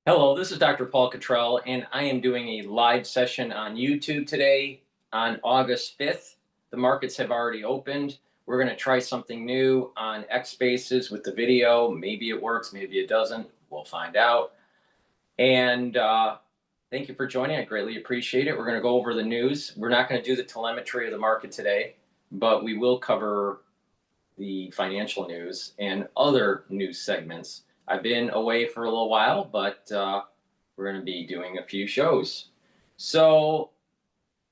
Hello, this is Dr. Paul Cottrell, and I am doing a live session on YouTube today on August 5th. The markets have already opened. We're going to try something new on X Spaces with the video. Maybe it works, maybe it doesn't. We'll find out. And thank you for joining. I greatly appreciate it. We're going to go over the news. We're not going to do the telemetry of the market today, but we will cover the financial news and other news segments. I've been away for a little while, but we're going to be doing a few shows. So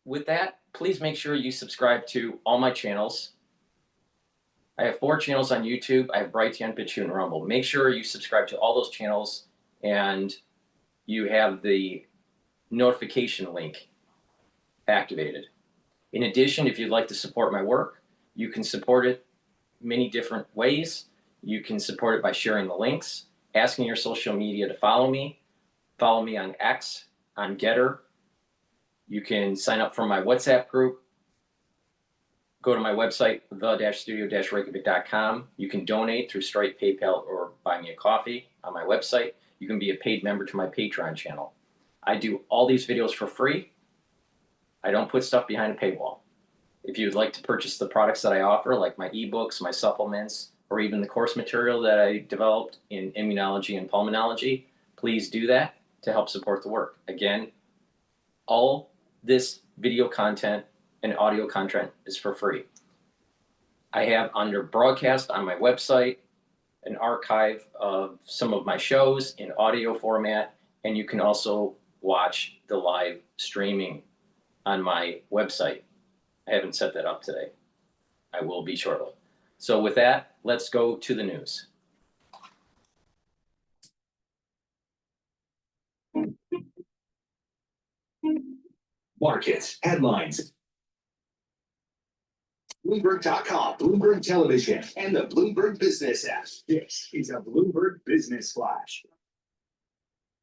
with that, please make sure you subscribe to all my channels. I have 4 channels on YouTube. I have Brighteon, Bitchute, and Rumble. Make sure you subscribe to all those channels and you have the notification link activated. In addition, if you'd like to support my work, you can support it many different ways. You can support it by sharing the links, asking your social media to follow me on X, on GETTR. You can sign up for my WhatsApp group. Go to my website, the-studio-reykjavik.com. You can donate through Stripe, PayPal, or buy me a coffee on my website. You can be a paid member to my Patreon channel. I do all these videos for free. I don't put stuff behind a paywall. If you would like to purchase the products that I offer, like my ebooks, my supplements, or even the course material that I developed in immunology and pulmonology, please do that to help support the work. Again, all this video content and audio content is for free. I have under broadcast on my website an archive of some of my shows in audio format, and you can also watch the live streaming on my website. I haven't set that up today. I will be shortly. So with that, let's go to the news. Markets, headlines. Bloomberg.com, Bloomberg Television, and the Bloomberg Business app. This is a Bloomberg Business Flash.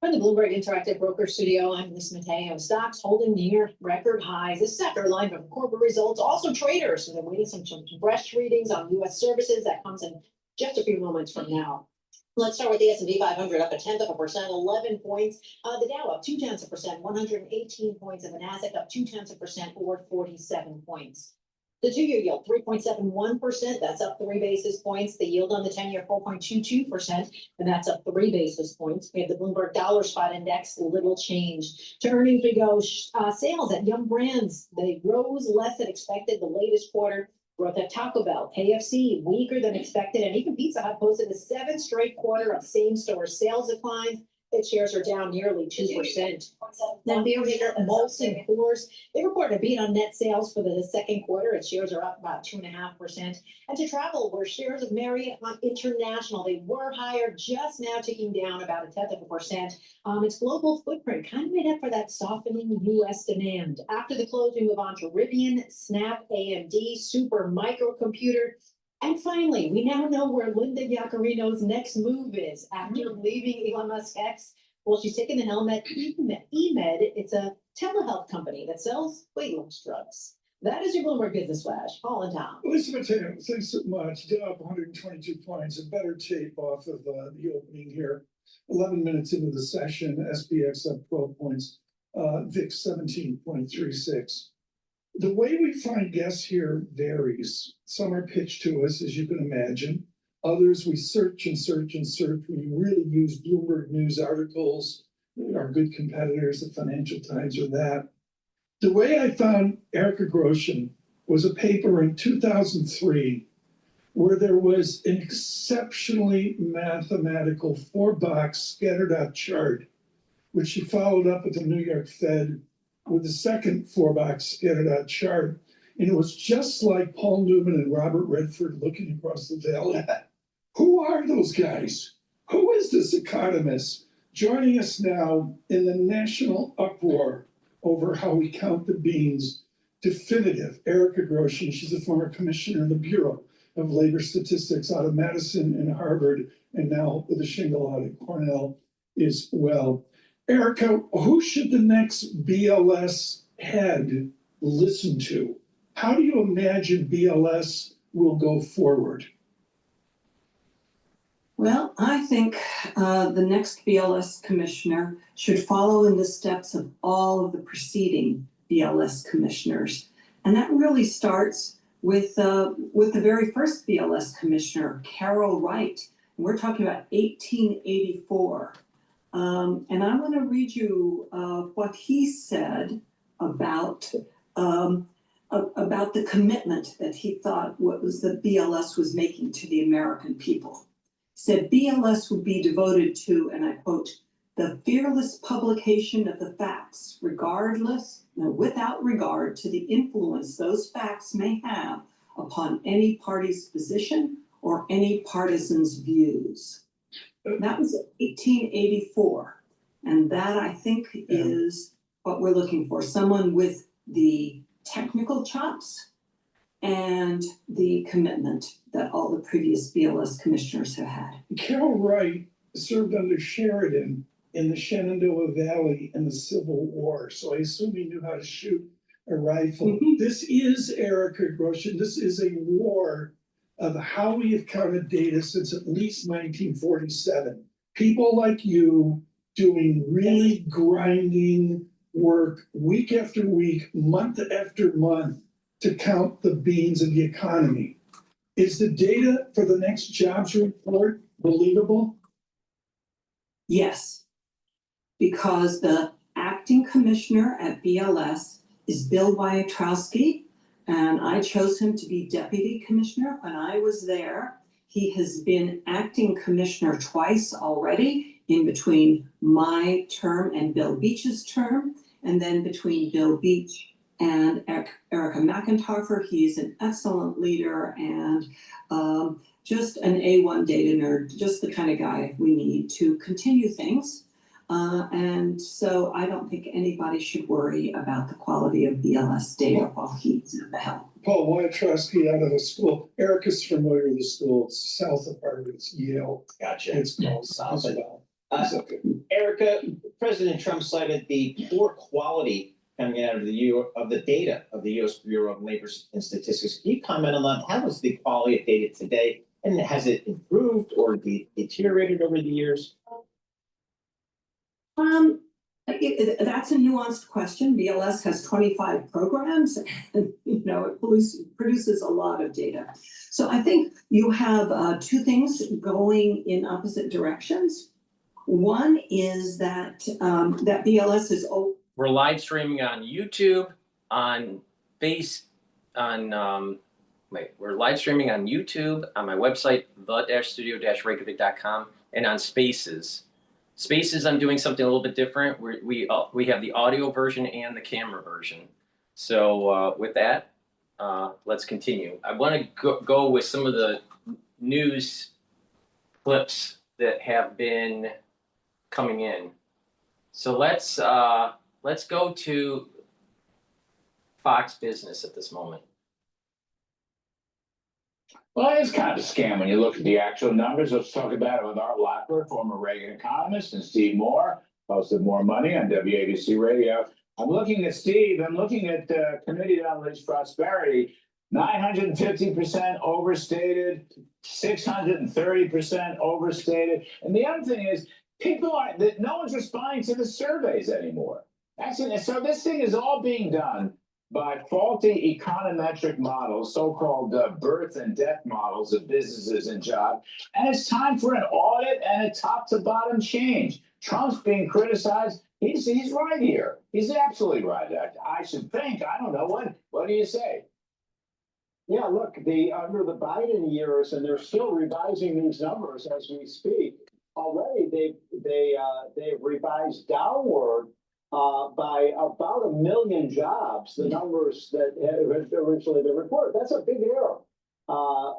From the Bloomberg Interactive Broker Studio, I'm Liz Mateo. Stocks holding near record highs. This is after alignment of corporate results. Also traders, so they're waiting some fresh readings on U.S. services. That comes in just a few moments from now. Let's start with the S&P 500 up 0.1%, 11 points. The Dow up 0.2%, 118 points, and the Nasdaq up 0.2% or 47 points. The 2-year yield, 3.71%. That's up 3 basis points. The yield on the 10-year, 4.22%, and that's up 3 basis points. We have the Bloomberg Dollar Spot Index, little change. To earnings we go. Sales at Yum Brands, they rose less than expected the latest quarter. Growth at Taco Bell, KFC, weaker than expected, and even Pizza Hut posted the 7th straight quarter of same-store sales declines. Its shares are down nearly 2%. Then beer maker Molson Coors, they reported a beat on net sales for the second quarter. Its shares are up about 2.5%. And to travel, where shares of Marriott International, they were higher, just now ticking down about 0.1%. Its global footprint kind of made up for that softening U.S. demand. After the close, we move on to Rivian, Snap, AMD, Super Microcomputer. And finally, we now know where Linda Yaccarino's next move is after leaving Elon Musk X. Well, she's taken the helm at eMed. It's a telehealth company that sells weight loss drugs. That is your Bloomberg Business Flash. Paul and Tom. Listen, Mateo, thanks so much. Down up 122 points, a better tape off of the opening here. 11 minutes into the session, SPX up 12 points, VIX 17.36. The way we find guests here varies. Some are pitched to us, as you can imagine. Others, we search and search and search. We really use Bloomberg News articles. Our good competitors, the Financial Times, or that. The way I found Erica Grosjean was a paper in 2003 where there was an exceptionally mathematical 4-box scatter dot chart, which she followed up with the New York Fed with the second 4-box scatter dot chart. And it was just like Paul Newman and Robert Redford looking across the valley. Who are those guys? Who is this economist? Joining us now in the national uproar over how we count the beans. Definitive, Erica Grosjean. She's a former commissioner in the Bureau of Labor Statistics out of Madison and Harvard, and now with a shingle out at Cornell as well. Erica, who should the next BLS head listen to? How do you imagine BLS will go forward? Well, I think the next BLS commissioner should follow in the steps of all of the preceding BLS commissioners. And that really starts with the very first BLS commissioner, Carol Wright. We're talking about 1884. And I want to read you what he said about the commitment that he thought what was the BLS was making to the American people. He said BLS would be devoted to, and I quote, the fearless publication of the facts, without regard to the influence those facts may have upon any party's position or any partisan's views. That was 1884. And that, I think, is what we're looking for. Someone with the technical chops and the commitment that all the previous BLS commissioners have had. Carol Wright served under Sheridan in the Shenandoah Valley in the Civil War, so I assume he knew how to shoot a rifle. Mhm. This is, Erica Grosjean, this is a war of how we have counted data since at least 1947. People like you doing really grinding work week after week, month after month to count the beans of the economy. Is the data for the next jobs report believable? Yes, because the acting commissioner at BLS is Bill Wyatrowski, and I chose him to be deputy commissioner when I was there. He has been acting commissioner twice already, in between my term and Bill Beach's term, and then between Bill Beach and Erica McIntyre. He's an excellent leader and just an A1 data nerd, just the kind of guy we need to continue things. And so I don't think anybody should worry about the quality of BLS data while he's at the helm. Paul Wyatrowski out of the school. Erica's familiar with the school. It's south of Harvard. It's Yale. Gotcha. It's called South. as well. Okay. Erica, President Trump cited the poor quality coming out of the data of the U.S. Bureau of Labor and Statistics. Can you comment on that? How is the quality of data today, and has it improved or deteriorated over the years? That's a nuanced question. BLS has 25 programs, and it produces a lot of data. So I think you have two things going in opposite directions. One is that that BLS is We're live streaming on YouTube, we're live streaming on YouTube, on my website, the-studio-reykjavik.com, and on Spaces. Spaces, I'm doing something a little bit different. We have the audio version and the camera version. So with that, let's continue. I want to go with some of the news clips that have been coming in. So let's go to Fox Business at this moment. Well, it's kind of a scam when you look at the actual numbers. Let's talk about it with Art Locklear, former Reagan economist, and Steve Moore, host of More Money on WABC Radio. I'm looking at Steve. I'm looking at Committee to Unleash Prosperity. 950% overstated, 630% overstated. And the other thing is, no one's responding to the surveys anymore. So this thing is all being done by faulty econometric models, so-called birth and death models of businesses and jobs. And it's time for an audit and a top-to-bottom change. Trump's being criticized. He's right here. He's absolutely right. I should think. I don't know. What do you say? Yeah, look, under the Biden years, and they're still revising these numbers as we speak. Already, they've revised downward by about 1 million jobs, the numbers that had originally been reported. That's a big error,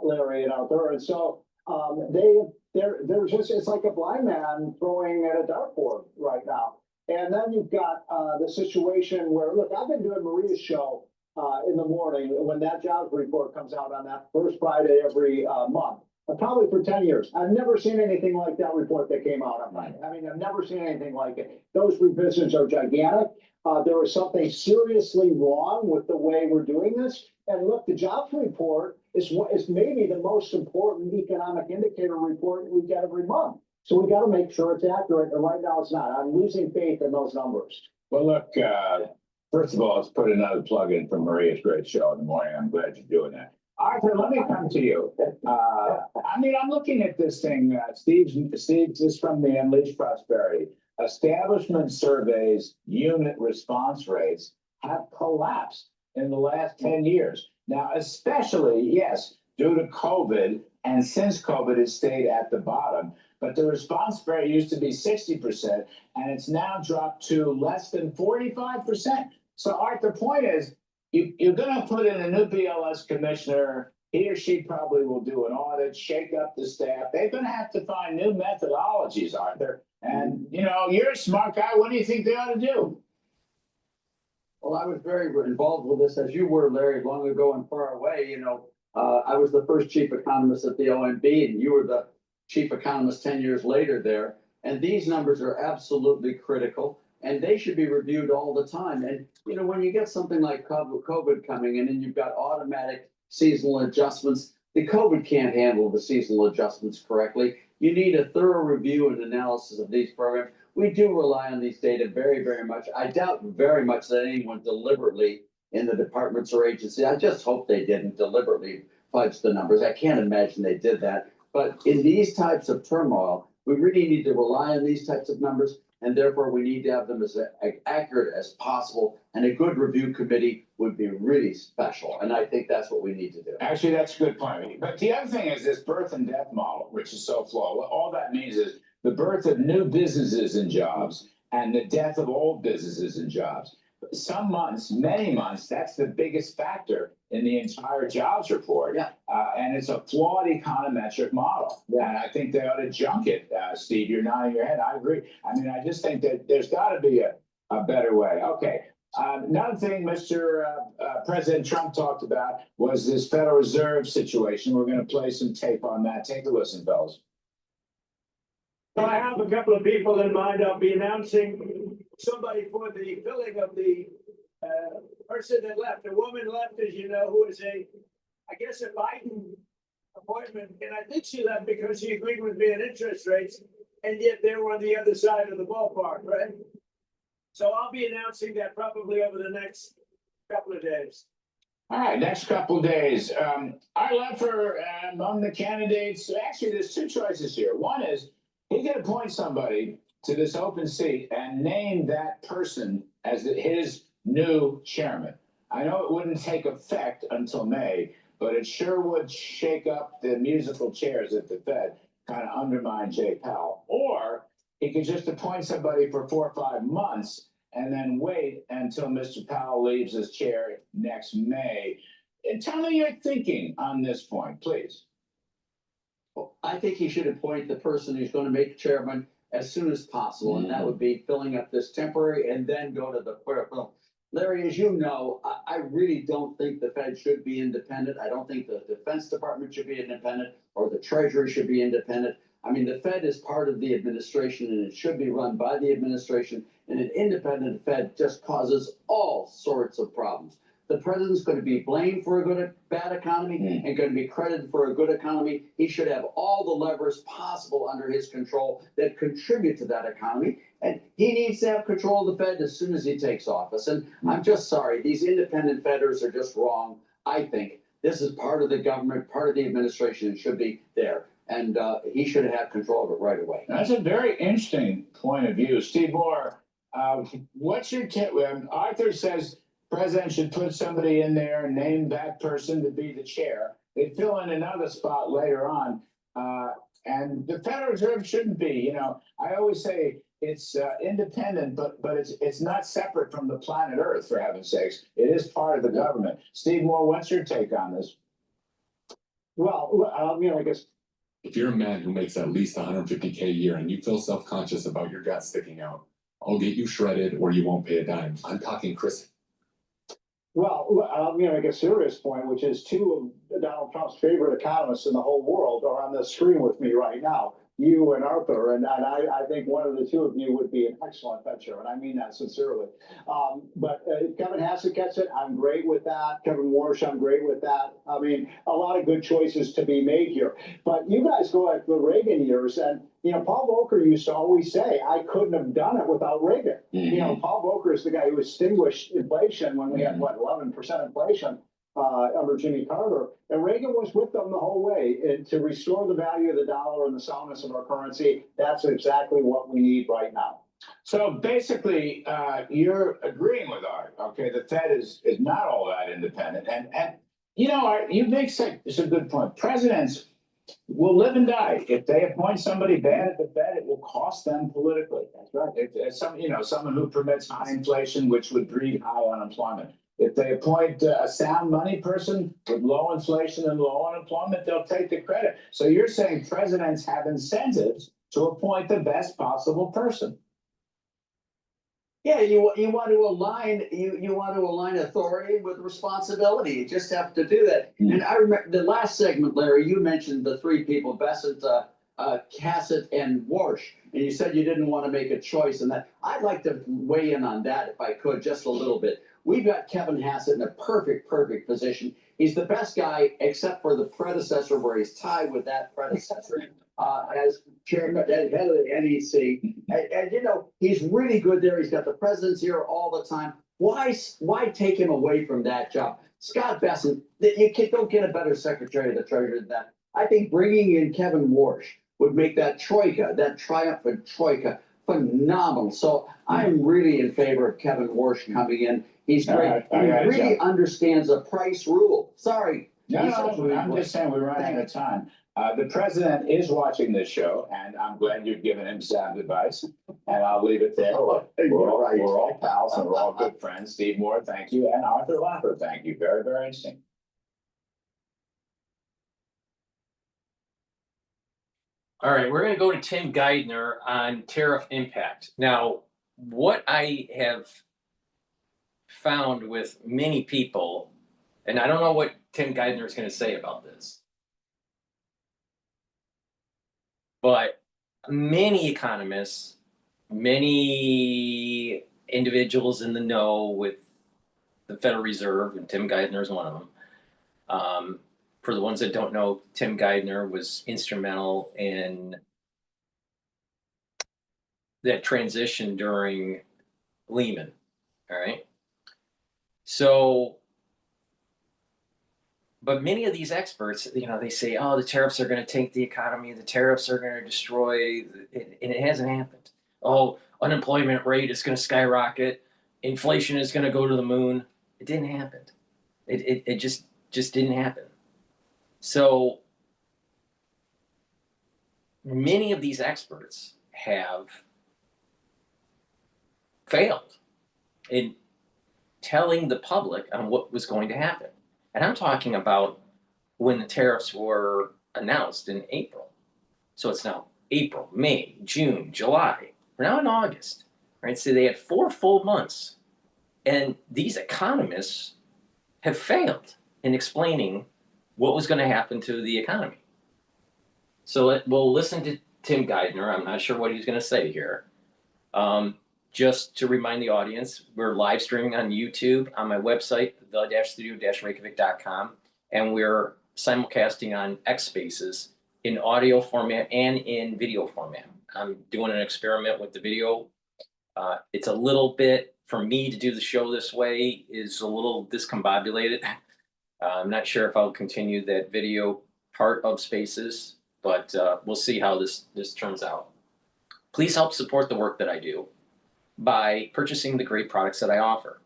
Larry, and out there. And so they're just, it's like a blind man throwing at a dartboard right now. And then you've got the situation where, look, I've been doing Maria's show in the morning when that jobs report comes out on that first Friday every month. Probably for 10 years. I've never seen anything like that report that came out on Friday. I mean, I've never seen anything like it. Those revisions are gigantic. There was something seriously wrong with the way we're doing this. And look, the jobs report is maybe the most important economic indicator report we get every month. So we got to make sure it's accurate, and right now it's not. I'm losing faith in those numbers. Well, look, first of all, let's put another plug in for Maria's great show in the morning. I'm glad you're doing that. Arthur, let me come to you. I mean, I'm looking at this thing. Steve, this is from the Unleashed Prosperity. Establishment surveys, unit response rates have collapsed in the last 10 years. Now, especially, yes, due to COVID, and since COVID, it stayed at the bottom. But the response rate used to be 60%, and it's now dropped to less than 45%. So, Art, the point is, you're going to put in a new BLS commissioner. He or she probably will do an audit, shake up the staff. They're going to have to find new methodologies, Arthur. And, you know, you're a smart guy. What do you think they ought to do? Well, I was very involved with this, as you were, Larry, long ago and far away. I was the first chief economist at the OMB, and you were the chief economist 10 years later there. And these numbers are absolutely critical, and they should be reviewed all the time. And, when you get something like COVID coming in and you've got automatic seasonal adjustments, the COVID can't handle the seasonal adjustments correctly. You need a thorough review and analysis of these programs. We do rely on these data very, very much. I doubt very much that anyone deliberately in the departments or agencies, I just hope they didn't deliberately fudge the numbers. I can't imagine they did that. But in these types of turmoil, we really need to rely on these types of numbers, and therefore we need to have them as accurate as possible. And a good review committee would be really special. And I think that's what we need to do. Actually, that's a good point. But the other thing is this birth and death model, which is so flawed. All that means is the birth of new businesses and jobs and the death of old businesses and jobs. Some months, many months, that's the biggest factor in the entire jobs report. Yeah. And it's a flawed econometric model. Yeah. And I think they ought to junk it. Steve, you're nodding your head. I agree. I mean, I just think that there's got to be a better way. Okay. Another thing Mr. President Trump talked about was this Federal Reserve situation. We're going to play some tape on that. Take a listen, fellas. I have a couple of people in mind. I'll be announcing somebody for the filling of the person that left. A woman left, as you know, who is a Biden appointment. And I think she left because she agreed with me on interest rates. And yet they were on the other side of the ballpark, right? So I'll be announcing that probably over the next couple of days. All right, next couple of days. I left for among the candidates. Actually, there's two choices here. One is he can appoint somebody to this open seat and name that person as his new chairman. I know it wouldn't take effect until May, but it sure would shake up the musical chairs at the Fed, kind of undermine Jay Powell. Or he could just appoint somebody for 4 or 5 months and then wait until Mr. Powell leaves his chair next May. And tell me your thinking on this point, please. Well, I think he should appoint the person who's going to make chairman as soon as possible, and that would be filling up this temporary and then go to the Larry, as you know, I really don't think the Fed should be independent. I don't think the Defense Department should be independent or the Treasury should be independent. I mean, the Fed is part of the administration and it should be run by the administration, and an independent Fed just causes all sorts of problems. The president's going to be blamed for a good or bad economy and going to be credited for a good economy. He should have all the levers possible under his control that contribute to that economy. And he needs to have control of the Fed as soon as he takes office. And I'm just sorry, these independent Fedders are just wrong. I think this is part of the government, part of the administration, and should be there. And he should have control of it right away. That's a very interesting point of view. Steve Moore, what's your tip? Arthur says president should put somebody in there and name that person to be the chair. They fill in another spot later on. And the Federal Reserve shouldn't be, I always say it's independent, but it's not separate from the planet Earth, for heaven's sakes. It is part of the government. Steve Moore, what's your take on this? Well, I guess if you're a man who makes at least $150K a year and you feel self-conscious about your gut sticking out, I'll get you shredded or you won't pay a dime. I'm talking Chris. well, make a serious point, which is two of Donald Trump's favorite economists in the whole world are on the screen with me right now. you and Arthur, and I think one of the two of you would be an excellent pet show, and I mean that sincerely. But Kevin Hassett gets it. I'm great with that. Kevin Warsh, I'm great with that. I mean, a lot of good choices to be made here. But you guys go at the Reagan years, and Paul Volcker used to always say, I couldn't have done it without Reagan. Paul Volcker is the guy who extinguished inflation when we had, 11% inflation under Jimmy Carter. And Reagan was with them the whole way. And to restore the value of the dollar and the soundness of our currency, that's exactly what we need right now. So basically, you're agreeing with Art. Okay, the Fed is not all that independent. And Art, you make it's a good point. Presidents will live and die. If they appoint somebody bad at the Fed, it will cost them politically. That's right. If someone who permits high inflation, which would breed high unemployment. If they appoint a sound money person with low inflation and low unemployment, they'll take the credit. So you're saying presidents have incentives to appoint the best possible person. Yeah, you want to align authority with responsibility. You just have to do that. And I remember the last segment, Larry, you mentioned the three people, Bessent, Hassett, and Warsh, and you said you didn't want to make a choice. And that I'd like to weigh in on that if I could, just a little bit. We've got Kevin Hassett in a perfect position. He's the best guy, except for the predecessor, where he's tied with that predecessor as chairman, head of the NEC. And he's really good there. He's got the president's ear all the time. Why take him away from that job? Scott Bessent, you don't get a better secretary of the treasury than that. I think bringing in Kevin Warsh would make that troika, that triumphant troika, phenomenal. So I'm really in favor of Kevin Warsh coming in. He's great. He really understands the price rule. Sorry. No, I'm just saying we're running out of time. The president is watching this show, and I'm glad you've given him sound advice. And I'll leave it there. We're all pals and we're all good friends. Steve Moore, thank you. And Arthur Laffer, thank you. Very, very interesting. All right, we're going to go to Tim Geithner on tariff impact. Now, what I have found with many people, and I don't know what Tim Geithner is going to say about this, but many economists, many individuals in the know with the Federal Reserve, and Tim Geithner is one of them. For the ones that don't know, Tim Geithner was instrumental in that transition during Lehman. All right. So, but many of these experts, they say, oh, the tariffs are going to tank the economy. The tariffs are going to destroy, and it hasn't happened. Oh, unemployment rate is going to skyrocket. Inflation is going to go to the moon. It didn't happen. It just didn't happen. So many of these experts have failed in telling the public on what was going to happen. And I'm talking about when the tariffs were announced in April. So it's now April, May, June, July. We're now in August, right? So they had 4 full months. And these economists have failed in explaining what was going to happen to the economy. So we'll listen to Tim Geithner. I'm not sure what he's going to say here. Just to remind the audience, we're live streaming on YouTube on my website, the-studio-reykjavik.com, and we're simulcasting on X Spaces in audio format and in video format. I'm doing an experiment with the video. It's a little bit, for me to do the show this way, is a little discombobulated. I'm not sure if I'll continue that video part of Spaces, but we'll see how this turns out. Please help support the work that I do by purchasing the great products that I offer.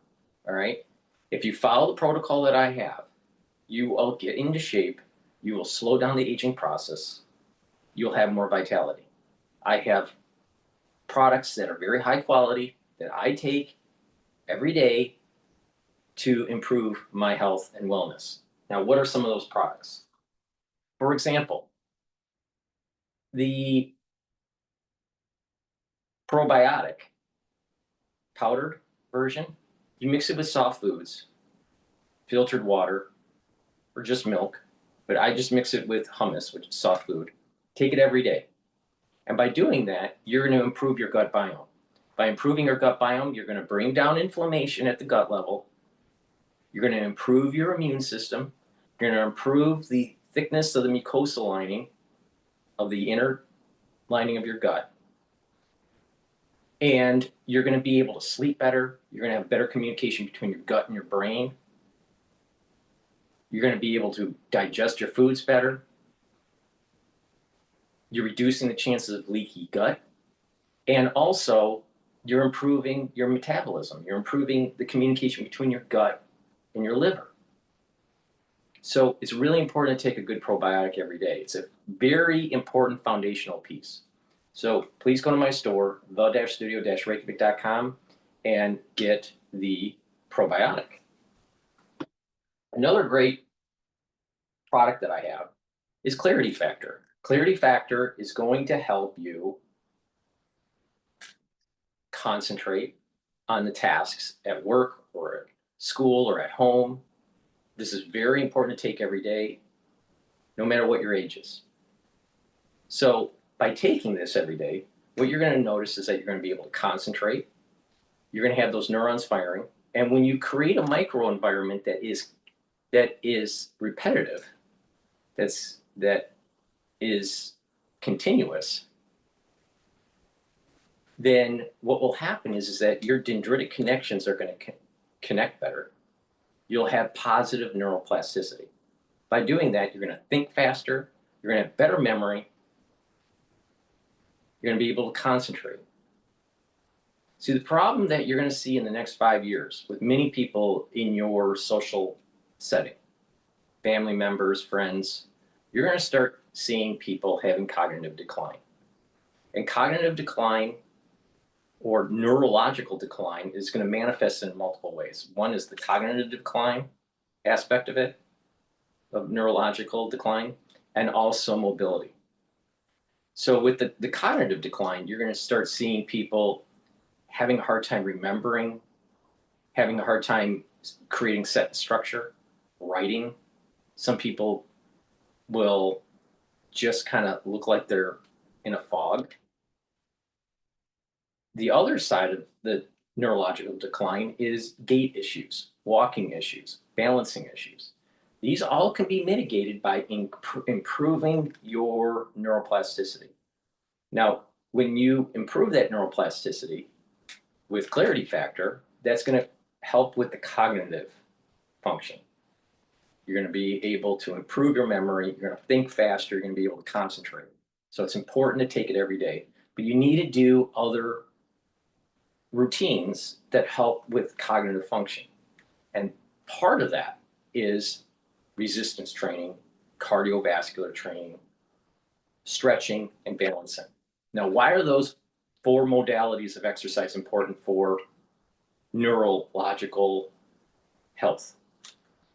All right. If you follow the protocol that I have, you will get into shape. You will slow down the aging process. You'll have more vitality. I have products that are very high quality that I take every day to improve my health and wellness. Now, what are some of those products? For example, the probiotic powdered version, you mix it with soft foods, filtered water, or just milk, but I just mix it with hummus, which is soft food. Take it every day. And by doing that, you're going to improve your gut biome. By improving your gut biome, you're going to bring down inflammation at the gut level. You're going to improve your immune system. You're going to improve the thickness of the mucosal lining of the inner lining of your gut. And you're going to be able to sleep better. You're going to have better communication between your gut and your brain. You're going to be able to digest your foods better. You're reducing the chances of leaky gut. And also, you're improving your metabolism. You're improving the communication between your gut and your liver. So it's really important to take a good probiotic every day. It's a very important foundational piece. So please go to my store, the-studio-reykjavik.com, and get the probiotic. Another great product that I have is Clarity Factor. Clarity Factor is going to help you concentrate on the tasks at work or at school or at home. This is very important to take every day, no matter what your age is. So by taking this every day, what you're going to notice is that you're going to be able to concentrate. You're going to have those neurons firing. And when you create a microenvironment that is repetitive, that is continuous, then what will happen is that your dendritic connections are going to connect better. You'll have positive neuroplasticity. By doing that, you're going to think faster, you're going to have better memory, you're going to be able to concentrate. See, the problem that you're going to see in the next 5 years with many people in your social setting, family members, friends, you're going to start seeing people having cognitive decline. And cognitive decline or neurological decline is going to manifest in multiple ways. One is the cognitive decline aspect of it, of neurological decline, and also mobility. So with the cognitive decline, you're going to start seeing people having a hard time remembering, having a hard time creating set structure, writing. Some people will just kind of look like they're in a fog. The other side of the neurological decline is gait issues, walking issues, balancing issues. These all can be mitigated by improving your neuroplasticity. Now, when you improve that neuroplasticity with Clarity Factor, that's going to help with the cognitive function. You're going to be able to improve your memory. You're going to think faster. You're going to be able to concentrate. So it's important to take it every day. But you need to do other routines that help with cognitive function. And part of that is resistance training, cardiovascular training, stretching, and balancing. Now, why are those 4 modalities of exercise important for neurological health?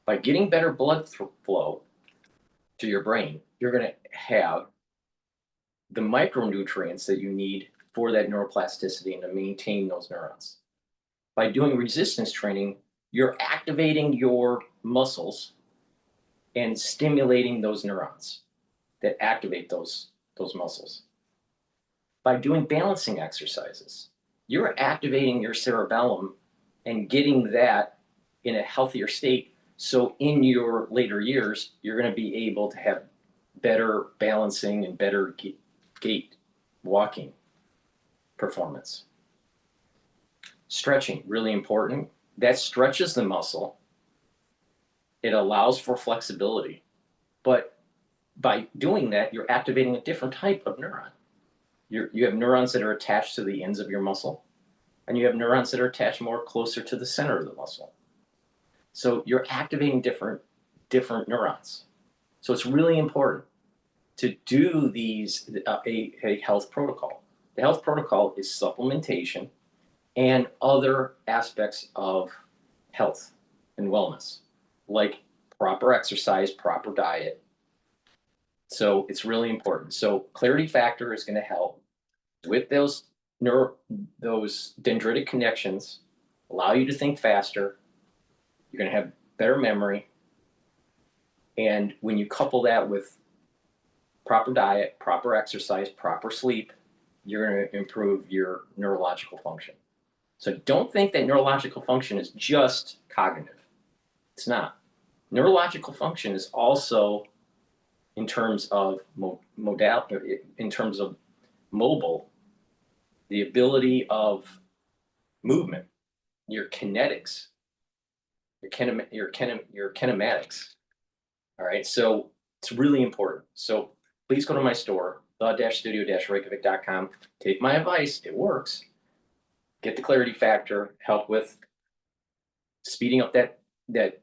By getting better blood flow to your brain, you're going to have the micronutrients that you need for that neuroplasticity and to maintain those neurons. By doing resistance training, you're activating your muscles and stimulating those neurons that activate those muscles. By doing balancing exercises, you're activating your cerebellum and getting that in a healthier state. So in your later years, you're going to be able to have better balancing and better gait, walking performance. Stretching, really important. That stretches the muscle. It allows for flexibility. But by doing that, you're activating a different type of neuron. You have neurons that are attached to the ends of your muscle, and you have neurons that are attached more closer to the center of the muscle. So you're activating different neurons. So it's really important to do these a health protocol. The health protocol is supplementation and other aspects of health and wellness, like proper exercise, proper diet. So it's really important. So Clarity Factor is going to help with those dendritic connections, allow you to think faster. You're going to have better memory. And when you couple that with proper diet, proper exercise, proper sleep, you're going to improve your neurological function. So don't think that neurological function is just cognitive. It's not. Neurological function is also in terms of modality, in terms of mobile, the ability of movement, your kinetics, your kinematics. All right, so it's really important. So please go to my store, the-studio-reykjavik.com. Take my advice, it works. Get the clarity factor, help with speeding up that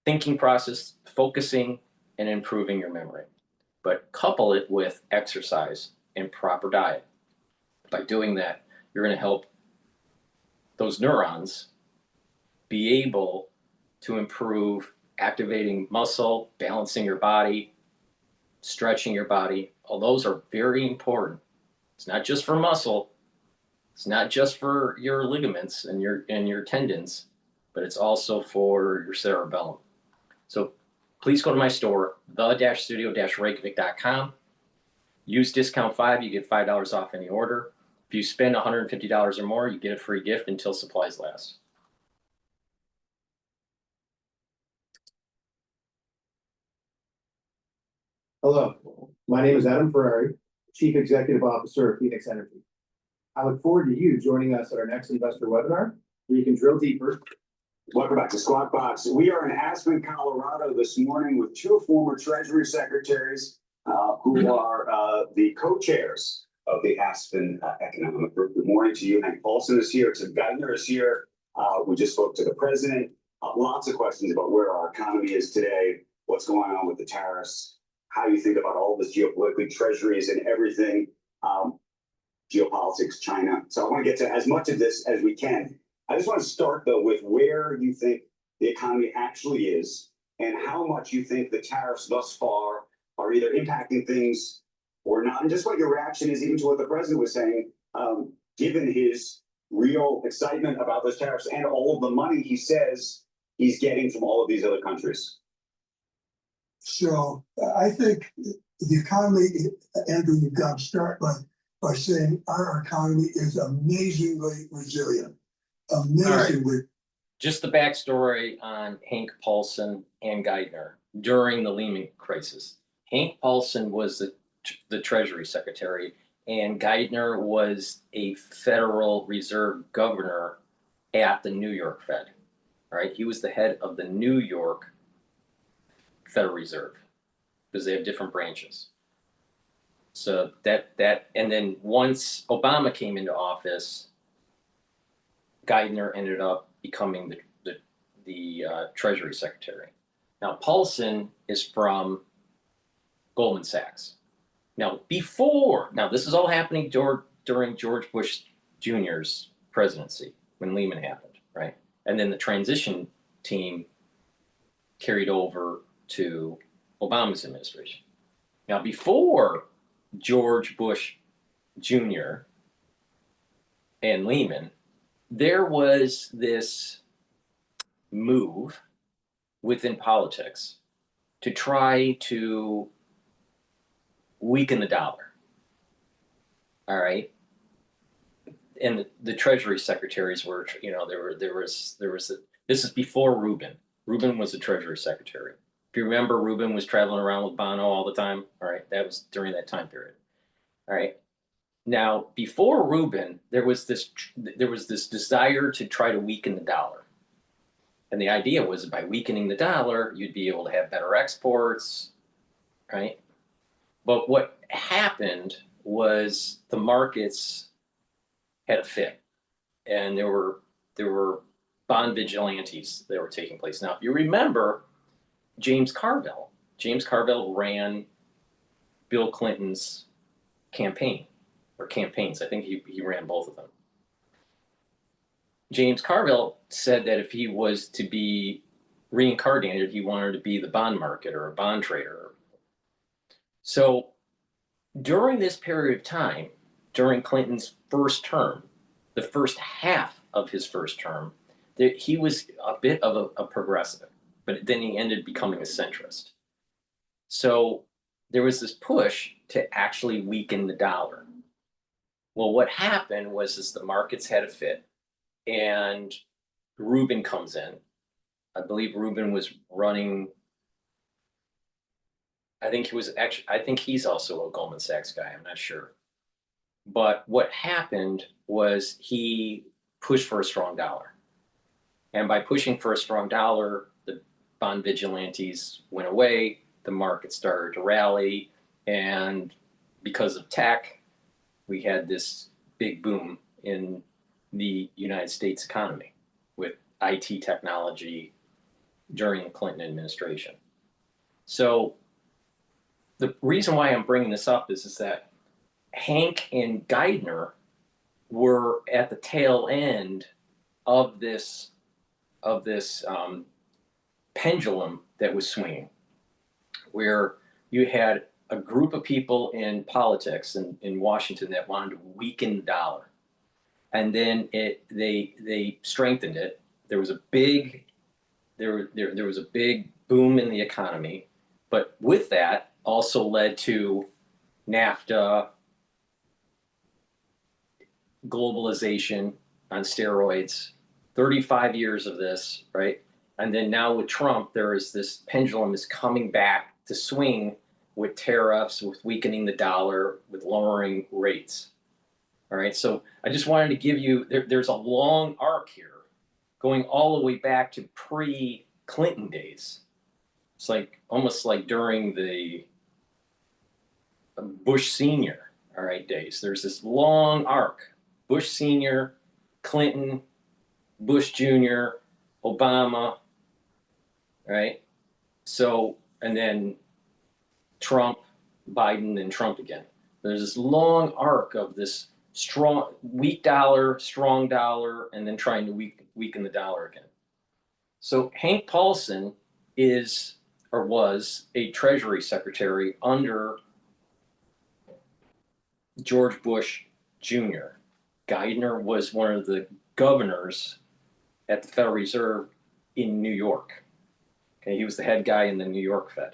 thinking process, focusing, and improving your memory. But couple it with exercise and proper diet. By doing that, you're going to help those neurons be able to improve activating muscle, balancing your body, stretching your body. All those are very important. It's not just for muscle. It's not just for your ligaments and your tendons, but it's also for your cerebellum. So please go to my store, the-studio-reykjavik.com. Use discount 5, you get $5 off any order. If you spend $150 or more, you get a free gift until supplies last. Hello, my name is Adam Ferrari, Chief Executive Officer of Phoenix Energy. I look forward to you joining us at our next investor webinar where you can drill deeper. Welcome back to Squawk Box. We are in Aspen, Colorado this morning with two former Treasury Secretaries who are the co-chairs of the Aspen Economic Group. Good morning to you. Hank Paulson is here. Tim Geithner is here. We just spoke to the president. Lots of questions about where our economy is today, what's going on with the tariffs, how you think about all this geopolitically, treasuries and everything, geopolitics, China. So I want to get to as much of this as we can. I just want to start, though, with where you think the economy actually is and how much you think the tariffs thus far are either impacting things or not. And just what your reaction is even to what the president was saying, given his real excitement about those tariffs and all of the money he says he's getting from all of these other countries. So I think the economy, Andrew, you've got to start by saying our economy is amazingly resilient. Amazingly. Right. Just the backstory on Hank Paulson and Geithner during the Lehman crisis. Hank Paulson was the Treasury Secretary, and Geithner was a Federal Reserve governor at the New York Fed. Right? He was the head of the New York Federal Reserve because they have different branches. So that and then once Obama came into office, Geithner ended up becoming the Treasury Secretary. Now Paulson is from Goldman Sachs. Now this is all happening during George Bush Jr.'s presidency when Lehman happened, right? And then the transition team carried over to Obama's administration. Now, before George Bush Jr. and Lehman, there was this move within politics to try to weaken the dollar. All right. And the Treasury secretaries were, this is before Rubin. Rubin was the Treasury Secretary. If you remember, Rubin was traveling around with Bono all the time. All right, that was during that time period. All right. Now, before Rubin, there was this desire to try to weaken the dollar. And the idea was by weakening the dollar, you'd be able to have better exports, right? But what happened was the markets had a fit, and there were bond vigilantes that were taking place. Now, if you remember, James Carville ran Bill Clinton's campaigns. I think he ran both of them. James Carville said that if he was to be reincarnated, he wanted to be the bond market or a bond trader. So during this period of time, during Clinton's first term, the first half of his first term, he was a bit of a progressive, but then he ended becoming a centrist. So there was this push to actually weaken the dollar. Well, what happened was the markets had a fit, and Rubin comes in. I believe Rubin was running. I think he's also a Goldman Sachs guy. I'm not sure. But what happened was he pushed for a strong dollar. And by pushing for a strong dollar, the bond vigilantes went away, the market started to rally, and because of tech, we had this big boom in the United States economy with IT technology during the Clinton administration. So the reason why I'm bringing this up is that Hank and Geithner were at the tail end of this pendulum that was swinging, where you had a group of people in politics in Washington that wanted to weaken the dollar, and then they strengthened it. There was a big boom in the economy, but with that also led to NAFTA, globalization on steroids, 35 years of this, right? And then now with Trump, there is this pendulum is coming back to swing with tariffs, with weakening the dollar, with lowering rates. All right, so I just wanted to give you, there's a long arc here going all the way back to pre-Clinton days. It's like almost like during the Bush Senior, all right, days. There's this long arc. Bush Senior, Clinton, Bush Jr., Obama, right? So, and then Trump, Biden, and Trump again. There's this long arc of this weak dollar, strong dollar, and then trying to weaken the dollar again. So Hank Paulson is, or was, a Treasury Secretary under George Bush Jr. Geithner was one of the governors at the Federal Reserve in New York. Okay, he was the head guy in the New York Fed.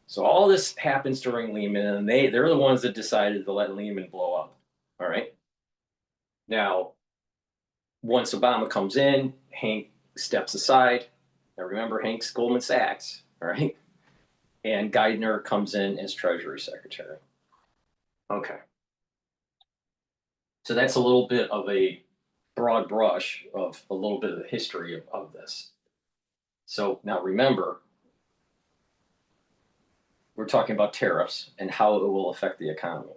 So all this happens during Lehman, and they're the ones that decided to let Lehman blow up. All right. Now, once Obama comes in, Hank steps aside. Now remember, Hank's Goldman Sachs, all right? And Geithner comes in as Treasury Secretary. Okay. So that's a little bit of a broad brush of a little bit of the history of this. So now remember, we're talking about tariffs and how it will affect the economy.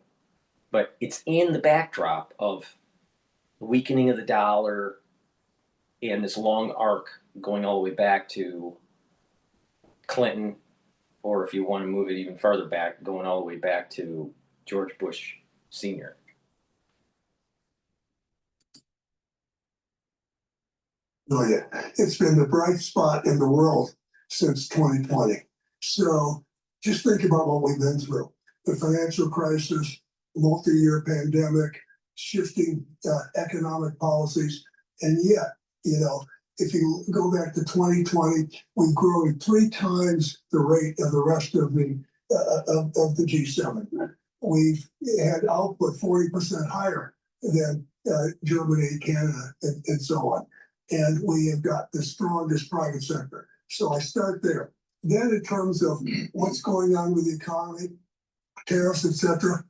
But it's in the backdrop of weakening of the dollar and this long arc going all the way back to Clinton, or if you want to move it even farther back, going all the way back to George Bush Sr. Oh, yeah. It's been the bright spot in the world since 2020. So just think about what we've been through. The financial crisis, multi-year pandemic, shifting economic policies. And yet, you know, if you go back to 2020, we've grown 3 times the rate of the rest of the G7. We've had output 40% higher than Germany, Canada, and so on. And we have got the strongest private sector. So I start there. Then in terms of what's going on with the economy, tariffs, etc.,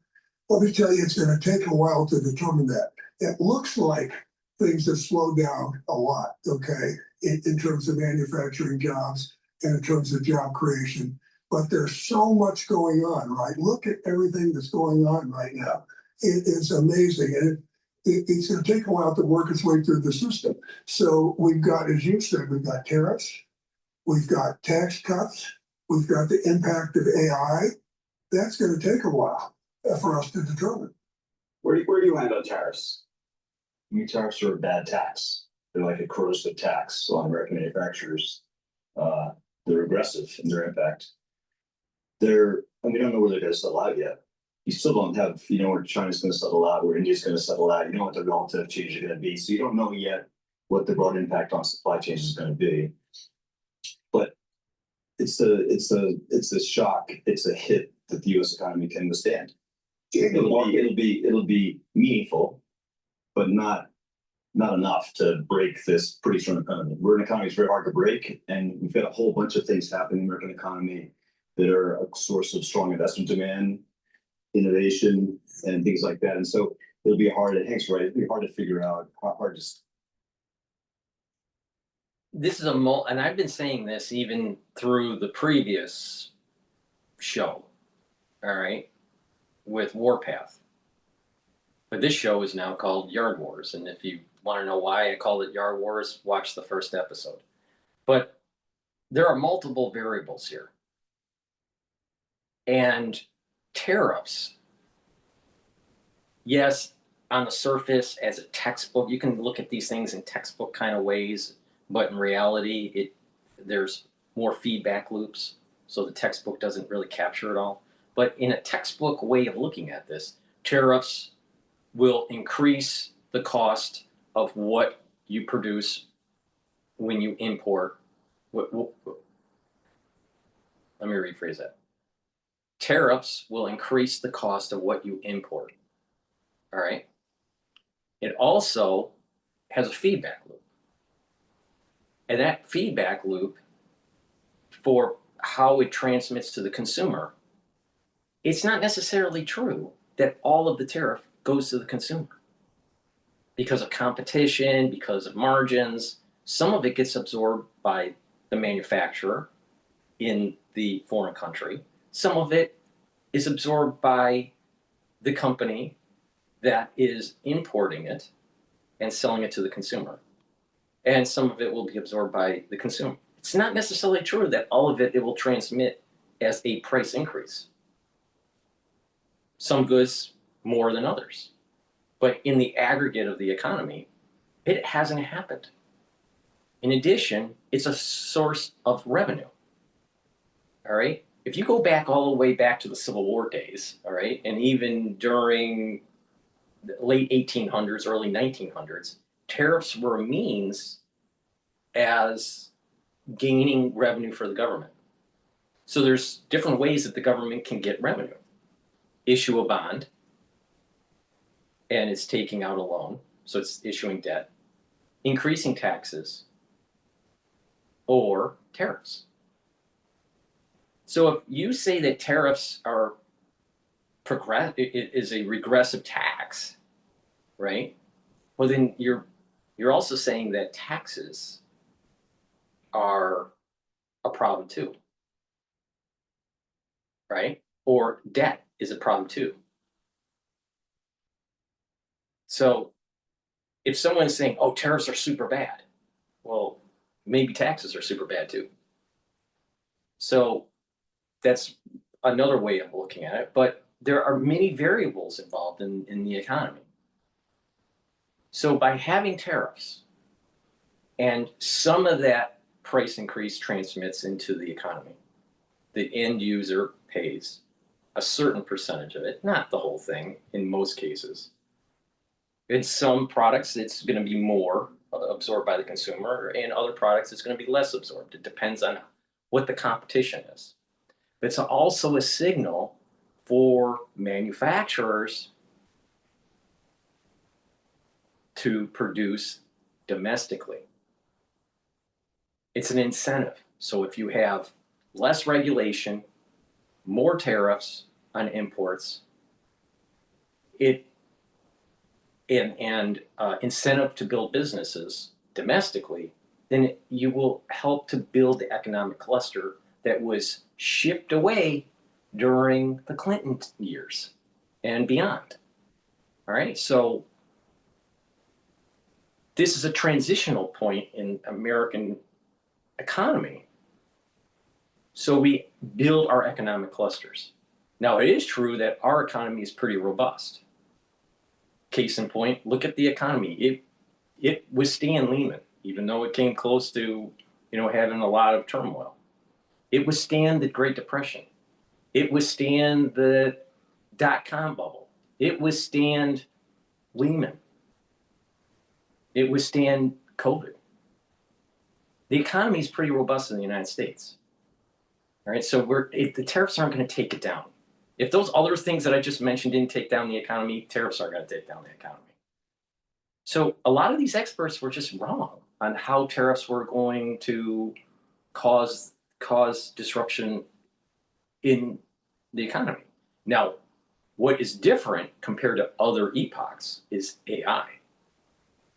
let me tell you, it's going to take a while to determine that. It looks like things have slowed down a lot, okay, in terms of manufacturing jobs and in terms of job creation. But there's so much going on, right? Look at everything that's going on right now. It is amazing. And it's going to take a while to work its way through the system. So we've got, as you said, we've got tariffs, we've got tax cuts, we've got the impact of AI. That's going to take a while for us to determine. Where do you land on tariffs? I mean, tariffs are a bad tax. They're like a corrosive tax on American manufacturers. They're aggressive in their impact. And we don't know where they're going to settle out yet. You still don't have, you know, where China's going to settle out, where India's going to settle out. You know what the relative changes are going to be. So you don't know yet what the broad impact on supply chains is going to be. But it's a shock. It's a hit that the U.S. economy can withstand. It'll be meaningful, but not enough to break this pretty strong economy. We're an economy that's very hard to break, and we've got a whole bunch of things happening in the American economy that are a source of strong investment demand, innovation, and things like that. And so it'll be hard, and Hank's right, it'll be hard to figure out how hard to. This is and I've been saying this even through the previous show, all right, with Warpath. But this show is now called Yard Wars. And if you want to know why I called it Yard Wars, watch the first episode. But there are multiple variables here. And tariffs, yes, on the surface as a textbook, you can look at these things in textbook kind of ways, but in reality, there's more feedback loops. So the textbook doesn't really capture it all. But in a textbook way of looking at this, tariffs will increase the cost of what you produce when you import. Let me rephrase that. Tariffs will increase the cost of what you import. All right. It also has a feedback loop. And that feedback loop, for how it transmits to the consumer, it's not necessarily true that all of the tariff goes to the consumer. Because of competition, because of margins, some of it gets absorbed by the manufacturer in the foreign country. Some of it is absorbed by the company that is importing it and selling it to the consumer. And some of it will be absorbed by the consumer. It's not necessarily true that all of it will transmit as a price increase. Some goods more than others. But in the aggregate of the economy, it hasn't happened. In addition, it's a source of revenue. All right? If you go back all the way back to the Civil War days, all right, and even during the late 1800s, early 1900s, tariffs were a means as gaining revenue for the government. So there's different ways that the government can get revenue. Issue a bond, and it's taking out a loan, so it's issuing debt, increasing taxes, or tariffs. So if you say that tariffs are is a regressive tax, right? Well, then you're also saying that taxes are a problem too, right? Or debt is a problem too. So if someone's saying, oh, tariffs are super bad, well, maybe taxes are super bad too. So that's another way of looking at it. But there are many variables involved in the economy. So by having tariffs, and some of that price increase transmits into the economy, the end user pays a certain percentage of it, not the whole thing in most cases. In some products, it's going to be more absorbed by the consumer. In other products, it's going to be less absorbed. It depends on what the competition is. But it's also a signal for manufacturers to produce domestically. It's an incentive. So if you have less regulation, more tariffs on imports, and incentive to build businesses domestically, then you will help to build the economic cluster that was shipped away during the Clinton years and beyond. All right, so this is a transitional point in American economy. So we build our economic clusters. Now, it is true that our economy is pretty robust. Case in point, look at the economy. It withstand Lehman, even though it came close to, having a lot of turmoil. It withstand the Great Depression. It withstand the dot-com bubble. It withstand Lehman. It withstand COVID. The economy is pretty robust in the United States. All right, so the tariffs aren't going to take it down. If those other things that I just mentioned didn't take down the economy, tariffs are going to take down the economy. So a lot of these experts were just wrong on how tariffs were going to cause disruption in the economy. Now, what is different compared to other epochs is AI.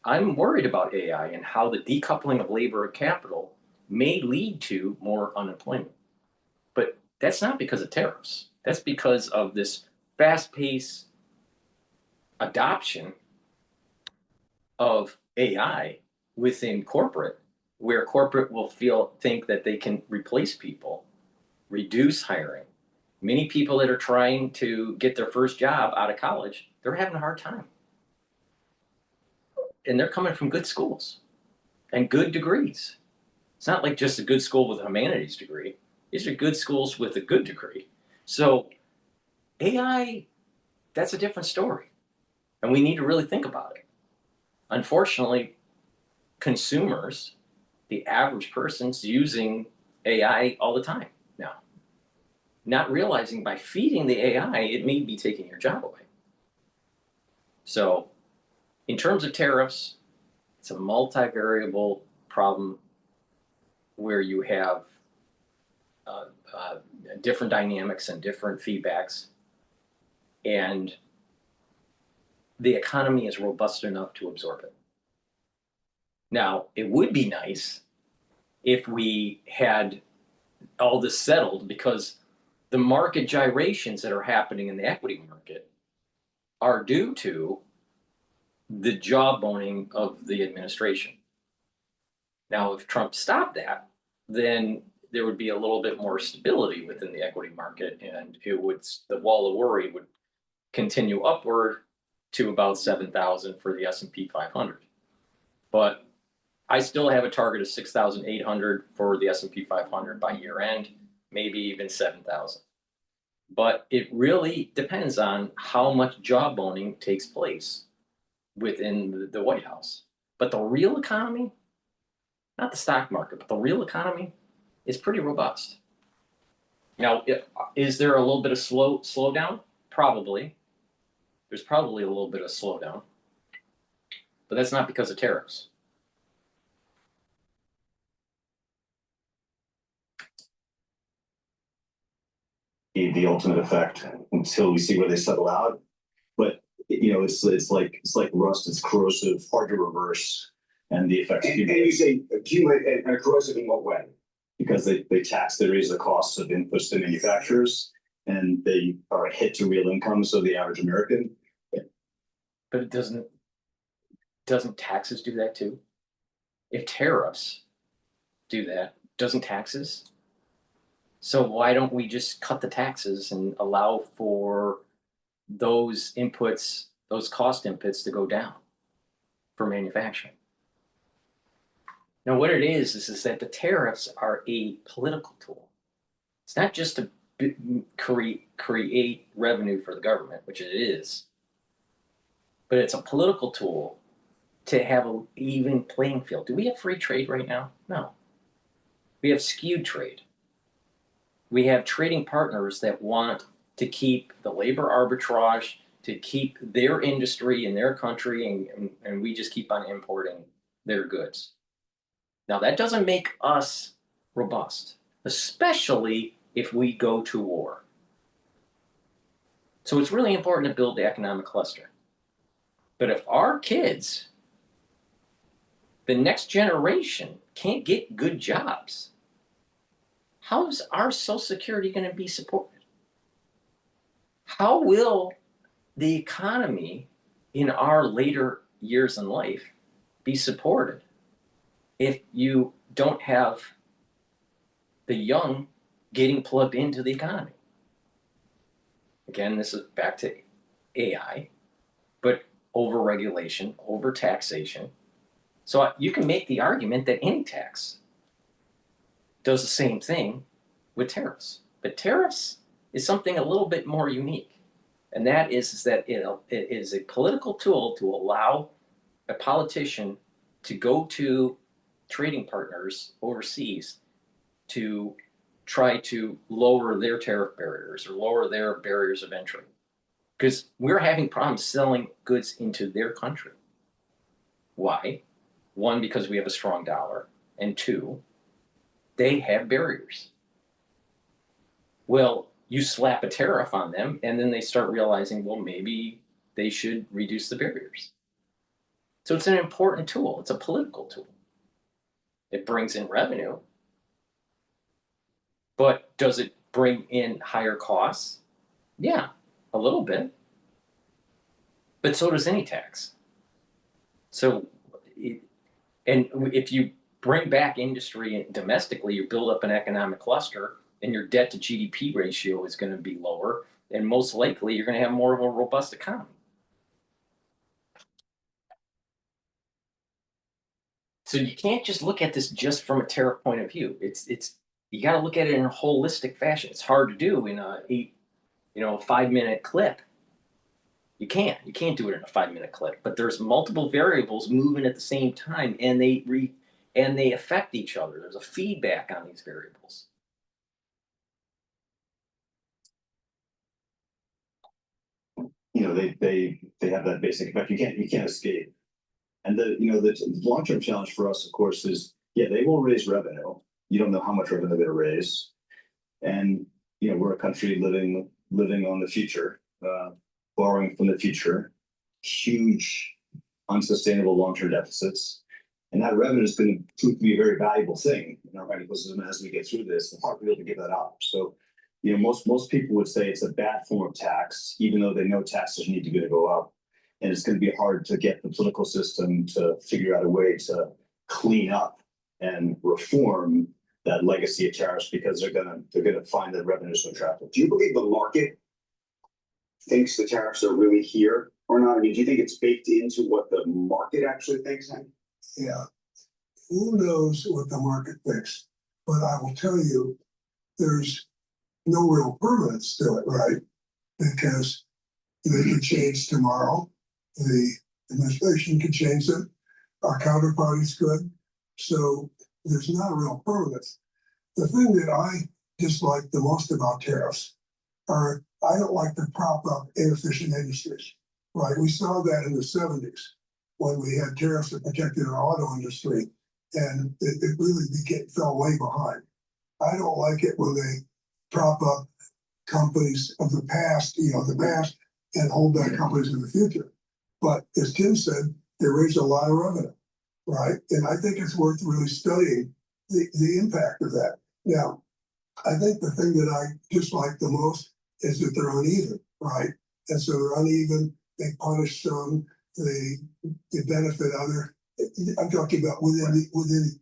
I'm worried about AI and how the decoupling of labor and capital may lead to more unemployment. But that's not because of tariffs. That's because of this fast-paced adoption of AI within corporate, where corporate will think that they can replace people, reduce hiring. Many people that are trying to get their first job out of college, they're having a hard time. And they're coming from good schools and good degrees. It's not like just a good school with a humanities degree. These are good schools with a good degree. So AI, that's a different story. And we need to really think about it. Unfortunately, consumers, the average person's using AI all the time now, not realizing by feeding the AI, it may be taking your job away. So in terms of tariffs, it's a multivariable problem where you have different dynamics and different feedbacks, and the economy is robust enough to absorb it. Now, it would be nice if we had all this settled, because the market gyrations that are happening in the equity market are due to the jawboning of the administration. Now, if Trump stopped that, then there would be a little bit more stability within the equity market, and the wall of worry would continue upward to about 7,000 for the S&P 500. But I still have a target of 6,800 for the S&P 500 by year end, maybe even 7,000. But it really depends on how much jawboning takes place within the White House. But the real economy, not the stock market, but the real economy is pretty robust. Now, is there a little bit of slowdown? Probably. There's probably a little bit of slowdown, but that's not because of tariffs. The ultimate effect until we see where they settle out. But you know, it's like rust. It's corrosive, hard to reverse, and the effects. And you say accumulate and corrosive in what way? Because they raise the costs of inputs to manufacturers, and they are a hit to real income. So the average American. But it doesn't taxes do that too? If tariffs do that, doesn't taxes? So why don't we just cut the taxes and allow for those inputs, those cost inputs to go down for manufacturing? Now, what it is that the tariffs are a political tool. It's not just to create revenue for the government, which it is, but it's a political tool to have an even playing field. Do we have free trade right now? No. We have skewed trade. We have trading partners that want to keep the labor arbitrage, to keep their industry in their country, and we just keep on importing their goods. Now, that doesn't make us robust, especially if we go to war. So it's really important to build the economic cluster. But if our kids, the next generation, can't get good jobs, how is our Social Security going to be supported? How will the economy in our later years in life be supported if you don't have the young getting plugged into the economy? Again, this is back to AI, but over-regulation, over-taxation. So you can make the argument that any tax does the same thing with tariffs. But tariffs is something a little bit more unique. And that is that it is a political tool to allow a politician to go to trading partners overseas to try to lower their tariff barriers or lower their barriers of entry. Because we're having problems selling goods into their country. Why? One, because we have a strong dollar, and two, they have barriers. Well, you slap a tariff on them, and then they start realizing, well, maybe they should reduce the barriers. So it's an important tool. It's a political tool. It brings in revenue, but does it bring in higher costs? Yeah, a little bit. But so does any tax. So, and if you bring back industry domestically, you build up an economic cluster, and your debt to GDP ratio is going to be lower, and most likely you're going to have more of a robust economy. So you can't just look at this just from a tariff point of view. It's you got to look at it in a holistic fashion. It's hard to do in a 5-minute clip. You can't do it in a 5-minute clip. But there's multiple variables moving at the same time, and they affect each other. There's a feedback on these variables. They have that basic effect. You can't escape. And the long-term challenge for us, of course, is they will raise revenue. You don't know how much revenue they're going to raise, and we're a country living on the future, borrowing from the future, huge, unsustainable long-term deficits, and that revenue is going to prove to be a very valuable thing in our financial system as we get through this. It's hard to be able to give that up. So, most people would say it's a bad form of tax, even though they know taxes need to go up. And it's going to be hard to get the political system to figure out a way to clean up and reform that legacy of tariffs, because they're gonna find that revenue so attractive. Do you believe the market thinks the tariffs are really here or not? I mean, do you think it's baked into what the market actually thinks? Yeah. Who knows what the market thinks? But I will tell you, there's no real permanence to it, right? Because they could change tomorrow. The administration could change it. Our counterparties could. So there's not a real permanence. The thing that I dislike the most about tariffs are, I don't like to prop up inefficient industries, right? We saw that in the 70s when we had tariffs that protected our auto industry, and it really fell way behind. I don't like it when they prop up companies of the past, and hold back companies in the future. But as Tim said, they raised a lot of revenue, right? And I think it's worth really studying the impact of that. Now, I think the thing that I dislike the most is that they're uneven, right? And so they're uneven, they punish some, they benefit other. I'm talking about within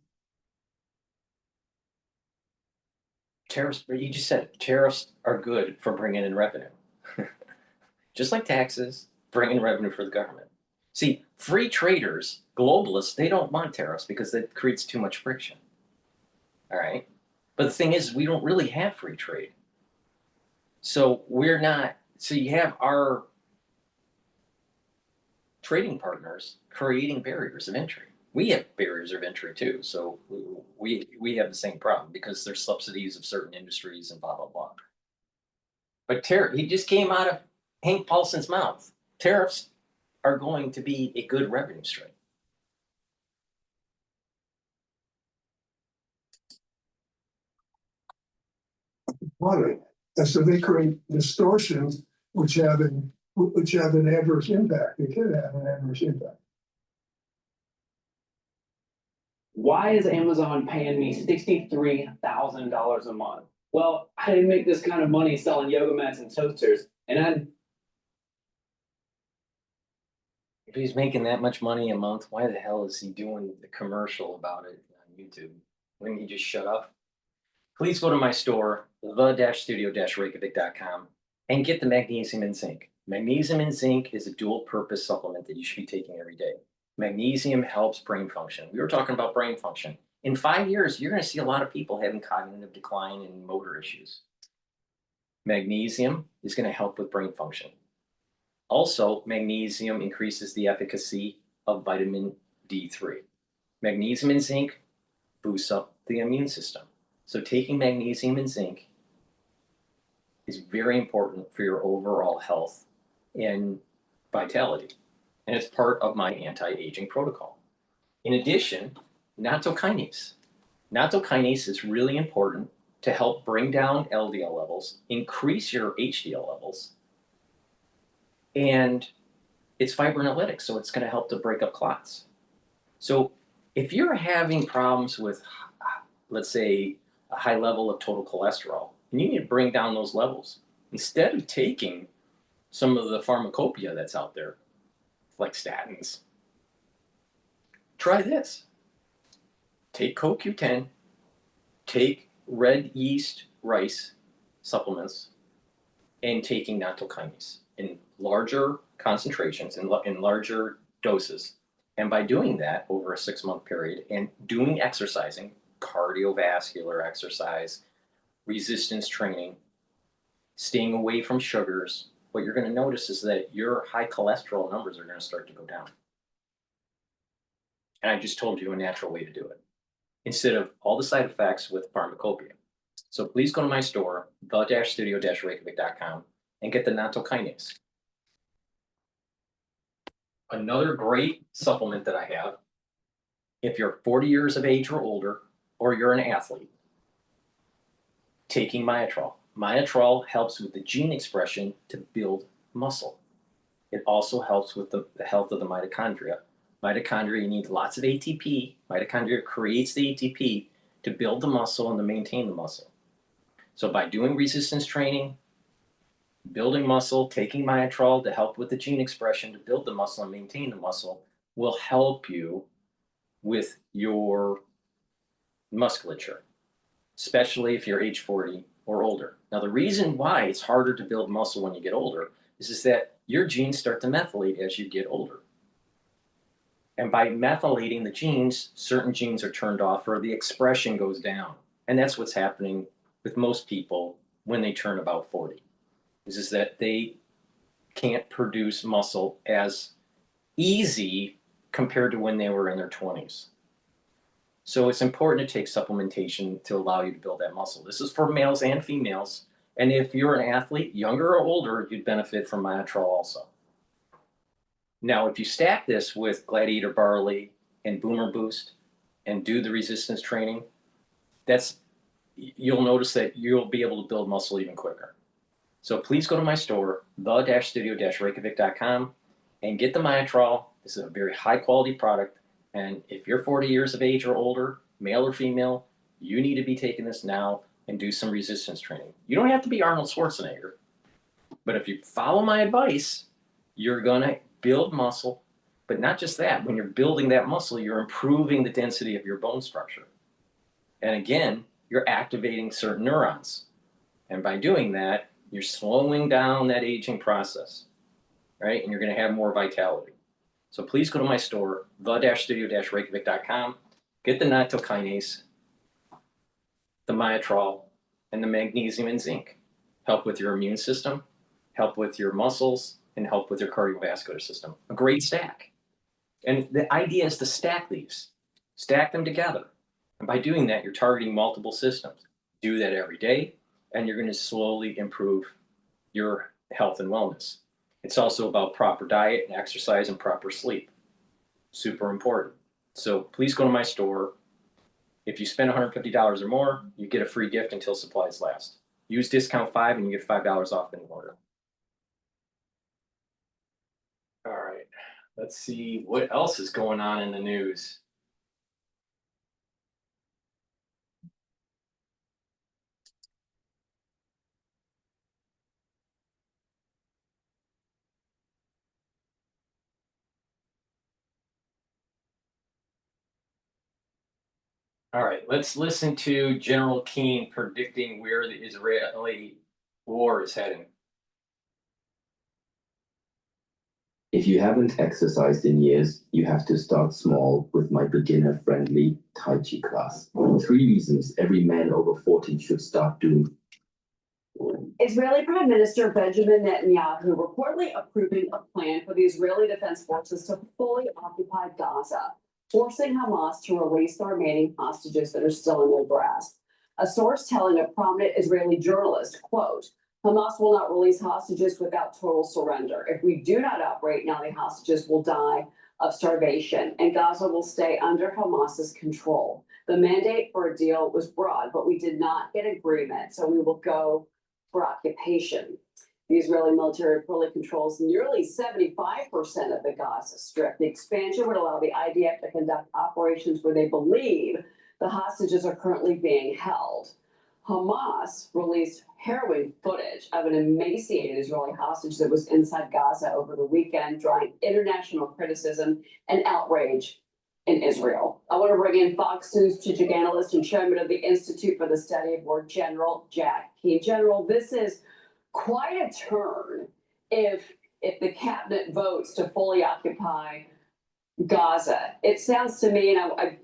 Tariffs, you just said it, tariffs are good for bringing in revenue. Just like taxes, bringing revenue for the government. See, free traders, globalists, they don't want tariffs because that creates too much friction. All right? But the thing is, we don't really have free trade. So you have our trading partners creating barriers of entry. We have barriers of entry too. So we have the same problem because there's subsidies of certain industries and blah, blah, blah. But he just came out of Hank Paulson's mouth. Tariffs are going to be a good revenue stream. money. And so they create distortions which have an adverse impact. They can have an adverse impact. Why is Amazon paying me $63,000 a month? Well, I didn't make this kind of money selling yoga mats and toasters, and If he's making that much money a month, why the hell is he doing the commercial about it on YouTube? Wouldn't he just shut up? Please go to my store, the-studio-reykjavik.com, and get the magnesium and zinc. Magnesium and zinc is a dual-purpose supplement that you should be taking every day. Magnesium helps brain function. We were talking about brain function. In 5 years, you're going to see a lot of people having cognitive decline and motor issues. Magnesium is going to help with brain function. Also, magnesium increases the efficacy of vitamin D3. Magnesium and zinc boosts up the immune system. So taking magnesium and zinc is very important for your overall health and vitality. And it's part of my anti-aging protocol. In addition, nattokinase. Nattokinase is really important to help bring down LDL levels, increase your HDL levels, and it's fibrinolytic, so it's going to help to break up clots. So if you're having problems with, let's say, a high level of total cholesterol, and you need to bring down those levels, instead of taking some of the pharmacopoeia that's out there, like statins, try this. Take CoQ10, take red yeast rice supplements, and taking nattokinase in larger concentrations, in larger doses. And by doing that over a 6-month period and doing exercising, cardiovascular exercise, resistance training, staying away from sugars, what you're going to notice is that your high cholesterol numbers are going to start to go down. And I just told you a natural way to do it, instead of all the side effects with pharmacopoeia. So please go to my store, the-studio-reykjavik.com, and get the nattokinase. Another great supplement that I have, if you're 40 years of age or older, or you're an athlete, taking Myotrol. Myotrol helps with the gene expression to build muscle. It also helps with the health of the mitochondria. Mitochondria need lots of ATP. Mitochondria creates the ATP to build the muscle and to maintain the muscle. So by doing resistance training, building muscle, taking Myotrol to help with the gene expression to build the muscle and maintain the muscle will help you with your musculature, especially if you're age 40 or older. Now, the reason why it's harder to build muscle when you get older is that your genes start to methylate as you get older. And by methylating the genes, certain genes are turned off or the expression goes down. And that's what's happening with most people when they turn about 40, is that they can't produce muscle as easy compared to when they were in their 20s. So it's important to take supplementation to allow you to build that muscle. This is for males and females. And if you're an athlete, younger or older, you'd benefit from Myotrol also. Now, if you stack this with Gladiator Barley and Boomer Boost and do the resistance training, you'll notice that you'll be able to build muscle even quicker. So please go to my store, the-studio-reykjavik.com, and get the Myotrol. This is a very high quality product. And if you're 40 years of age or older, male or female, you need to be taking this now and do some resistance training. You don't have to be Arnold Schwarzenegger, but if you follow my advice, you're going to build muscle. But not just that, when you're building that muscle, you're improving the density of your bone structure. And again, you're activating certain neurons. And by doing that, you're slowing down that aging process, right? And you're going to have more vitality. So please go to my store, the-studio-reykjavik.com, get the nattokinase, the Myotrol, and the magnesium and zinc. Help with your immune system, help with your muscles, and help with your cardiovascular system. A great stack. And the idea is to stack these, stack them together. And by doing that, you're targeting multiple systems. Do that every day, and you're going to slowly improve your health and wellness. It's also about proper diet and exercise and proper sleep. Super important. So please go to my store. If you spend $150 or more, you get a free gift until supplies last. Use discount 5 and you get $5 off any order. All right, let's see what else is going on in the news. All right, let's listen to General Keane predicting where the Israeli war is heading. If you haven't exercised in years, you have to start small with my beginner-friendly Tai Chi class. 3 reasons every man over 40 should start doing. Israeli Prime Minister Benjamin Netanyahu reportedly approving a plan for the Israeli Defense Forces to fully occupy Gaza, forcing Hamas to release the remaining hostages that are still in their grasp. A source telling a prominent Israeli journalist, quote, Hamas will not release hostages without total surrender. If we do not operate now, the hostages will die of starvation, and Gaza will stay under Hamas's control. The mandate for a deal was broad, but we did not get agreement, so we will go for occupation. The Israeli military fully controls nearly 75% of the Gaza Strip. The expansion would allow the IDF to conduct operations where they believe the hostages are currently being held. Hamas released harrowing footage of an emaciated Israeli hostage that was inside Gaza over the weekend, drawing international criticism and outrage in Israel. I want to bring in Fox News strategic analyst and chairman of the Institute for the Study of War, General Jack Key. General, this is quite a turn if the cabinet votes to fully occupy Gaza. It sounds to me, and I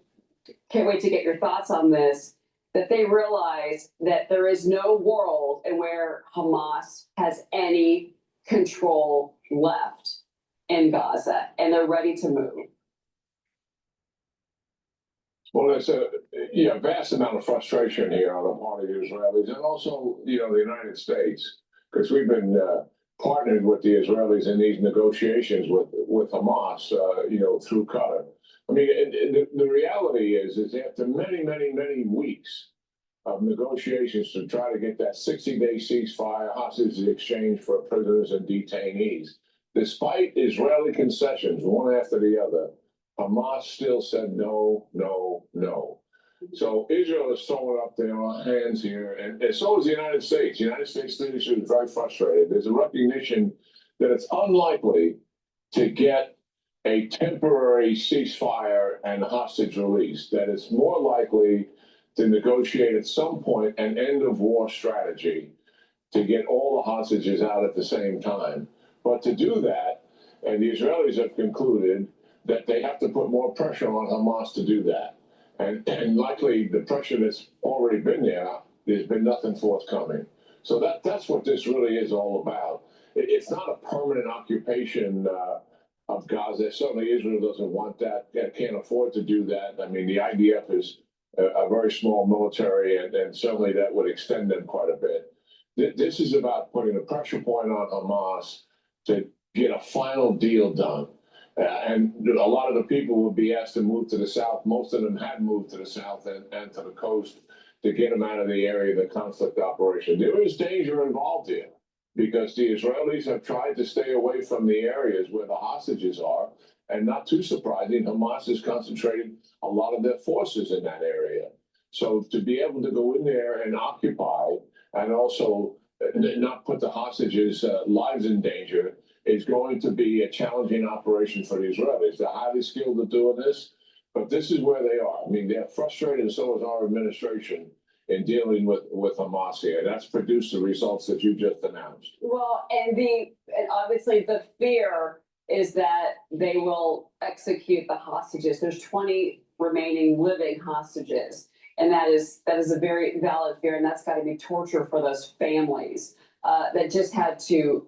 can't wait to get your thoughts on this, that they realize that there is no world in where Hamas has any control left in Gaza, and they're ready to move. Well, there's a vast amount of frustration here on the part of the Israelis and also, the United States, because we've been partnered with the Israelis in these negotiations with Hamas, through Qatar. I mean, the reality is after many, many, many weeks of negotiations to try to get that 60-day ceasefire, hostage exchange for prisoners and detainees, despite Israeli concessions, one after the other, Hamas still said no, no, no. So Israel is throwing up their hands here, and so is the United States. The United States leadership is very frustrated. There's a recognition that it's unlikely to get a temporary ceasefire and hostage release, that it's more likely to negotiate at some point an end of war strategy to get all the hostages out at the same time. But to do that, and the Israelis have concluded that they have to put more pressure on Hamas to do that. And likely the pressure that's already been there's been nothing forthcoming. So that's what this really is all about. It's not a permanent occupation of Gaza. Certainly Israel doesn't want that, can't afford to do that. I mean, the IDF is a very small military, and certainly that would extend them quite a bit. This is about putting a pressure point on Hamas to get a final deal done. And a lot of the people would be asked to move to the south. Most of them had moved to the south and to the coast to get them out of the area of the conflict operation. There is danger involved here because the Israelis have tried to stay away from the areas where the hostages are. And not too surprising, Hamas has concentrated a lot of their forces in that area. So to be able to go in there and occupy and also not put the hostages' lives in danger is going to be a challenging operation for the Israelis. They're highly skilled at doing this, but this is where they are. I mean, they're frustrated, and so is our administration in dealing with Hamas here. That's produced the results that you just announced. Well, and obviously the fear is that they will execute the hostages. There's 20 remaining living hostages, and that is a very valid fear, and that's got to be torture for those families that just had to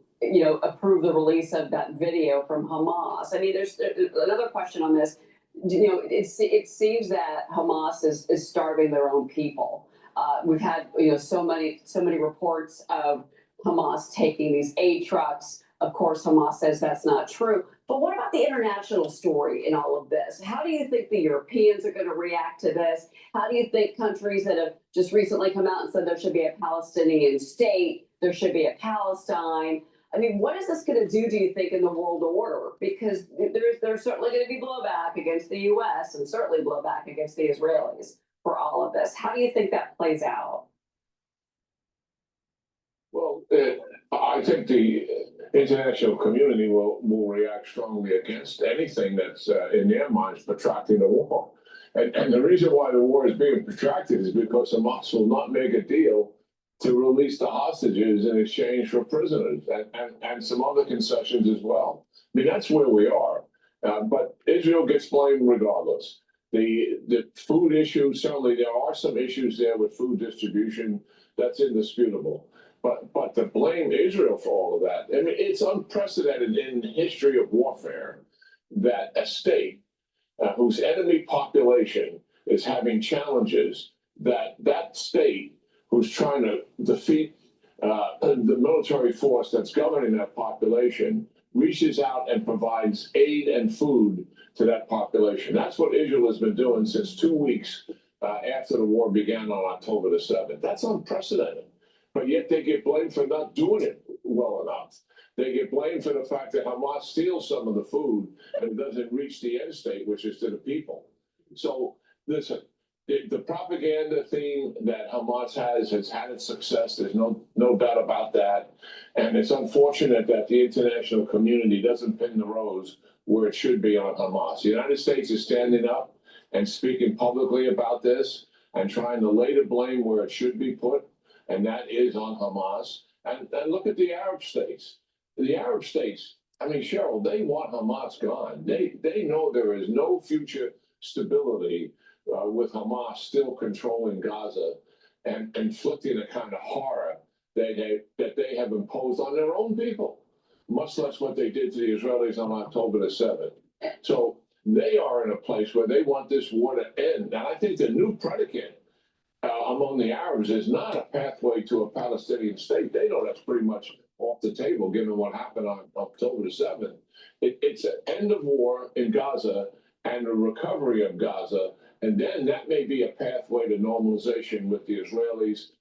approve the release of that video from Hamas. I mean, there's another question on this. It seems that Hamas is starving their own people. We've had so many reports of Hamas taking these aid trucks. Of course, Hamas says that's not true. But what about the international story in all of this? How do you think the Europeans are going to react to this? How do you think countries that have just recently come out and said there should be a Palestinian state, there should be a Palestine? I mean, what is this going to do you think, in the world order? Because there's certainly going to be blowback against the U.S. and certainly blowback against the Israelis for all of this. How do you think that plays out? Well, I think the international community will react strongly against anything that's in their minds protracting the war. And the reason why the war is being protracted is because Hamas will not make a deal to release the hostages in exchange for prisoners and some other concessions as well. I mean, that's where we are. But Israel gets blamed regardless. The food issue, certainly there are some issues there with food distribution. That's indisputable. But to blame Israel for all of that, I mean, it's unprecedented in the history of warfare that a state whose enemy population is having challenges, that that state who's trying to defeat the military force that's governing that population reaches out and provides aid and food to that population. That's what Israel has been doing since 2 weeks after the war began on October the 7th. That's unprecedented. But yet they get blamed for not doing it well enough. They get blamed for the fact that Hamas steals some of the food and it doesn't reach the end state, which is to the people. So listen, the propaganda theme that Hamas has had its success. There's no doubt about that. And it's unfortunate that the international community doesn't pin the rose where it should be on Hamas. The United States is standing up and speaking publicly about this and trying to lay the blame where it should be put, and that is on Hamas. And look at the Arab states. The Arab states, I mean, Cheryl, they want Hamas gone. They know there is no future stability with Hamas still controlling Gaza and inflicting the kind of horror that they have imposed on their own people, much less what they did to the Israelis on October the 7th. So they are in a place where they want this war to end. And I think the new predicate among the Arabs is not a pathway to a Palestinian state. They know that's pretty much off the table, given what happened on October the 7th. It's an end of war in Gaza and a recovery of Gaza. And then that may be a pathway to normalization with the Israelis,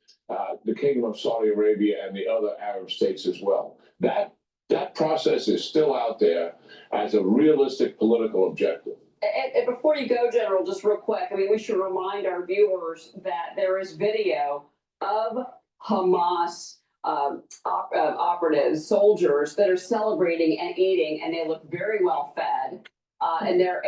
the Kingdom of Saudi Arabia, and the other Arab states as well. That process is still out there as a realistic political objective. And before you go, General, just real quick, I mean, we should remind our viewers that there is video of Hamas operatives, soldiers that are celebrating and eating, and they look very well fed. And they're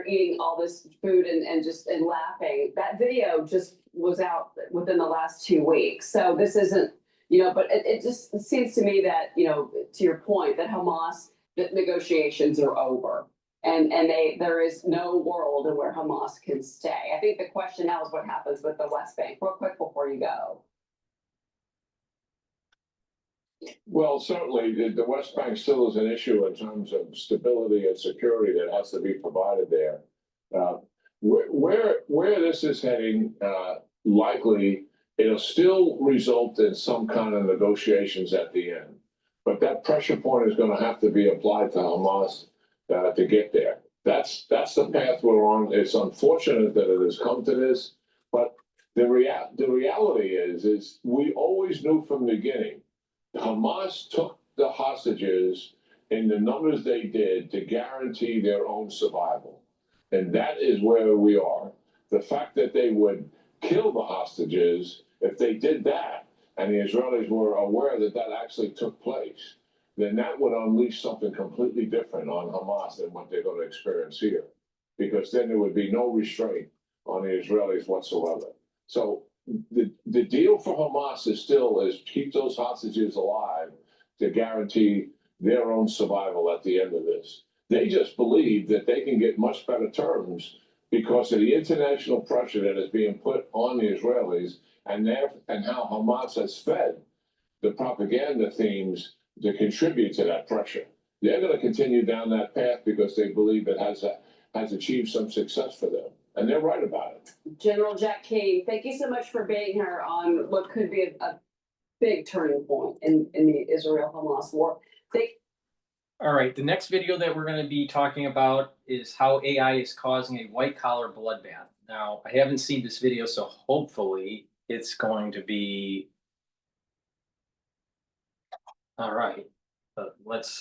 eating all this food and laughing. That video just was out within the last 2 weeks. So this isn't, but it just seems to me that, to your point, that Hamas, the negotiations are over. And there is no world in where Hamas can stay. I think the question now is what happens with the West Bank. Real quick before you go. Well, certainly the West Bank still is an issue in terms of stability and security that has to be provided there. Where this is heading, likely it'll still result in some kind of negotiations at the end. But that pressure point is going to have to be applied to Hamas to get there. That's the path we're on. It's unfortunate that it has come to this, but the reality is we always knew from the beginning Hamas took the hostages in the numbers they did to guarantee their own survival. And that is where we are. The fact that they would kill the hostages, if they did that, and the Israelis were aware that that actually took place, then that would unleash something completely different on Hamas than what they're going to experience here. Because then there would be no restraint on the Israelis whatsoever. So the deal for Hamas is keep those hostages alive to guarantee their own survival at the end of this. They just believe that they can get much better terms because of the international pressure that is being put on the Israelis and how Hamas has fed the propaganda themes to contribute to that pressure. They're going to continue down that path because they believe it has achieved some success for them. And they're right about it. General Jack King, thank you so much for being here on what could be a big turning point in the Israel-Hamas war. All right, the next video that we're going to be talking about is how AI is causing a white-collar bloodbath. Now, I haven't seen this video, so hopefully it's going to be all right. But let's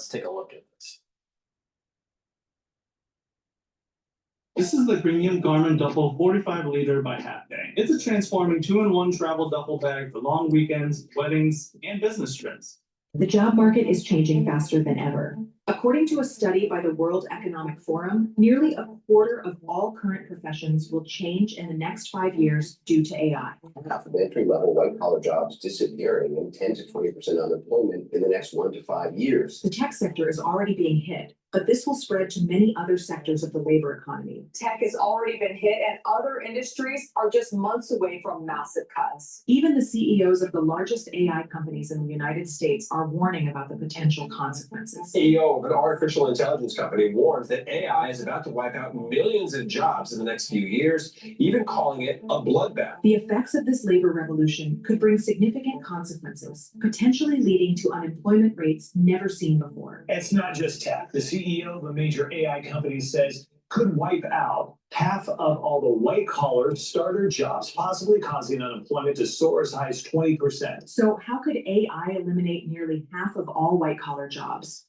take a look at this. This is the premium Garmin Duffel 45 liter by Half Day. It's a transforming 2-in-1 travel duffel bag for long weekends, weddings, and business trips. The job market is changing faster than ever. According to a study by the World Economic Forum, nearly a quarter of all current professions will change in the next 5 years due to AI. Half of entry-level white-collar jobs disappearing and 10 to 20% unemployment in the next 1 to 5 years. The tech sector is already being hit. but this will spread to many other sectors of the labor economy. Tech has already been hit and other industries are just months away from massive cuts. Even the CEOs of the largest AI companies in the United States are warning about the potential consequences. CEO of an artificial intelligence company warns that AI is about to wipe out millions of jobs in the next few years, even calling it a bloodbath. The effects of this labor revolution could bring significant consequences, potentially leading to unemployment rates never seen before. It's not just tech. The CEO of a major AI company says could wipe out half of all the white-collar starter jobs, possibly causing unemployment to soar as high as 20%. So how could AI eliminate nearly half of all white-collar jobs?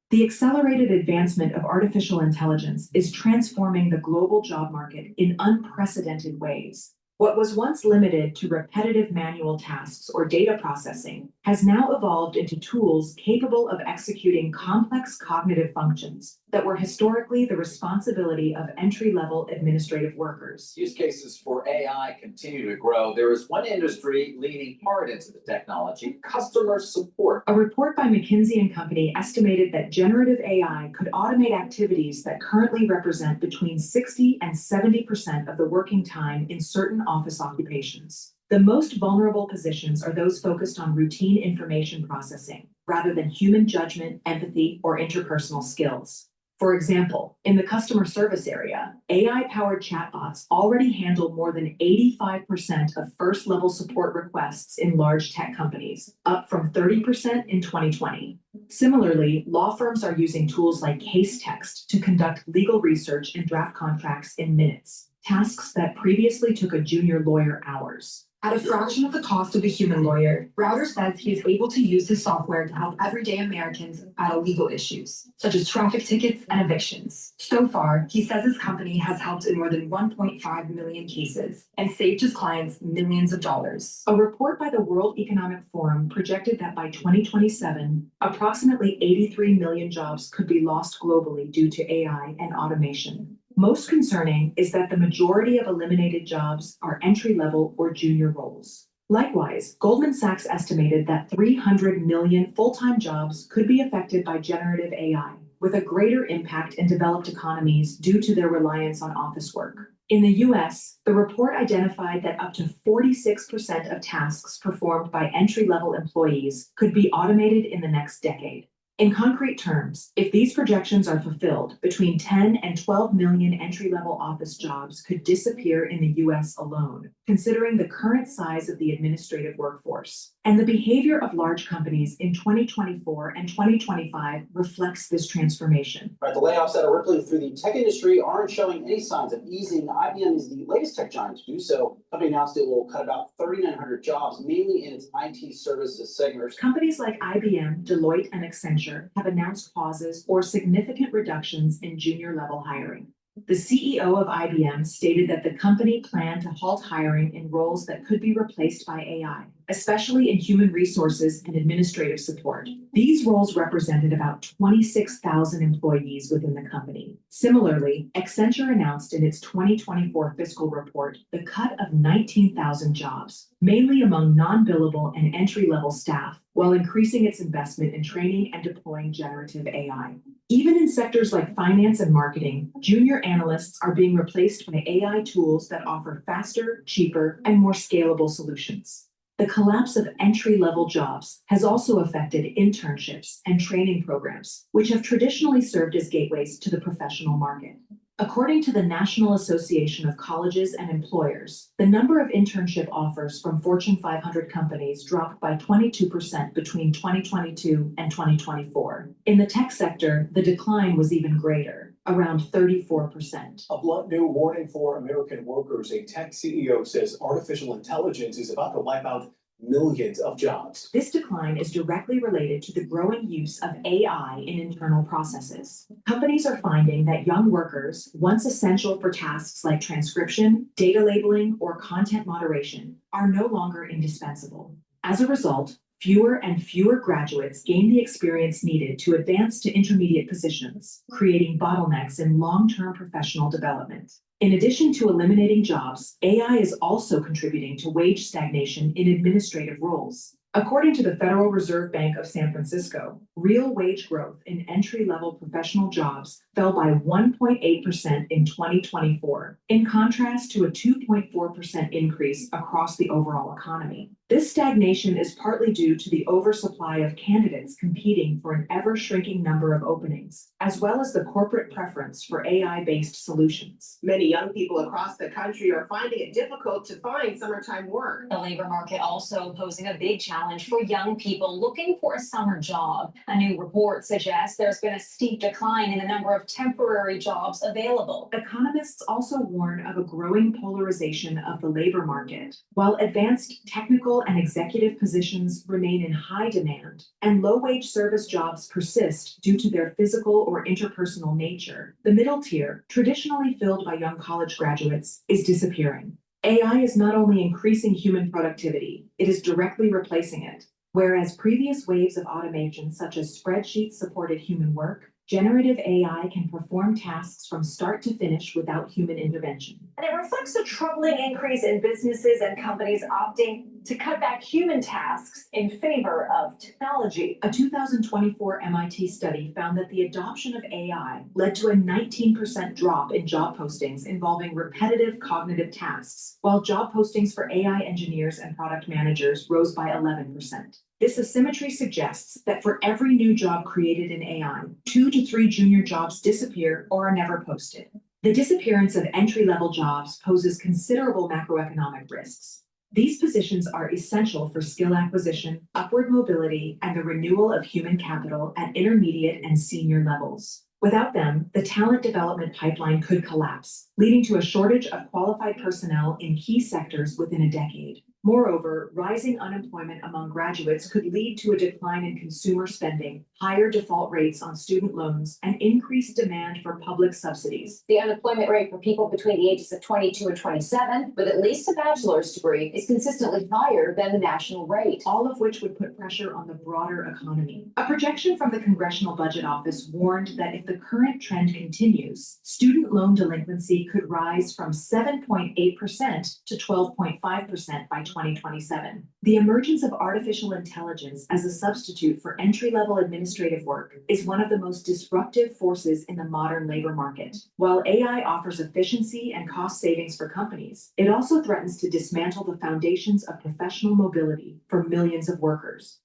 The accelerated advancement of artificial intelligence is transforming the global job market in unprecedented ways. What was once limited to repetitive manual tasks or data processing has now evolved into tools capable of executing complex cognitive functions that were historically the responsibility of entry-level administrative workers. Use cases for AI continue to grow. There is one industry leaning hard into the technology: customer support. A report by McKinsey & Company estimated that generative AI could automate activities that currently represent between 60 and 70% of the working time in certain office occupations. The most vulnerable positions are those focused on routine information processing, rather than human judgment, empathy, or interpersonal skills. For example, in the customer service area, AI-powered chatbots already handle more than 85% of first-level support requests in large tech companies, up from 30% in 2020. Similarly, law firms are using tools like case text to conduct legal research and draft contracts in minutes, tasks that previously took a junior lawyer hours. At a fraction of the cost of a human lawyer, Router says he is able to use his software to help everyday Americans battle legal issues, such as traffic tickets and evictions. So far, he says his company has helped in more than 1.5 million cases and saved his clients millions of dollars. A report by the World Economic Forum projected that by 2027, approximately 83 million jobs could be lost globally due to AI and automation. Most concerning is that the majority of eliminated jobs are entry-level or junior roles. Likewise, Goldman Sachs estimated that 300 million full-time jobs could be affected by generative AI, with a greater impact in developed economies due to their reliance on office work. In the US, the report identified that up to 46% of tasks performed by entry-level employees could be automated in the next decade. In concrete terms, if these projections are fulfilled, between 10 and 12 million entry-level office jobs could disappear in the US alone, considering the current size of the administrative workforce. And the behavior of large companies in 2024 and 2025 reflects this transformation. Right, the layoffs that are rippling through the tech industry aren't showing any signs of easing. IBM is the latest tech giant to do so. The company announced it will cut about 3,900 jobs, mainly in its IT services segment. Companies like IBM, Deloitte, and Accenture have announced pauses or significant reductions in junior-level hiring. The CEO of IBM stated that the company planned to halt hiring in roles that could be replaced by AI, especially in human resources and administrative support. These roles represented about 26,000 employees within the company. Similarly, Accenture announced in its 2024 fiscal report the cut of 19,000 jobs, mainly among non-billable and entry-level staff, while increasing its investment in training and deploying generative AI. Even in sectors like finance and marketing, junior analysts are being replaced by AI tools that offer faster, cheaper, and more scalable solutions. The collapse of entry-level jobs has also affected internships and training programs, which have traditionally served as gateways to the professional market. According to the National Association of Colleges and Employers, the number of internship offers from Fortune 500 companies dropped by 22% between 2022 and 2024. In the tech sector, the decline was even greater, around 34%. A blunt new warning for American workers. A tech CEO says artificial intelligence is about to wipe out millions of jobs. This decline is directly related to the growing use of AI in internal processes. Companies are finding that young workers, once essential for tasks like transcription, data labeling, or content moderation, are no longer indispensable. As a result, fewer and fewer graduates gain the experience needed to advance to intermediate positions, creating bottlenecks in long-term professional development. In addition to eliminating jobs, AI is also contributing to wage stagnation in administrative roles. According to the Federal Reserve Bank of San Francisco, real wage growth in entry-level professional jobs fell by 1.8% in 2024, in contrast to a 2.4% increase across the overall economy. This stagnation is partly due to the oversupply of candidates competing for an ever-shrinking number of openings, as well as the corporate preference for AI-based solutions. Many young people across the country are finding it difficult to find summertime work. The labor market also posing a big challenge for young people looking for a summer job. A new report suggests there's been a steep decline in the number of temporary jobs available. Economists also warn of a growing polarization of the labor market. While advanced technical and executive positions remain in high demand, and low-wage service jobs persist due to their physical or interpersonal nature, the middle tier, traditionally filled by young college graduates, is disappearing. AI is not only increasing human productivity, it is directly replacing it. Whereas previous waves of automation, such as spreadsheet-supported human work, generative AI can perform tasks from start to finish without human intervention. And it reflects a troubling increase in businesses and companies opting to cut back human tasks in favor of technology. A 2024 MIT study found that the adoption of AI led to a 19% drop in job postings involving repetitive cognitive tasks, while job postings for AI engineers and product managers rose by 11%. This asymmetry suggests that for every new job created in AI, 2 to 3 junior jobs disappear or are never posted. The disappearance of entry-level jobs poses considerable macroeconomic risks. These positions are essential for skill acquisition, upward mobility, and the renewal of human capital at intermediate and senior levels. Without them, the talent development pipeline could collapse, leading to a shortage of qualified personnel in key sectors within a decade. Moreover, rising unemployment among graduates could lead to a decline in consumer spending, higher default rates on student loans, and increased demand for public subsidies. The unemployment rate for people between the ages of 22 and 27 with at least a bachelor's degree is consistently higher than the national rate. All of which would put pressure on the broader economy. A projection from the Congressional Budget Office warned that if the current trend continues, student loan delinquency could rise from 7.8% to 12.5% by 2027. The emergence of artificial intelligence as a substitute for entry-level administrative work is one of the most disruptive forces in the modern labor market. While AI offers efficiency and cost savings for companies, it also threatens to dismantle the foundations of professional mobility for millions of workers.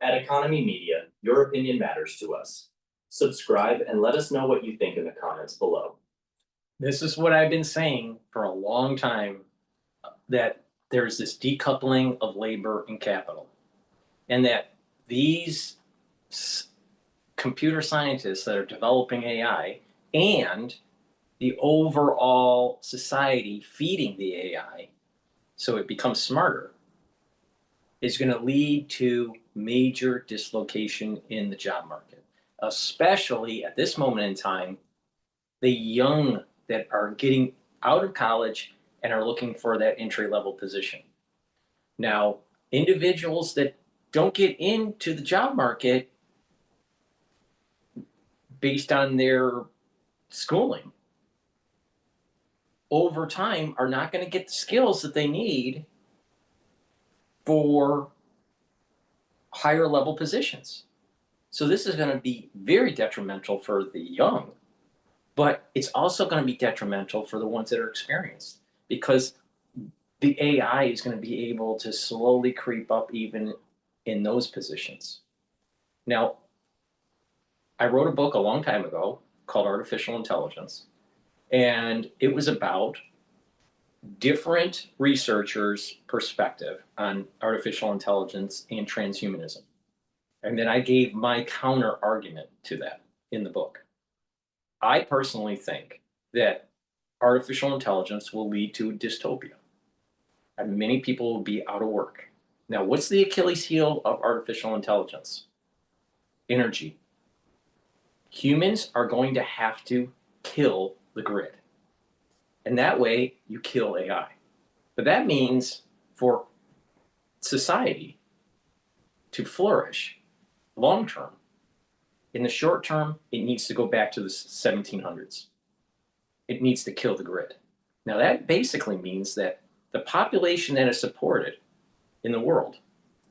At Economy Media, your opinion matters to us. Subscribe and let us know what you think in the comments below. This is what I've been saying for a long time, that there's this decoupling of labor and capital, and that these computer scientists that are developing AI and the overall society feeding the AI so it becomes smarter is going to lead to major dislocation in the job market, especially at this moment in time, the young that are getting out of college and are looking for that entry-level position. Now, individuals that don't get into the job market based on their schooling, over time are not going to get the skills that they need for higher level positions. So this is going to be very detrimental for the young, but it's also going to be detrimental for the ones that are experienced, because the AI is going to be able to slowly creep up even in those positions. Now, I wrote a book a long time ago called Artificial Intelligence, and it was about different researchers' perspective on artificial intelligence and transhumanism. And then I gave my counter argument to that in the book. I personally think that artificial intelligence will lead to a dystopia, and many people will be out of work. Now, what's the Achilles heel of artificial intelligence? Energy. Humans are going to have to kill the grid. And that way, you kill AI. But that means for society to flourish long term, in the short term, it needs to go back to the 1700s. It needs to kill the grid. Now, that basically means that The population that is supported in the world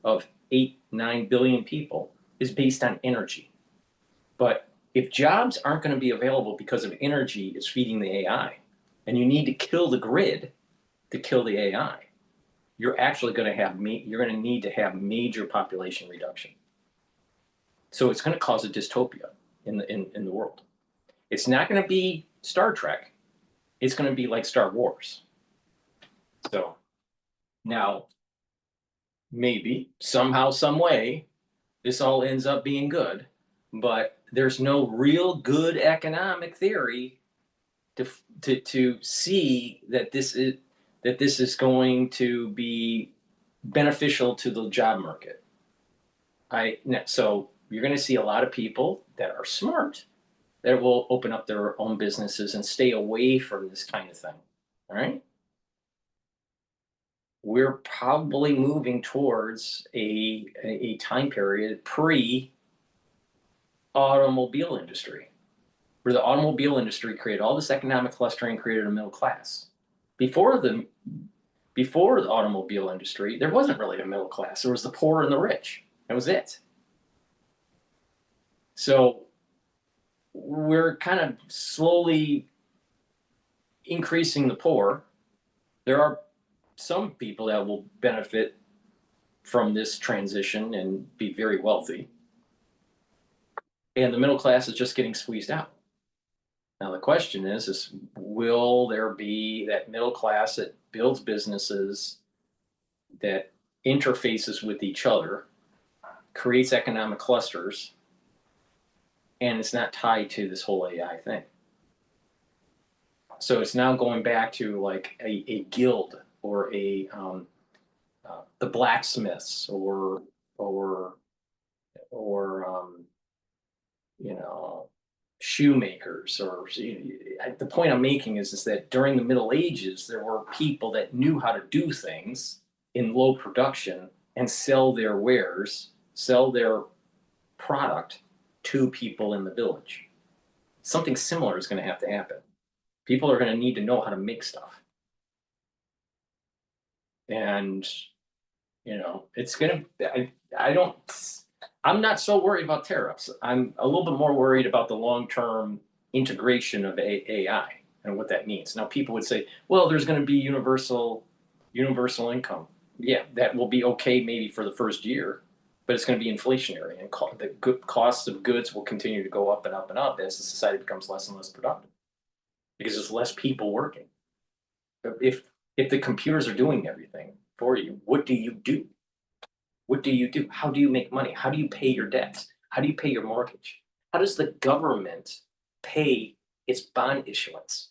of 8-9 billion people is based on energy. But if jobs aren't going to be available because of energy is feeding the AI, and you need to kill the grid to kill the AI, you're actually going to have you're going to need to have major population reduction. So it's going to cause a dystopia in the world. It's not going to be Star Trek. It's going to be like Star Wars. So now, maybe somehow, some way, this all ends up being good, but there's no real good economic theory to see that this is going to be beneficial to the job market. So you're going to see a lot of people that are smart that will open up their own businesses and stay away from this kind of thing. All right. We're probably moving towards a time period pre-automobile industry, where the automobile industry created all this economic clustering, created a middle class. Before the automobile industry, there wasn't really a middle class. There was the poor and the rich. That was it. So we're kind of slowly increasing the poor. There are some people that will benefit from this transition and be very wealthy. And the middle class is just getting squeezed out. Now the question is will there be that middle class that builds businesses, that interfaces with each other, creates economic clusters, and it's not tied to this whole AI thing? So it's now going back to like a guild or the blacksmiths or shoemakers. Or the point I'm making is that during the Middle Ages there were people that knew how to do things in low production and sell their wares, sell their product to people in the village. Something similar is going to have to happen. People are going to need to know how to make stuff. And, it's going to, I'm not so worried about tariffs. I'm a little bit more worried about the long-term integration of AI and what that means. Now, people would say, well, there's going to be universal income. Yeah, that will be okay maybe for the first year, but it's going to be inflationary, and the costs of goods will continue to go up and up and up as the society becomes less and less productive, because there's less people working. If the computers are doing everything for you, what do you do? What do you do? How do you make money? How do you pay your debts? How do you pay your mortgage? How does the government pay its bond issuance?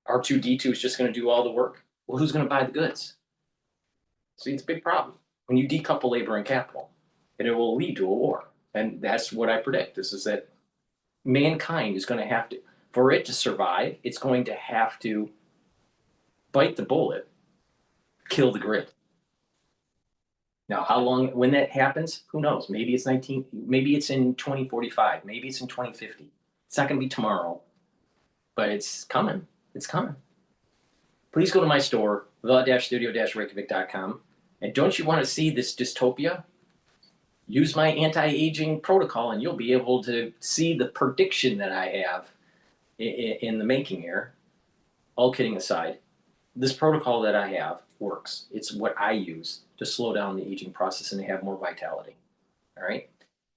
R2D2 is just going to do all the work. Well, who's going to buy the goods? See, it's a big problem when you decouple labor and capital, and it will lead to a war. And that's what I predict. This is that mankind is going to have to, for it to survive, it's going to have to bite the bullet, kill the grid. Now, how long, when that happens, who knows? Maybe it's maybe it's in 2045, maybe it's in 2050. It's not going to be tomorrow, but it's coming. It's coming. Please go to my store, the-studio-reykjavik.com. And don't you want to see this dystopia? Use my anti-aging protocol and you'll be able to see the prediction that I have in the making here. All kidding aside, this protocol that I have works. It's what I use to slow down the aging process and to have more vitality. All right.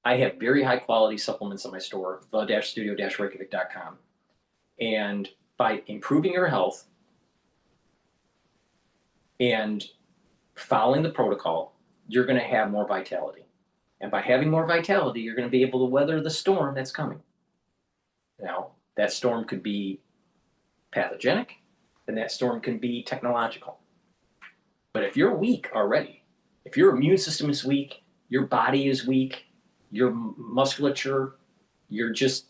I have very high quality supplements in my store, the-studio-reykjavik.com. And by improving your health and following the protocol, you're going to have more vitality. And by having more vitality, you're going to be able to weather the storm that's coming. Now, that storm could be pathogenic, and that storm can be technological. But if you're weak already, if your immune system is weak, your body is weak, your musculature, you're just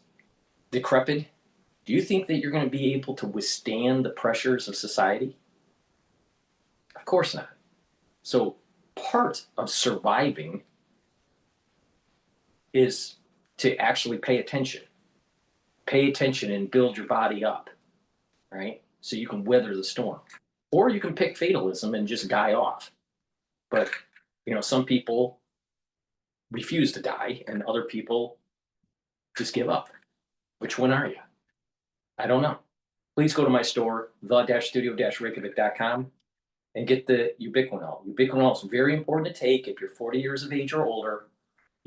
decrepit, do you think that you're going to be able to withstand the pressures of society? Of course not. So part of surviving is to actually pay attention and build your body up, right? so you can weather the storm. Or you can pick fatalism and just die off. But, you know, some people refuse to die and other people just give up. Which one are you? I don't know. Please go to my store, the-studio-reykjavik.com, and get the ubiquinol. Ubiquinol is very important to take if you're 40 years of age or older.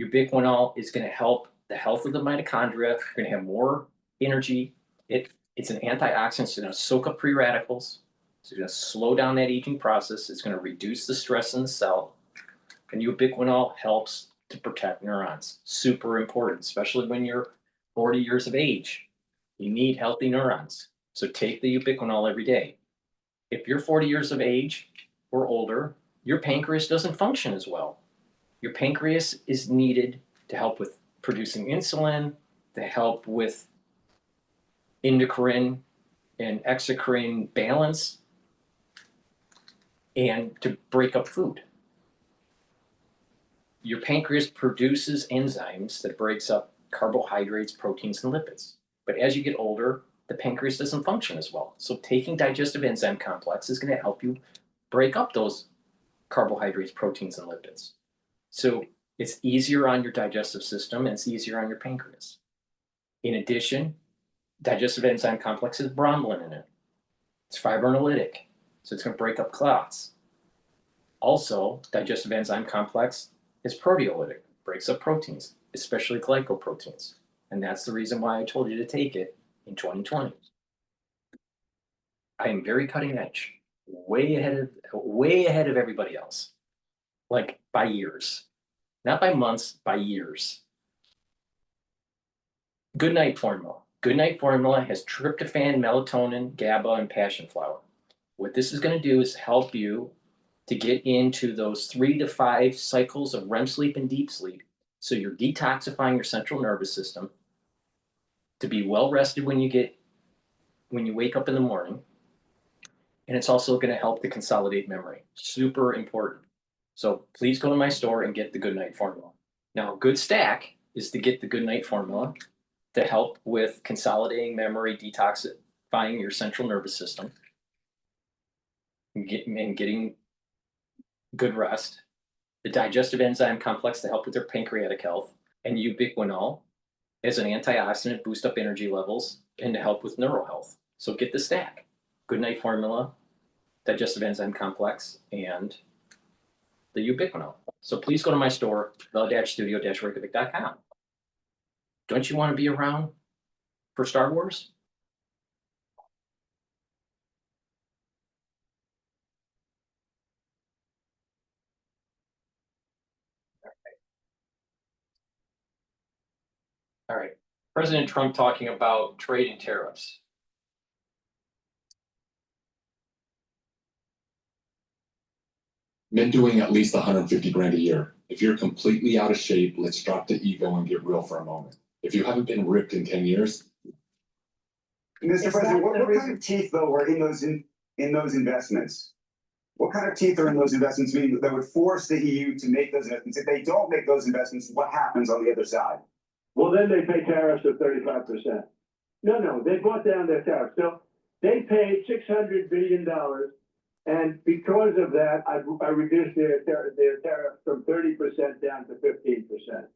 Ubiquinol is going to help the health of the mitochondria. You're going to have more energy. It's an antioxidant. It's going to soak up free radicals. It's going to slow down that aging process. It's going to reduce the stress in the cell. And ubiquinol helps to protect neurons. Super important, especially when you're 40 years of age. You need healthy neurons. So take the ubiquinol every day. If you're 40 years of age or older, your pancreas doesn't function as well. Your pancreas is needed to help with producing insulin, to help with endocrine and exocrine balance, and to break up food. Your pancreas produces enzymes that breaks up carbohydrates, proteins, and lipids. But as you get older, the pancreas doesn't function as well. So taking digestive enzyme complex is going to help you break up those carbohydrates, proteins, and lipids. So it's easier on your digestive system and it's easier on your pancreas. In addition, digestive enzyme complex has bromelain in it. It's fibrinolytic, so it's going to break up clots. Also, digestive enzyme complex is proteolytic, breaks up proteins, especially glycoproteins. And that's the reason why I told you to take it in 2020. I am very cutting edge, way ahead of everybody else, like by years, not by months, by years. Good Night Formula. Good Night Formula has tryptophan, melatonin, GABA, and passion flower. What this is going to do is help you to get into those 3 to 5 cycles of REM sleep and deep sleep. So you're detoxifying your central nervous system to be well rested when you wake up in the morning. And it's also going to help to consolidate memory. Super important. So please go to my store and get the Good Night Formula. Now, a good stack is to get the Good Night Formula to help with consolidating memory, detoxifying your central nervous system, and getting good rest. The digestive enzyme complex to help with their pancreatic health, and ubiquinol as an antioxidant, boost up energy levels, and to help with neural health. So get the stack. Good Night Formula, digestive enzyme complex, and the ubiquinol. So please go to my store, the-studio-reykjavik.com. Don't you want to be around for Star Wars? All right. President Trump talking about trade and tariffs. Men doing at least 150 grand a year. If you're completely out of shape, let's drop the ego and get real for a moment. If you haven't been ripped in 10 years. Mr. President, what kind of teeth though are in those investments? What kind of teeth are in those investments, meaning that would force the EU to make those investments? If they don't make those investments, what happens on the other side? Well, then they pay tariffs of 35%. No, they brought down their tariffs. So they paid $600 billion. And because of that, I reduced their tariff from 30% down to 15%.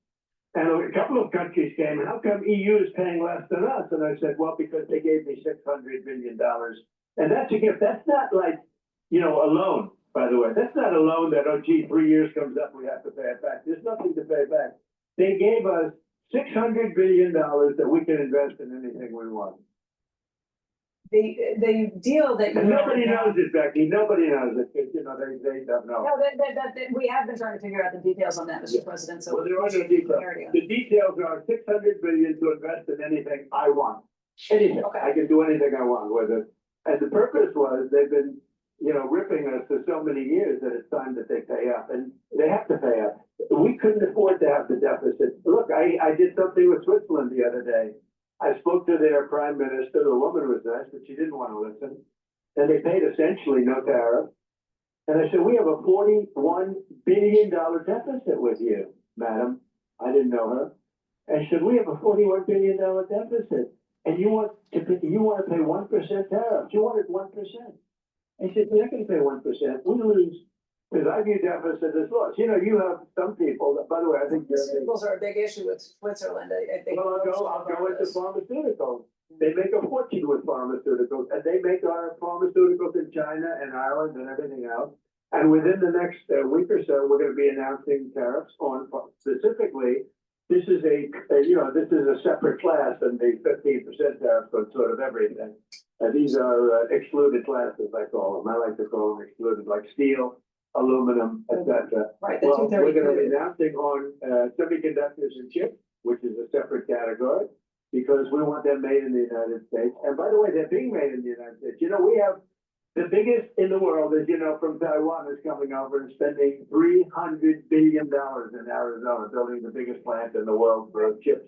And a couple of countries came, how come EU is paying less than us? And I said, well, because they gave me $600 billion. And that's a gift. That's not like, a loan, by the way. That's not a loan that, 3 years comes up, we have to pay it back. There's nothing to pay back. They gave us $600 billion that we can invest in anything we want. The deal that you. And nobody knows it, Becky. Nobody knows it, because, they don't know. No, we have been trying to figure out the details on that, Mr. President, so. Well, there are no details. The details are $600 billion to invest in anything I want. Anything. Okay. I can do anything I want with it. And the purpose was they've been, ripping us for so many years that it's time that they pay up, and they have to pay up. We couldn't afford to have the deficit. Look, I did something with Switzerland the other day. I spoke to their prime minister. The woman was nice, but she didn't want to listen. And they paid essentially no tariff. And I said, we have a $41 billion deficit with you, madam. I didn't know her. And she said, we have a $41 billion deficit. and you want to pay 1% tariffs. You wanted 1%. I said, we're not going to pay 1%. We lose. Because I view deficit as loss. You know, you have some people that, by the way, I think Pharmaceuticals are a big issue with Switzerland. I think. Well, I'll go into pharmaceuticals. They make a fortune with pharmaceuticals, and they make our pharmaceuticals in China and Ireland and everything else. And within the next week or so, we're going to be announcing tariffs on specifically. This is this is a separate class than the 15% tariffs on sort of everything. These are excluded classes, I call them. I like to call them excluded, like steel, aluminum, etc. Right. Well, we're going to be announcing on semiconductors and chips, which is a separate category, because we want them made in the United States. And by the way, they're being made in the United States. You know, we have the biggest in the world, as you know, from Taiwan is coming over and spending $300 billion in Arizona, building the biggest plant in the world for chips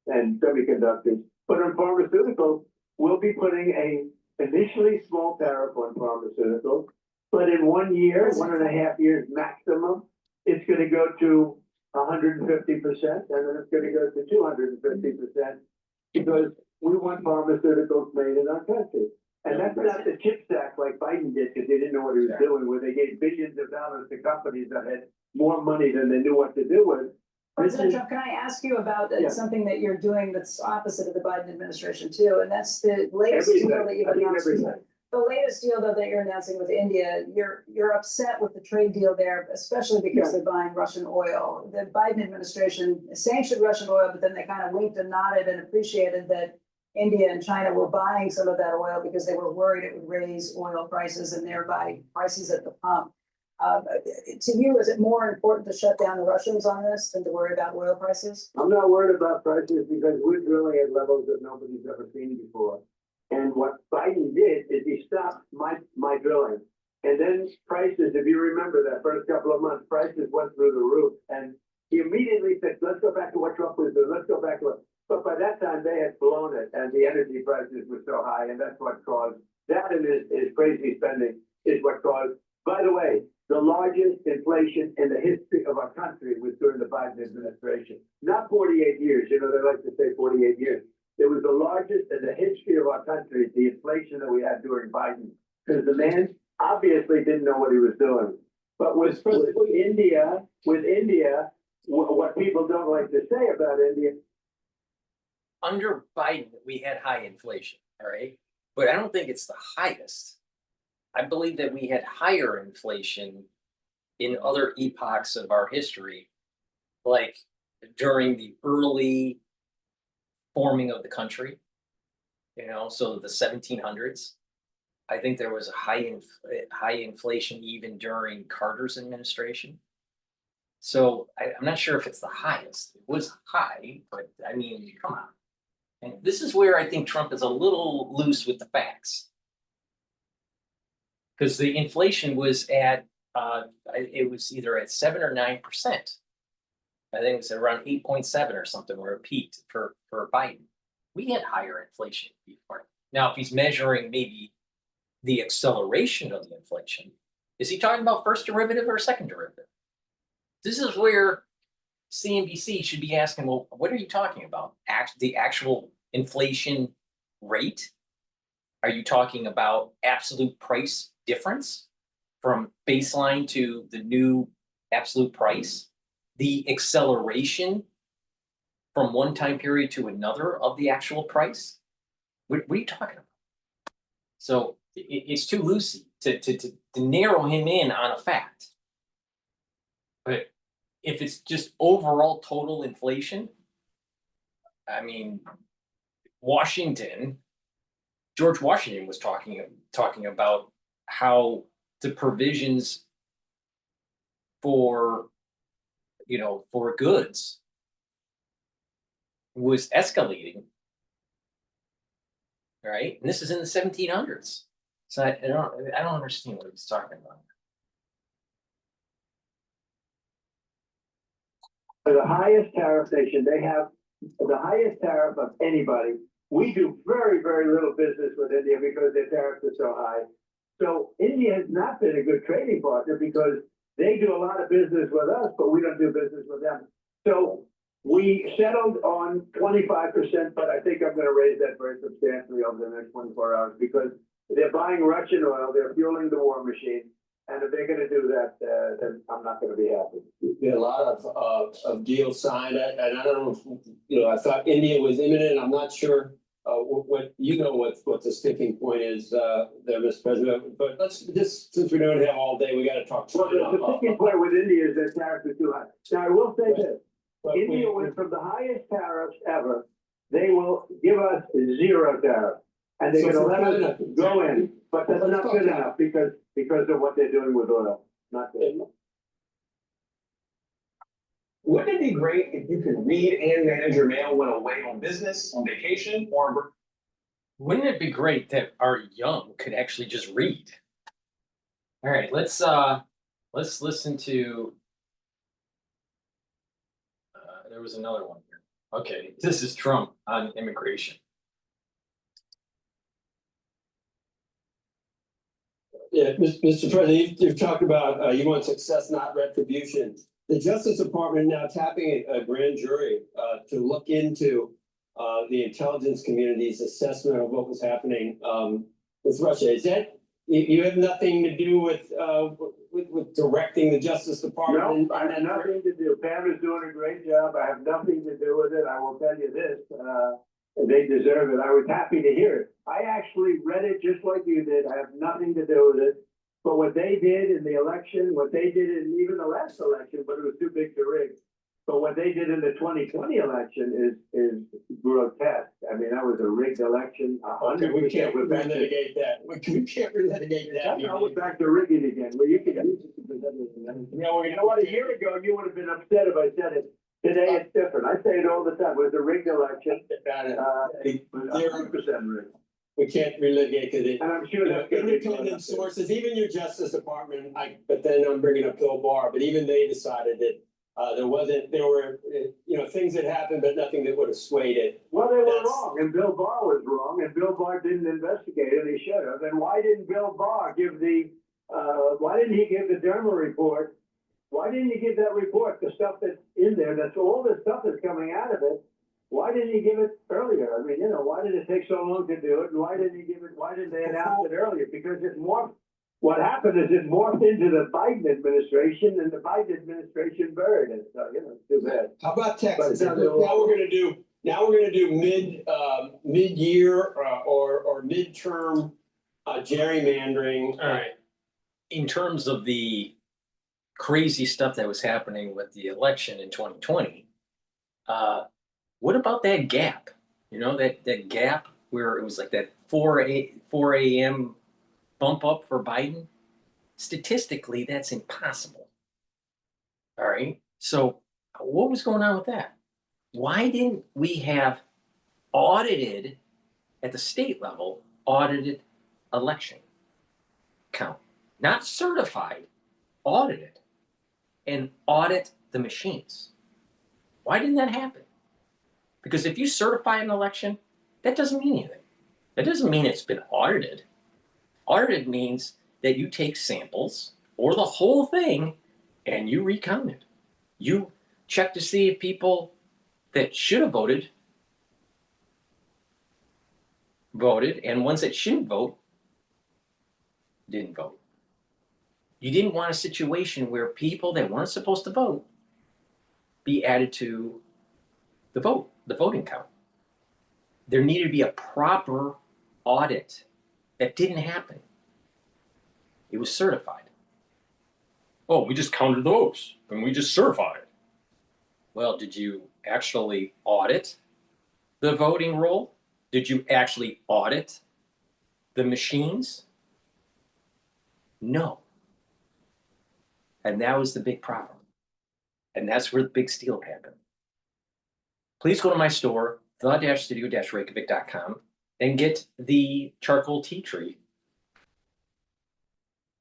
and semiconductors. But on pharmaceuticals, we'll be putting a initially small tariff on pharmaceuticals, but in 1 year, 1.5 years maximum, it's going to go to 150%, and then it's going to go to 250%, because we want pharmaceuticals made in our country. And that's not the CHIPS Act like Biden did, because they didn't know what he was doing, where they gave billions of dollars to companies that had more money than they knew what to do with. President Trump, can I ask you about something that you're doing that's opposite of the Biden administration too, and that's the latest deal that you've announced. The latest deal, though, that you're announcing with India, you're upset with the trade deal there, especially because they're buying Russian oil. The Biden administration sanctioned Russian oil, but then they kind of winked and nodded and appreciated that India and China were buying some of that oil because they were worried it would raise oil prices and thereby prices at the pump. To you, is it more important to shut down the Russians on this than to worry about oil prices? I'm not worried about prices because we're drilling at levels that nobody's ever seen before. And what Biden did is he stopped my drilling. And then prices, if you remember that first couple of months, prices went through the roof. And he immediately said, let's go back to what Trump was doing. Let's go back to it. But by that time, they had blown it, and the energy prices were so high, and that's what caused that. And his crazy spending is what caused. By the way, the largest inflation in the history of our country was during the Biden administration. Not 48 years. You know, they like to say 48 years. It was the largest in the history of our country, the inflation that we had during Biden, because the man obviously didn't know what he was doing. But with India, what people don't like to say about India. Under Biden, we had high inflation, all right? But I don't think it's the highest. I believe that we had higher inflation in other epochs of our history, like during the early forming of the country, so the 1700s. I think there was a high inflation even during Carter's administration. So I'm not sure if it's the highest. It was high, but I mean, come on. And this is where I think Trump is a little loose with the facts. Because the inflation was at, it was either at 7 or 9%. I think it was around 8.7 or something where it peaked for Biden. We had higher inflation before. Now, if he's measuring maybe the acceleration of the inflation, is he talking about first derivative or second derivative? This is where CNBC should be asking, well, what are you talking about? The actual inflation rate? Are you talking about absolute price difference from baseline to the new absolute price? The acceleration from one time period to another of the actual price? What are you talking about? So it's too loosey to narrow him in on a fact. But if it's just overall total inflation, I mean, George Washington was talking about how the provisions for goods was escalating, right? And this is in the 1700s. So I don't understand what he's talking about. The highest tariff nation, they have the highest tariff of anybody. We do very, very little business with India because their tariffs are so high. So India has not been a good trading partner because they do a lot of business with us, but we don't do business with them. So We settled on 25%, but I think I'm gonna raise that very substantially over the next 24 hours because they're buying Russian oil, they're fueling the war machine. And if they're gonna do that, then I'm not gonna be happy. There are a lot of deals signed, and I don't know, if, I thought India was imminent. I'm not sure what the sticking point is there, Mr. President. But let's just, since we don't have all day, we got to talk Well, China. the sticking point with India is that tariffs are too high. Now, I will say this, India went from the highest tariffs ever, they will give us 0 tariffs. And they're So gonna let us China- go in, but that's Let's not talk good China. enough because of what they're doing with oil, not good. Wouldn't it be great if you could read and manage your mail when away on business, on vacation, or Wouldn't it be great that our young could actually just read? All right, let's listen to. There was another one here. Okay, this is Trump on immigration. Yeah, Mr. President, you've talked about you want success, not retribution. The Justice Department now tapping a grand jury to look into the intelligence community's assessment of what was happening with Russia. Is that you have nothing to do with directing the Justice Department? No, I have nothing to do. Pam is doing a great job. I have nothing to do with it. I will tell you this, they deserve it. I was happy to hear it. I actually read it just like you did. I have nothing to do with it. But what they did in the election, what they did in even the last election, but it was too big to rig. But what they did in the 2020 election is grotesque. I mean, that was a rigged election. Okay, we can't relitigate that. We can't relitigate that. Now we're back to rigging again. Well, you can use it. You know what? A year ago, you would have been upset if I said it. Today, it's different. I say it all the time. It was a rigged election. It was 100% rigged. We can't relitigate because it. And I'm sure that's gonna be Independent sources, even your Justice Department, but then I'm bringing up Bill Barr, but even they decided that there were things that happened, but nothing that would have swayed it. Well, they were wrong, and Bill Barr was wrong, and Bill Barr didn't investigate it, he should have. And why didn't Bill Barr give why didn't he give the Derma report? Why didn't he give that report, the stuff that's in there, that's all the stuff that's coming out of it? Why didn't he give it earlier? I mean, why did it take so long to do it? And why didn't they announce it earlier? Because it morphed. What happened is it morphed into the Biden administration, and the Biden administration buried it. So, it's too bad. How about Texas? But Now we're gonna do mid-year or midterm gerrymandering. All right. In terms of the crazy stuff that was happening with the election in 2020, what about that gap? That gap where it was like that 4 a.m. bump up for Biden? Statistically, that's impossible. All right. So what was going on with that? Why didn't we have audited at the state level, audited election count? Not certified, audited, and audit the machines. Why didn't that happen? Because if you certify an election, that doesn't mean anything. That doesn't mean it's been audited. Audited means that you take samples or the whole thing and you recount it. You check to see if people that should have voted, and ones that shouldn't vote, didn't vote. You didn't want a situation where people that weren't supposed to vote be added to the voting count. There needed to be a proper audit. That didn't happen. It was certified. Oh, we just counted the votes and we just certified. Well, did you actually audit the voting roll? Did you actually audit the machines? No. And that was the big problem. And that's where the big steal happened. Please go to my store, the-studio-reykjavik.com, and get the charcoal tea tree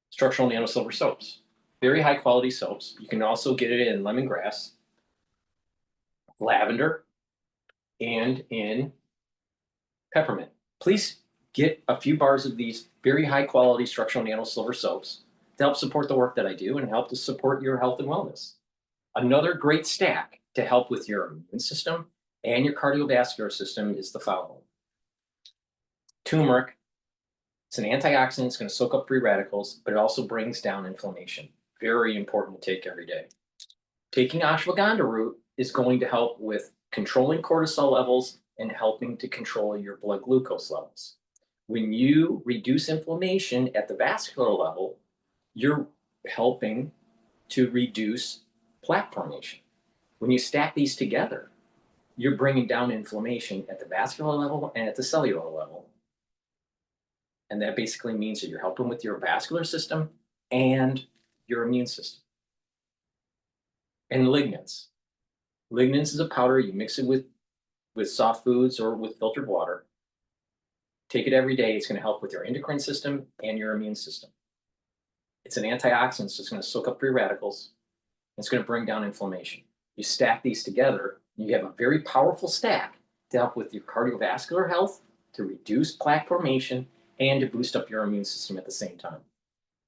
structural nano silver soaps. Very high quality soaps. You can also get it in lemongrass, lavender, and in peppermint. Please get a few bars of these very high quality structural nano silver soaps to help support the work that I do and help to support your health and wellness. Another great stack, to help with your immune system and your cardiovascular system is the following. Turmeric, it's an antioxidant, it's going to soak up free radicals, but it also brings down inflammation. Very important to take every day. Taking ashwagandha root is going to help with controlling cortisol levels and helping to control your blood glucose levels. When you reduce inflammation at the vascular level, you're helping to reduce plaque formation. When you stack these together, you're bringing down inflammation at the vascular level and at the cellular level. And that basically means that you're helping with your vascular system and your immune system. And lignans. Lignans is a powder, you mix it with soft foods or with filtered water. Take it every day, it's going to help with your endocrine system and your immune system. It's an antioxidant, so it's going to soak up free radicals. It's going to bring down inflammation. You stack these together, you have a very powerful stack to help with your cardiovascular health, to reduce plaque formation, and to boost up your immune system at the same time.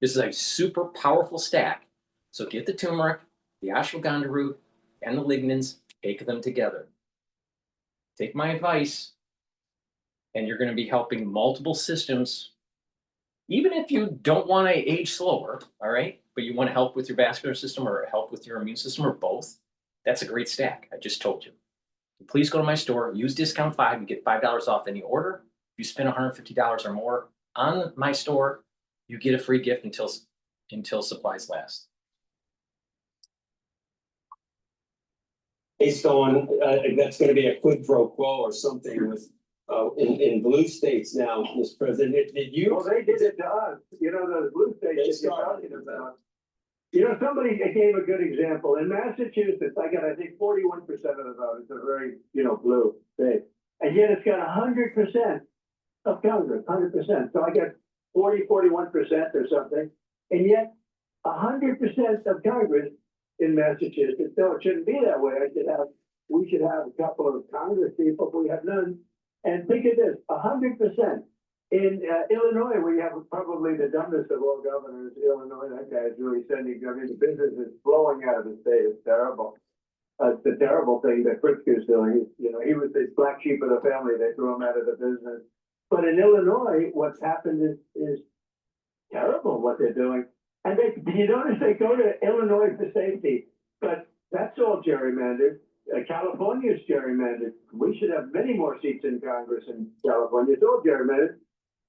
This is a super powerful stack. So get the turmeric, the ashwagandha root, and the lignans, take them together. Take my advice, and you're going to be helping multiple systems. Even if you don't want to age slower, all right, but you want to help with your vascular system or help with your immune system or both, that's a great stack. I just told you. Please go to my store, use discount 5, you get $5 off any order. If you spend $150 or more on my store, you get a free gift until supplies last. Based on, that's gonna be a quid pro quo or something with, in blue states now, Mr. President, did you? Well, they did it to us, you know, those blue states that you're talking about. You know, somebody gave a good example. In Massachusetts, I think 41% of the vote. It's a very, blue state. And yet it's got 100% of Congress, 100%. So I got 41% or something. And yet 100% of Congress in Massachusetts. No, it shouldn't be that way. We should have a couple of Congress people, but we have none. And think of this, 100%. In Illinois, we have probably the dumbest of all governors. Illinois, that guy is really sending, the business is blowing out of the state. It's terrible. It's a terrible thing that Pritzker's doing. He was the black sheep of the family. They threw him out of the business. But in Illinois, what's happened is terrible what they're doing. And you notice they go to Illinois for safety, but that's all gerrymandered. California's gerrymandered. We should have many more seats in Congress in California. It's all gerrymandered.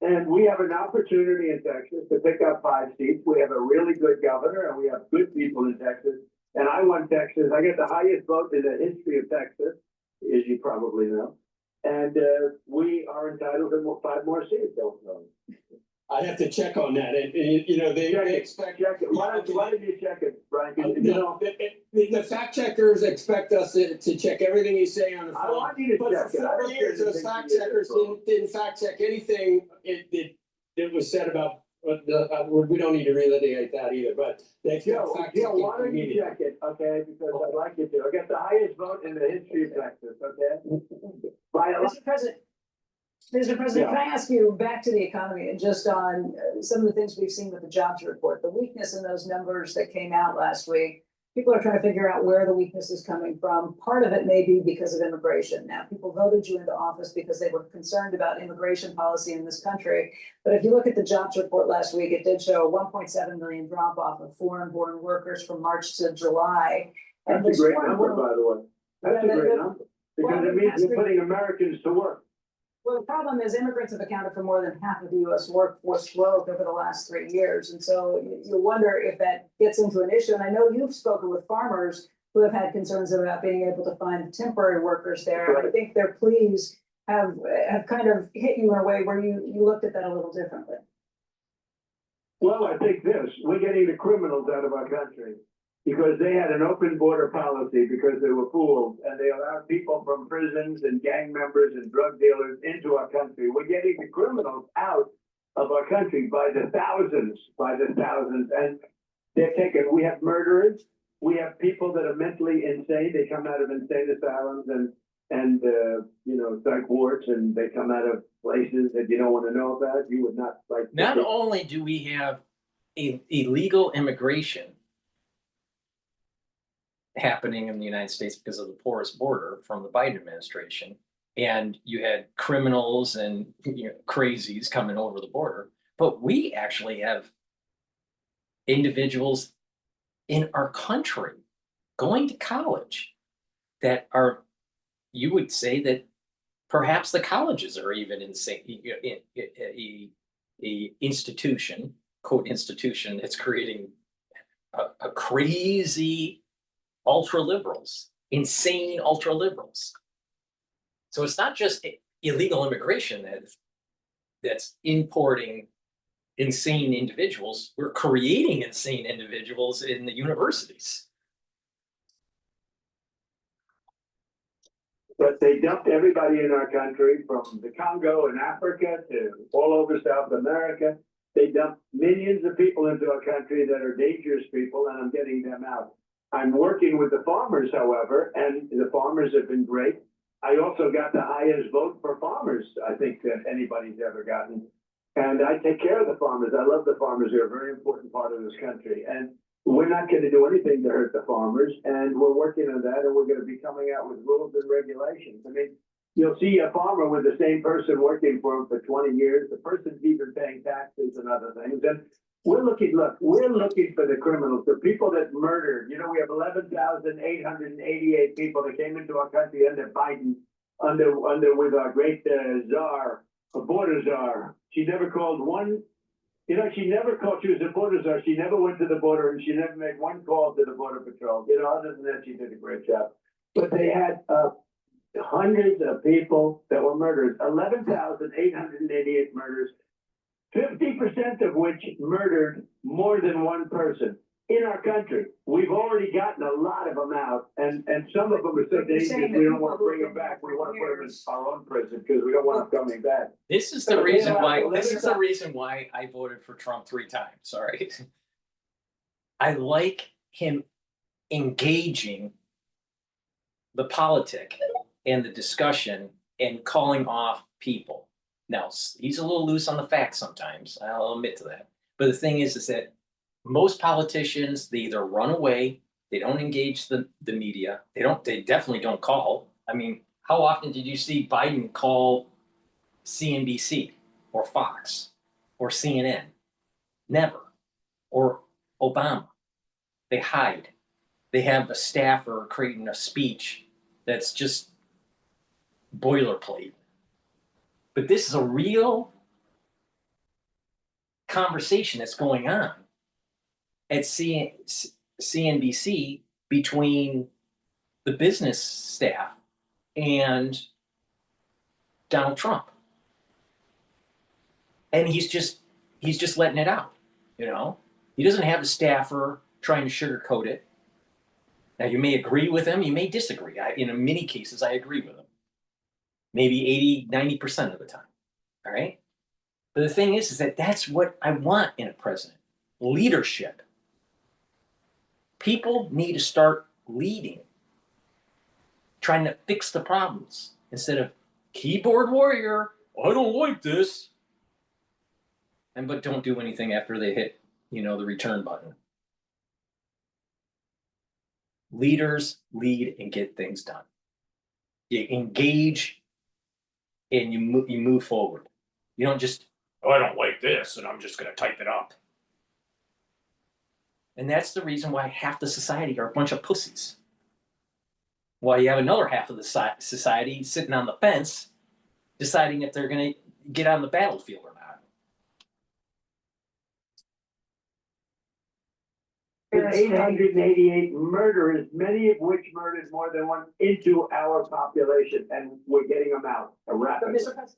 And we have an opportunity in Texas to pick up 5 seats. We have a really good governor and we have good people in Texas. And I won Texas. I get the highest vote in the history of Texas, as you probably know. And we are entitled to 5 more seats. I have to check on that. And they expect. Check it. Why don't you check it, Brian? The fact checkers expect us to check everything you say on the phone. I want you to check it. But for 4 years, those fact checkers didn't fact check anything it was said about. We don't need to relitigate that either. But they fact checking. Why don't you check it, okay? Because I'd like you to. I got the highest vote in the history of Texas, okay? Mr. President, can I ask you back to the economy and just on some of the things we've seen with the jobs report, the weakness in those numbers that came out last week. People are trying to figure out where the weakness is coming from. Part of it may be because of immigration. Now, people voted you into office because they were concerned about immigration policy in this country. But if you look at the jobs report last week, it did show a 1.7 million drop off of foreign-born workers from March to July. That's a great number, by the way. That's a great number. Because it means we're putting Americans to work. Well, the problem is immigrants have accounted for more than half of the U.S. workforce growth over the last 3 years. And so you wonder if that gets into an issue. And I know you've spoken with farmers who have had concerns about being able to find temporary workers there. And I think their pleas have kind of hit you in a way where you looked at that a little differently. Well, I think we're getting the criminals out of our country. Because they had an open border policy because they were fooled and they allowed people from prisons and gang members and drug dealers into our country. We're getting the criminals out of our country by the thousands. And they're taken. We have murderers. We have people that are mentally insane. They come out of insane asylums and psych wards, and they come out of places that you don't want to know about. You would not like. Not only do we have illegal immigration, happening in the United States because of the porous border from the Biden administration. And you had criminals and crazies coming over the border. But we actually have individuals in our country going to college that are, you would say that perhaps the colleges are even insane, a institution, quote, institution that's creating a crazy ultra liberals, insane ultra liberals. So it's not just illegal immigration that's importing insane individuals. We're creating insane individuals in the universities. But they dumped everybody in our country, from the Congo in Africa to all over South America. They dumped millions of people into our country that are dangerous people, and I'm getting them out. I'm working with the farmers, however, and the farmers have been great. I also got the highest vote for farmers, I think, that anybody's ever gotten. And I take care of the farmers. I love the farmers. They're a very important part of this country. And we're not going to do anything to hurt the farmers. And we're working on that. And we're going to be coming out with rules and regulations. I mean, you'll see a farmer with the same person working for him for 20 years. The person's even paying taxes and other things. And we're looking for the criminals, the people that murdered. You know, we have 11,888 people that came into our country under Biden, with our great czar, a border czar. She never called one, she was a border czar. She never went to the border, and she never made one call to the Border Patrol. Other than that, she did a great job. But they had hundreds of people that were murdered, 11,888 murders. 50% of which murdered more than one person in our country. We've already gotten a lot of them out, and some of them are so dangerous we don't want to bring them back. We want to put them in our own prison because we don't want them coming back. This is the reason why. This is the reason why I voted for Trump 3 times. All right, I like him engaging the politic and the discussion and calling off people. Now, he's a little loose on the facts sometimes. I'll admit to that. But the thing is that most politicians, they either run away, they don't engage the media, they definitely don't call. I mean, how often did you see Biden call CNBC or Fox or CNN? Never. Or Obama. They hide. They have a staffer creating a speech that's just boilerplate. But this is a real conversation that's going on at CNBC between the business staff and Donald Trump. And he's just letting it out, He doesn't have a staffer trying to sugarcoat it. Now, you may agree with him, you may disagree. In many cases, I agree with him. Maybe 80, 90% of the time, all right? But the thing is that that's what I want in a president, leadership. People need to start leading, trying to fix the problems instead of keyboard warrior, I don't like this, but don't do anything after they hit, the return button. Leaders lead and get things done. You engage and you move forward. You don't just, I don't like this, and I'm just going to type it up. And that's the reason why half the society are a bunch of pussies. Why you have another half of the society sitting on the fence, deciding if they're going to get on the battlefield or not. 888 murderers, many of which murdered more than one, into our population, and we're getting them out rapidly. Mr. President,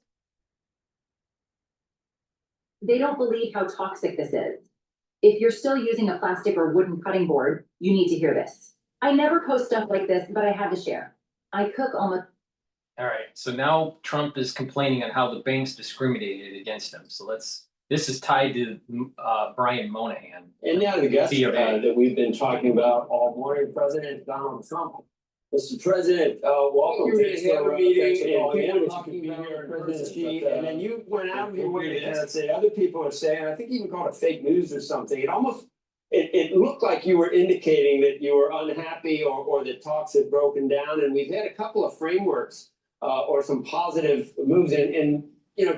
they don't believe how toxic this is. If you're still using a plastic or wooden cutting board, you need to hear this. I never post stuff like this, but I had to share. I cook almost. All right, so now Trump is complaining on how the banks discriminated against him. So this is tied to Brian Moynihan. And now the guest that we've been talking about all morning, President Donald Trump. Mr. President, welcome to the meeting. And people are talking about President Xi, and then you went out of your way to kind of say other people are saying, I think you even called it fake news or something. It it looked like you were indicating that you were unhappy or that talks had broken down, and we've had a couple of frameworks or some positive moves in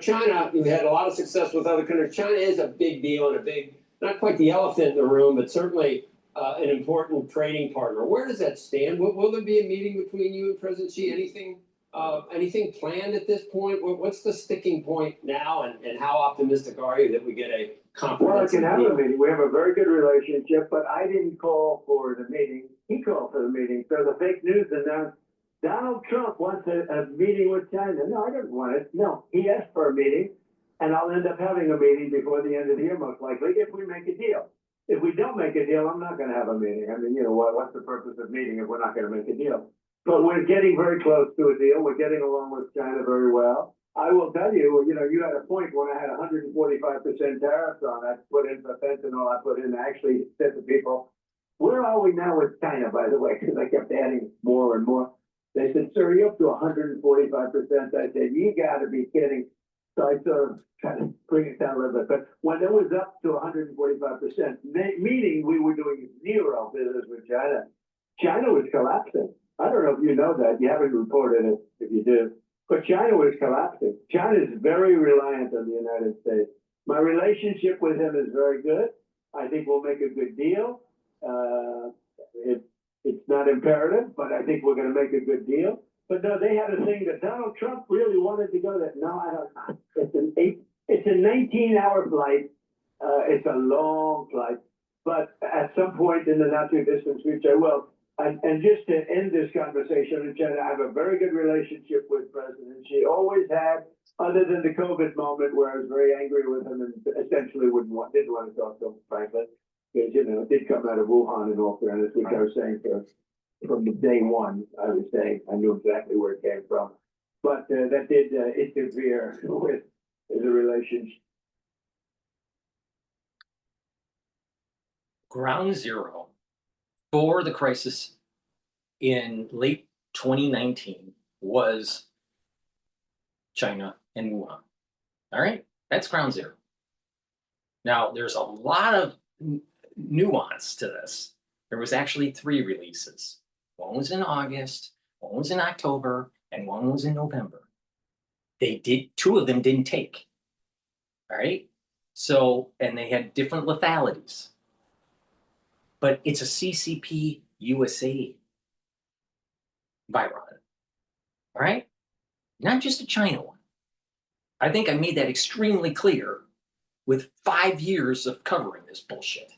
China. We've had a lot of success with other countries. China is a big deal and a big, not quite the elephant in the room, but certainly an important trading partner. Where does that stand? Will there be a meeting between you and President Xi? Anything planned at this point? What's the sticking point now, and how optimistic are you that we get a comprehensive Well, I can have a deal? meeting. We have a very good relationship, but I didn't call for the meeting. He called for the meeting. So the fake news announced Donald Trump wants a meeting with China. No, I didn't want it. No, he asked for a meeting, and I'll end up having a meeting before the end of the year, most likely, if we make a deal. If we don't make a deal, I'm not going to have a meeting. I mean, what's the purpose of meeting if we're not going to make a deal? But we're getting very close to a deal. We're getting along with China very well. I will tell you, you had a point when I had 145% tariffs on. I put in for fentanyl. I put in, actually said to people, where are we now with China, by the way? Because I kept adding more and more. They said, sir, you're up to 145%. I said, you got to be kidding. So I sort of tried to bring it down a little bit. But when it was up to 145%, meaning we were doing zero business with China, China was collapsing. I don't know if you know that. You haven't reported it if you do. But China was collapsing. China is very reliant on the United States. My relationship with him is very good. I think we'll make a good deal. It's not imperative, but I think we're going to make a good deal. But no, they had a thing that Donald Trump really wanted to go there. No, I don't. It's a 19-hour flight. It's a long flight. But at some point in the not too distant future, well, and just to end this conversation in China, I have a very good relationship with President Xi. Always had, other than the COVID moment where I was very angry with him and essentially didn't want to talk to him, frankly. Because, it did come out of Wuhan in all fairness, which I was saying from the day one, I was saying, I knew exactly where it came from. But that did interfere with the relationship. Ground zero for the crisis in late 2019 was China and Wuhan. All right, that's ground zero. Now, there's a lot of nuance to this. There was actually 3 releases. One was in August, one was in October, and one was in November. 2 of them didn't take. All right, so, and they had different lethalities. But it's a CCP USA viron, all right? Not just a China one. I think I made that extremely clear with 5 years of covering this bullshit.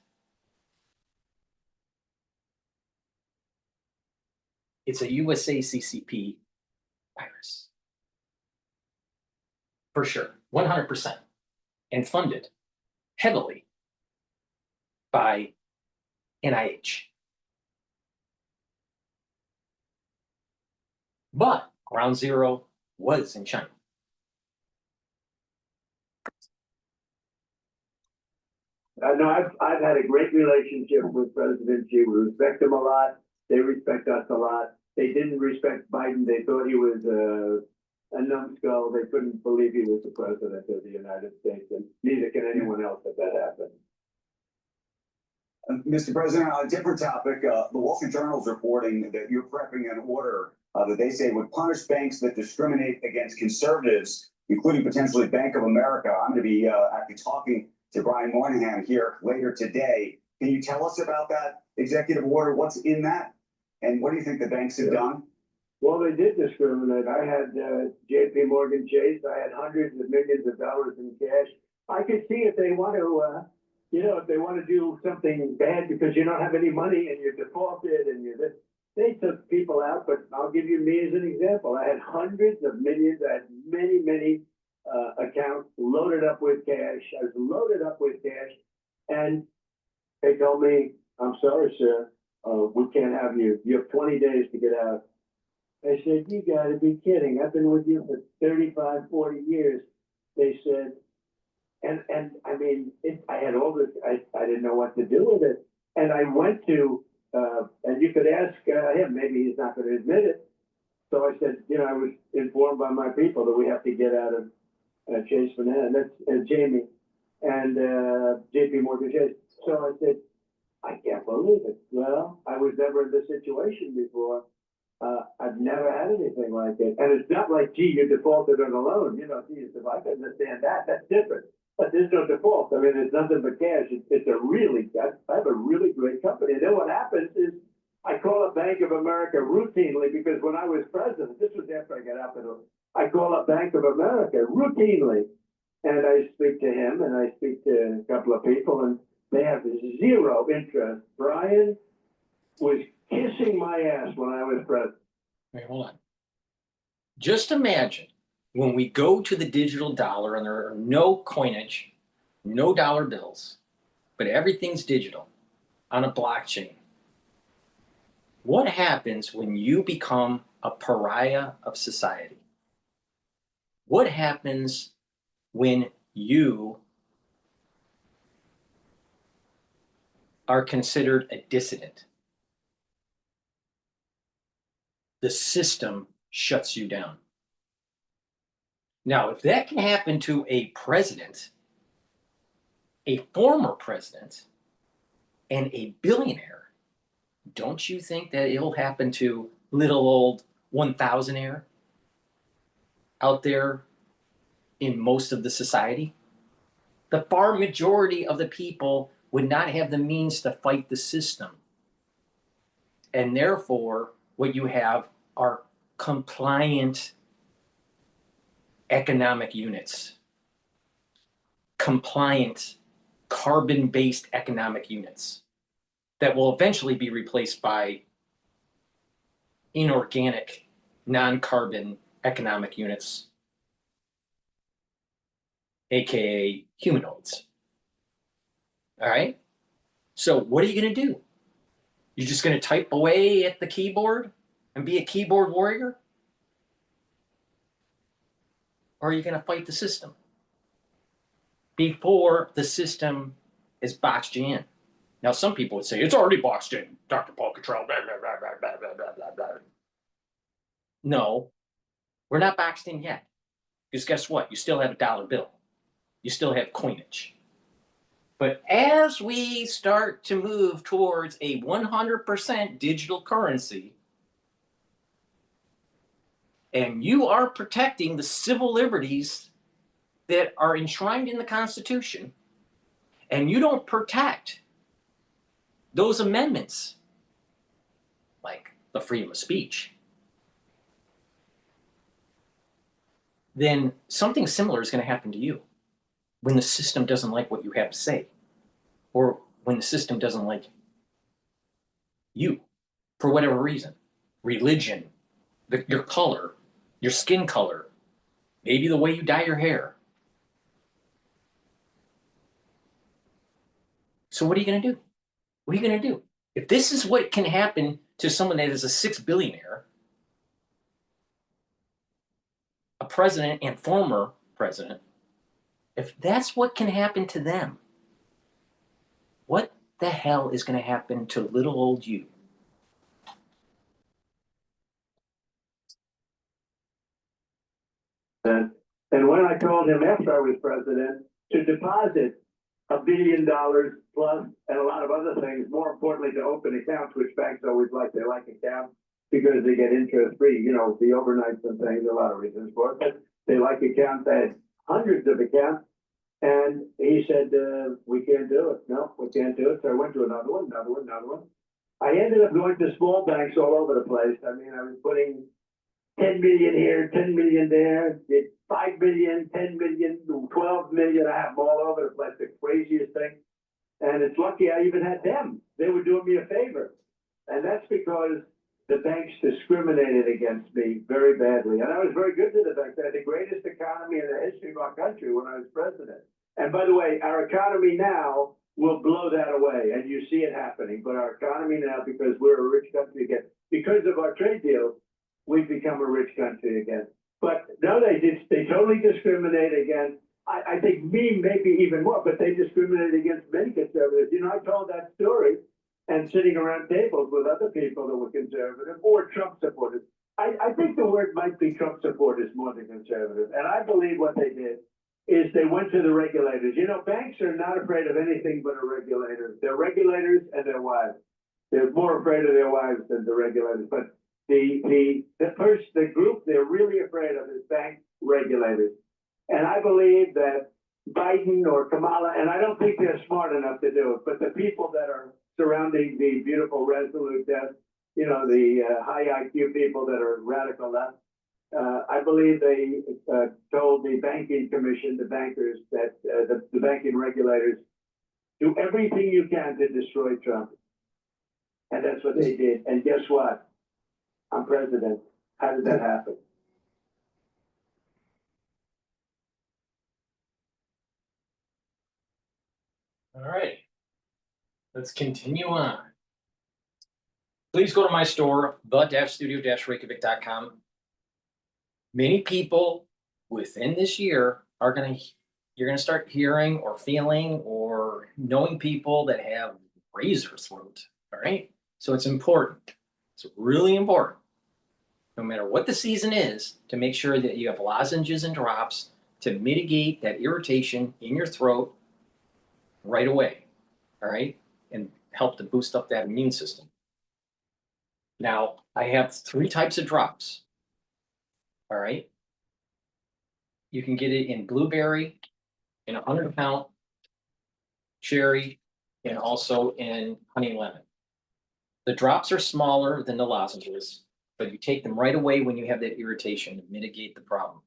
It's a USA CCP virus. For sure, 100%. And funded heavily by NIH. But ground zero was in China. No, I've had a great relationship with President Xi. We respect him a lot. They respect us a lot. They didn't respect Biden. They thought he was a numbskull. They couldn't believe he was the president of the United States, and neither can anyone else if that happened. Mr. President, on a different topic, the Wall Street Journal is reporting that you're prepping an order that they say would punish banks that discriminate against conservatives, including potentially Bank of America. I'm going to be actually talking to Brian Moynihan here later today. Can you tell us about that executive order? What's in that? And what do you think the banks have done? Well, they did discriminate. I had J.P. Morgan Chase. I had hundreds of millions of dollars in cash. I could see if they want to, if they want to do something bad because you don't have any money and you're defaulted and they took people out. But I'll give you me as an example. I had hundreds of millions. I had many accounts loaded up with cash. I was loaded up with cash. And they told me, I'm sorry, sir, we can't have you. You have 20 days to get out. I said, you got to be kidding. I've been with you for 35, 40 years. They said, and I mean, I had all this, I didn't know what to do with it. And I went to, and you could ask him, maybe he's not going to admit it. So I said, I was informed by my people that we have to get out of Chase Manhattan, that's Jamie, and J.P. Morgan Chase. So I said, never in this situation before. I've never had anything like it. And it's not like, gee, you defaulted on a loan. You know, geez, if I can understand that, that's different. But there's no default. I mean, there's nothing but cash. It's a really, I have a really great company. And then what happens is I call up Bank of America routinely because when I was president, this was after I got out of I call up Bank of America routinely. And I speak to him and I speak to a couple of people and they have zero interest. Brian was kissing my ass when I was president. Wait, hold on. Just imagine when we go to the digital dollar and there are no coinage, no dollar bills, but everything's digital on a blockchain. What happens when you become a pariah of society? What happens when you are considered a dissident? The system shuts you down. Now, if that can happen to a president, a former president, and a billionaire, don't you think that it'll happen to little old 1000-aire out there in most of the society? The far majority of the people would not have the means to fight the system. And therefore, what you have are compliant economic units, compliant carbon-based economic units that will eventually be replaced by inorganic, non-carbon economic units, aka humanoids. All right? So what are you going to do? You're just going to type away at the keyboard and be a keyboard warrior? Or are you going to fight the system before the system is boxed you in? Now, some people would say, it's already boxed in, DrPaulCottrell, blah, blah, blah, blah, blah, blah, blah, blah, blah. No, we're not boxed in yet. Because guess what? You still have a dollar bill. You still have coinage. But as we start to move towards a 100% digital currency, and you are protecting the civil liberties that are enshrined in the Constitution, and you don't protect those amendments, like the freedom of speech, then something similar is going to happen to you when the system doesn't like what you have to say, or when the system doesn't like you for whatever reason. Religion, your color, your skin color, maybe the way you dye your hair. So what are you going to do? What are you going to do? If this is what can happen to someone that is a $6 billionaire, a president and former president, if that's what can happen to them, what the hell is going to happen to little old you? And when I told him after I was president to deposit $1 billion plus and a lot of other things, more importantly to open accounts, which banks always like, they like accounts because they get interest free, you know, the overnights and things, a lot of reasons for it, but they like accounts. They had hundreds of accounts. And he said, we can't do it. No, we can't do it. So I went to another one. I ended up going to small banks all over the place. I mean, I was putting 10 million here, 10 million there, 5 million, 10 million, 12 million. I have them all over the place, the craziest thing. And it's lucky I even had them. They were doing me a favor. And that's because the banks discriminated against me very badly. And I was very good to the banks. They had the greatest economy in the history of our country when I was president. And by the way, our economy now will blow that away. And you see it happening. But our economy now, because we're a rich country again, because of our trade deal, we've become a rich country again. But no, they totally discriminate against, I think me maybe even more, but they discriminate against many conservatives. You know, I told that story and sitting around tables with other people that were conservative or Trump supporters. I think the word might be Trump supporters more than conservative. And I believe what they did is they went to the regulators. You know, banks are not afraid of anything but a regulator. They're regulators and their wives. they're more afraid of their wives than the regulators. But the group they're really afraid of is bank regulators. And I believe that Biden or Kamala, and I don't think they're smart enough to do it, but the people that are surrounding the beautiful resolute death, the high IQ people that are radical left, I believe they told the banking commission, the bankers, that the banking regulators, do everything you can to destroy Trump. And that's what they did. And guess what? I'm president. How did that happen? All right. Let's continue on. Please go to my store, the-studio-reykjavik.com. Many people within this year you're gonna start hearing or feeling or knowing people that have razor throat. All right. So it's important. It's really important, no matter what the season is, to make sure that you have lozenges and drops to mitigate that irritation in your throat right away. All right. And help to boost up that immune system. Now, I have 3 types of drops. All right. You can get it in blueberry, in 100 count, cherry, and also in honey lemon. The drops are smaller than the lozenges, but you take them right away when you have that irritation to mitigate the problem.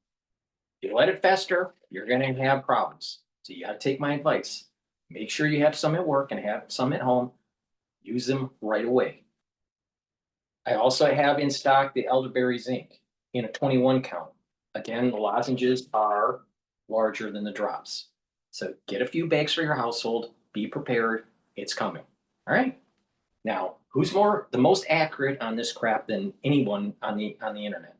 If you let it fester, you're going to have problems. So you got to take my advice. Make sure you have some at work and have some at home. Use them right away. I also have in stock the elderberry zinc in a 21 count. Again, the lozenges are larger than the drops. So get a few bags for your household. Be prepared. It's coming. All right. Now, who's the most accurate on this crap than anyone on the internet?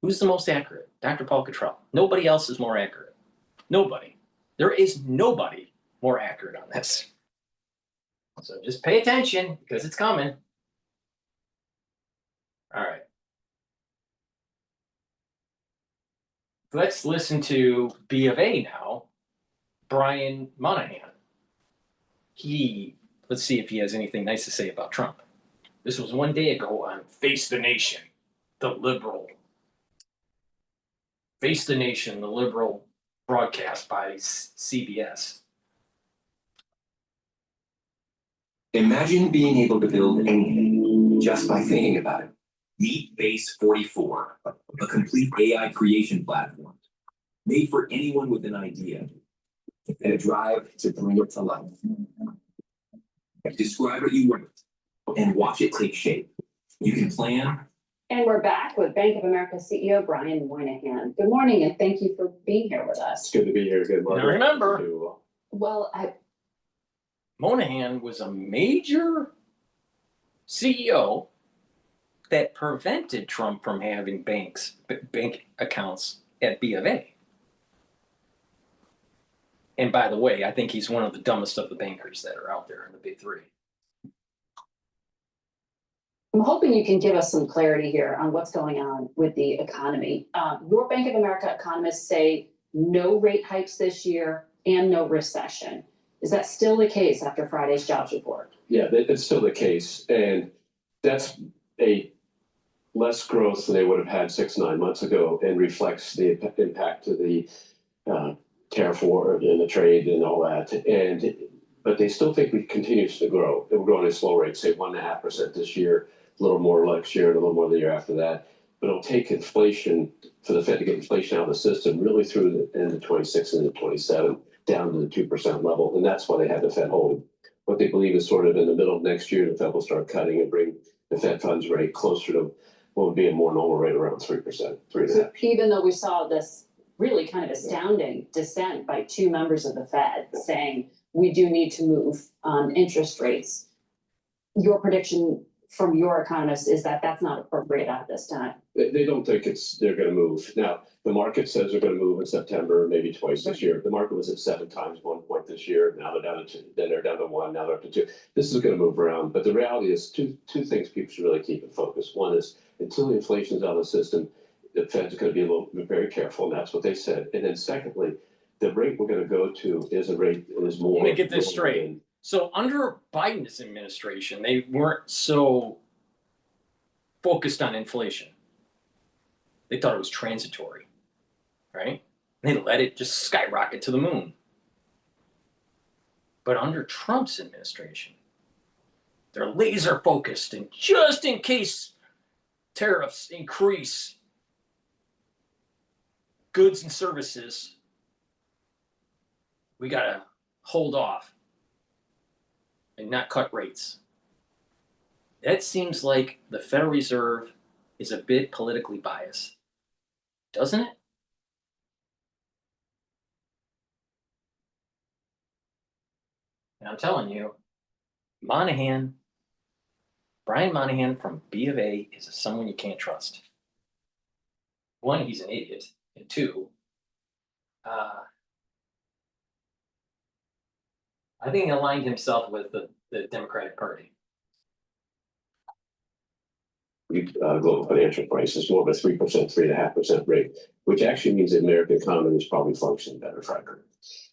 Who's the most accurate? Dr. Paul Cottrell. Nobody else is more accurate. Nobody. There is nobody more accurate on this. So just pay attention because it's coming. All right. Let's listen to BofA now. Brian Moynihan. Let's see if he has anything nice to say about Trump. This was one day ago on Face the Nation, the liberal broadcast by CBS. Imagine being able to build anything just by thinking about it. Meet Base 44, a complete AI creation platform made for anyone with an idea and a drive to bring it to life. Describe what you want and watch it take shape. You can plan. And we're back with Bank of America CEO Brian Moynihan. Good morning, and thank you for being here with us. It's good to be here. Good morning. Now remember, Well, Moynihan was a major CEO that prevented Trump from having bank accounts at BofA. And by the way, I think he's one of the dumbest of the bankers that are out there in the big 3. I'm hoping you can give us some clarity here on what's going on with the economy. Your Bank of America economists say no rate hikes this year and no recession. Is that still the case after Friday's jobs report? Yeah, it's still the case. And that's a less growth than they would have had 6-9 months ago and reflects the impact of the tariff war and the trade and all that. But they still think we continues to grow. We're growing at a slow rate, say 1.5% this year, a little more next year, and a little more the year after that. But it'll take inflation for the Fed to get inflation out of the system really through the end of 26 and into 27 down to the 2% level. And that's why they had the Fed holding. What they believe is sort of in the middle of next year, the Fed will start cutting and bring the Fed funds rate closer to what would be a more normal rate around 3%, 3.5%. Even though we saw this really kind of astounding dissent by 2 members of the Fed saying we do need to move on interest rates, your prediction from your economists is that that's not appropriate at this time. They don't think they're going to move. Now, the market says they're going to move in September, maybe twice this year. The market was at 7 times 1 point this year. Now they're down to 2. Then they're down to 1. Now they're up to 2. This is going to move around. But the reality is two things people should really keep in focus. One is until the inflation's out of the system, the Fed's going to be very careful, and that's what they said. And then secondly, the rate we're going to go to is a rate that is more. Let me get this straight. So under Biden's administration, they weren't so focused on inflation. They thought it was transitory, right? They let it just skyrocket to the moon. But under Trump's administration, they're laser focused, and just in case tariffs increase goods and services, we gotta hold off and not cut rates. That seems like the Federal Reserve is a bit politically biased, doesn't it? And I'm telling you, Brian Moynihan from BofA is someone you can't trust. One, he's an idiot, and two, I think he aligned himself with the Democratic Party. Global financial crisis, more of a 3%, 3.5% rate, which actually means the American economy is probably functioning better, frankly.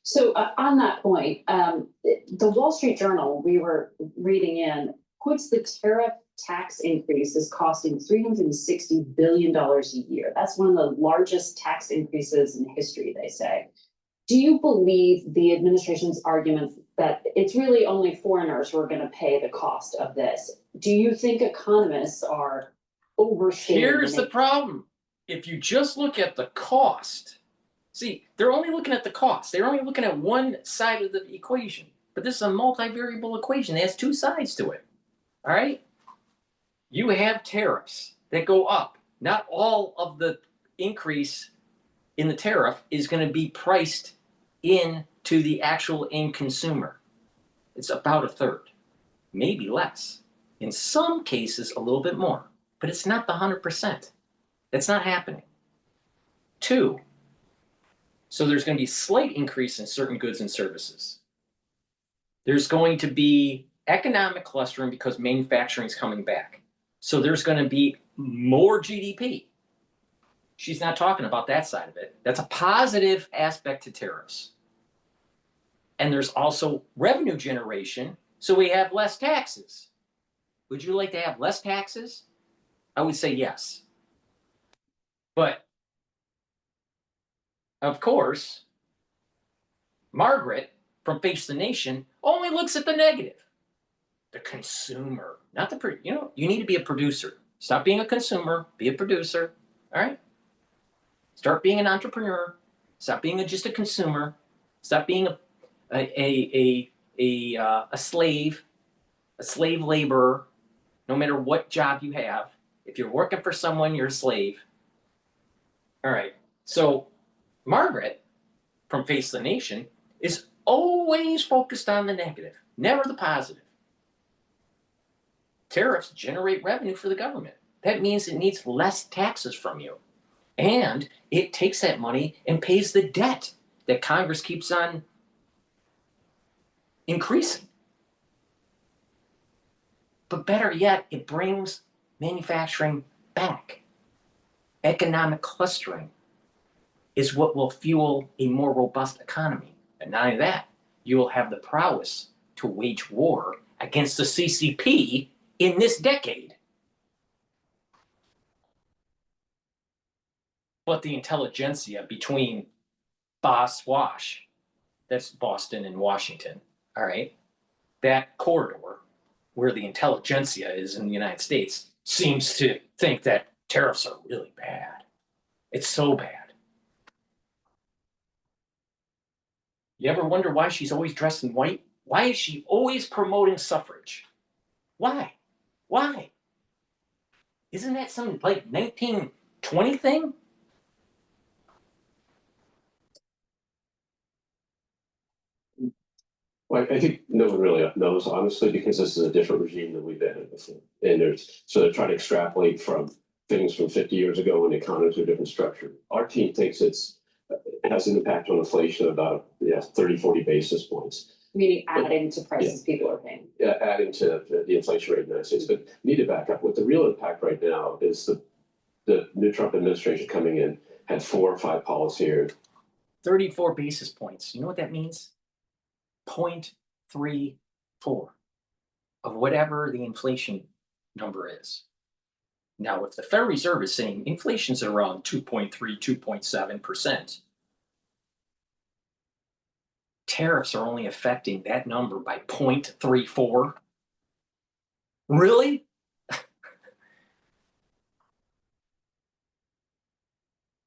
So on that point, the Wall Street Journal, we were reading in, puts the tariff tax increases costing $360 billion a year. That's one of the largest tax increases in history, they say. Do you believe the administration's argument that it's really only foreigners who are going to pay the cost of this? Do you think economists are overstating? Here's the problem. If you just look at the cost, see, they're only looking at the cost. They're only looking at one side of the equation. But this is a multivariable equation. It has two sides to it. All right? You have tariffs that go up. Not all of the increase in the tariff is going to be priced into the actual end consumer. It's about a third, maybe less. In some cases, a little bit more, but it's not the 100%. That's not happening. Two, so there's going to be slight increase in certain goods and services. There's going to be economic clustering because manufacturing is coming back. So there's going to be more GDP. She's not talking about that side of it. That's a positive aspect to tariffs. And there's also revenue generation, so we have less taxes. Would you like to have less taxes? I would say yes. But, of course, Margaret from Face the Nation only looks at the negative. The consumer, not the, you need to be a producer. Stop being a consumer, be a producer, all right? Start being an entrepreneur. Stop being just a consumer. Stop being a slave laborer, no matter what job you have. If you're working for someone, you're a slave. All right. So Margaret from Face the Nation is always focused on the negative, never the positive. Tariffs generate revenue for the government. That means it needs less taxes from you. And it takes that money and pays the debt that Congress keeps on increasing. But better yet, it brings manufacturing back. Economic clustering is what will fuel a more robust economy. And not only that, you will have the prowess to wage war against the CCP in this decade. But the intelligentsia between BOSWASH, that's Boston and Washington, all right, that corridor where the intelligentsia is in the United States seems to think that tariffs are really bad. It's so bad. You ever wonder why she's always dressed in white? Why is she always promoting suffrage? Why? Why? Isn't that some like 1920 thing? Well, I think no one really knows, honestly, because this is a different regime than we've been in before. And they're trying to extrapolate from things from 50 years ago when the economies were a different structure. Our team thinks it has an impact on inflation of about 30, 40 basis points. Meaning adding to prices people are paying. Adding to the inflation rate in the United States. But need to back up. What the real impact right now is the new Trump administration coming in had 4 or 5 policies. 34 basis points. You know what that means? 0.3 of whatever the inflation number is. Now, if the Federal Reserve is saying inflation's around 2.3, 2.7%, tariffs are only affecting that number by 0.34. Really?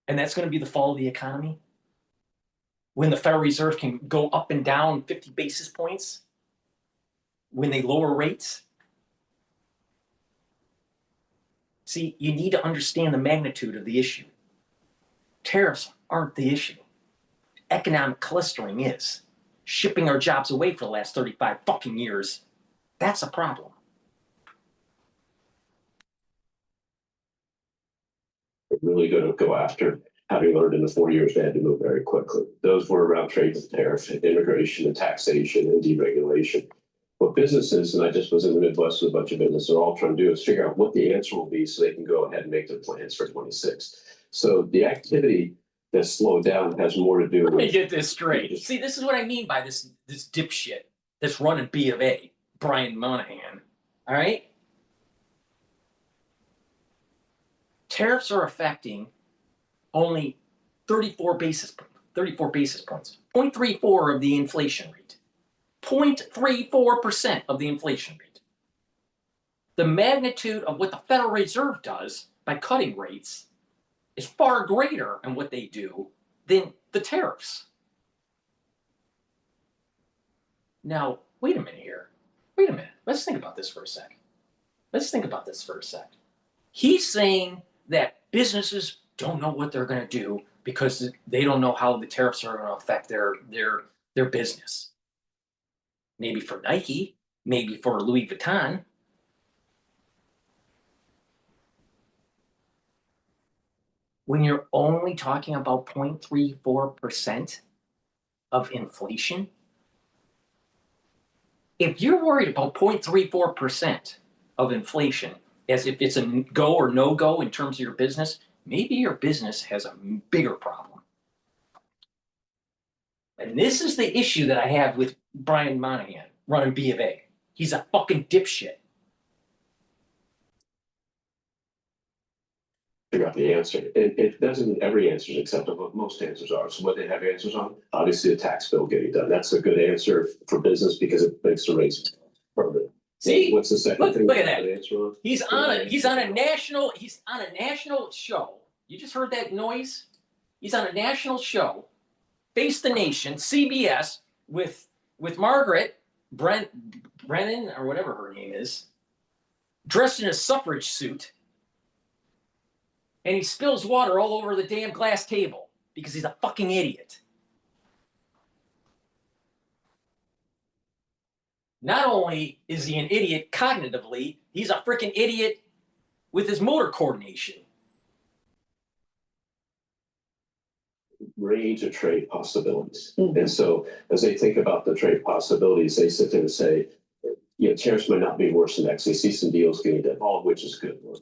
And that's going to be the fall of the economy? When the Federal Reserve can go up and down 50 basis points? When they lower rates? See, you need to understand the magnitude of the issue. Tariffs aren't the issue. Economic clustering is. Shipping our jobs away for the last 35 fucking years, that's a problem. We're really going to go after, having learned in the 4 years they had to move very quickly. Those were around trade and tariff, immigration and taxation and deregulation. What businesses, and I just was in the Midwest with a bunch of businesses, are all trying to do is figure out what the answer will be so they can go ahead and make their plans for 26. So the activity that's slowed down has more to do with. Let me get this straight. See, this is what I mean by this dipshit that's running BofA, Brian Moynihan. All right? Tariffs are affecting only 34 basis points, 0.34 of the inflation rate. 0.34% of the inflation rate. The magnitude of what the Federal Reserve does by cutting rates is far greater in what they do than the tariffs. Now, wait a minute here. Wait a minute. Let's think about this for a sec. He's saying that businesses don't know what they're going to do because they don't know how the tariffs are going to affect their business. Maybe for Nike, maybe for Louis Vuitton. When you're only talking about 0.34% of inflation, if you're worried about 0.34% of inflation as if it's a go or no go in terms of your business, maybe your business has a bigger problem. And this is the issue that I have with Brian Moynihan running BofA. He's a fucking dipshit. Figure out the answer. It doesn't mean every answer is acceptable, but most answers are. So what they have answers on, obviously the tax bill getting done. That's a good answer for business because it makes the rates permanent. See, what's the second thing? Look at that. Answer on? He's on a national show. You just heard that noise? He's on a national show, Face the Nation, CBS, with Margaret Brennan or whatever her name is, dressed in a suffrage suit. And he spills water all over the damn glass table because he's a fucking idiot. Not only is he an idiot cognitively, he's a freaking idiot with his motor coordination. Range of trade possibilities. And so as they think about the trade possibilities, they sit there and say, tariffs might not be worse than X. They see some deals getting done, all of which is good work.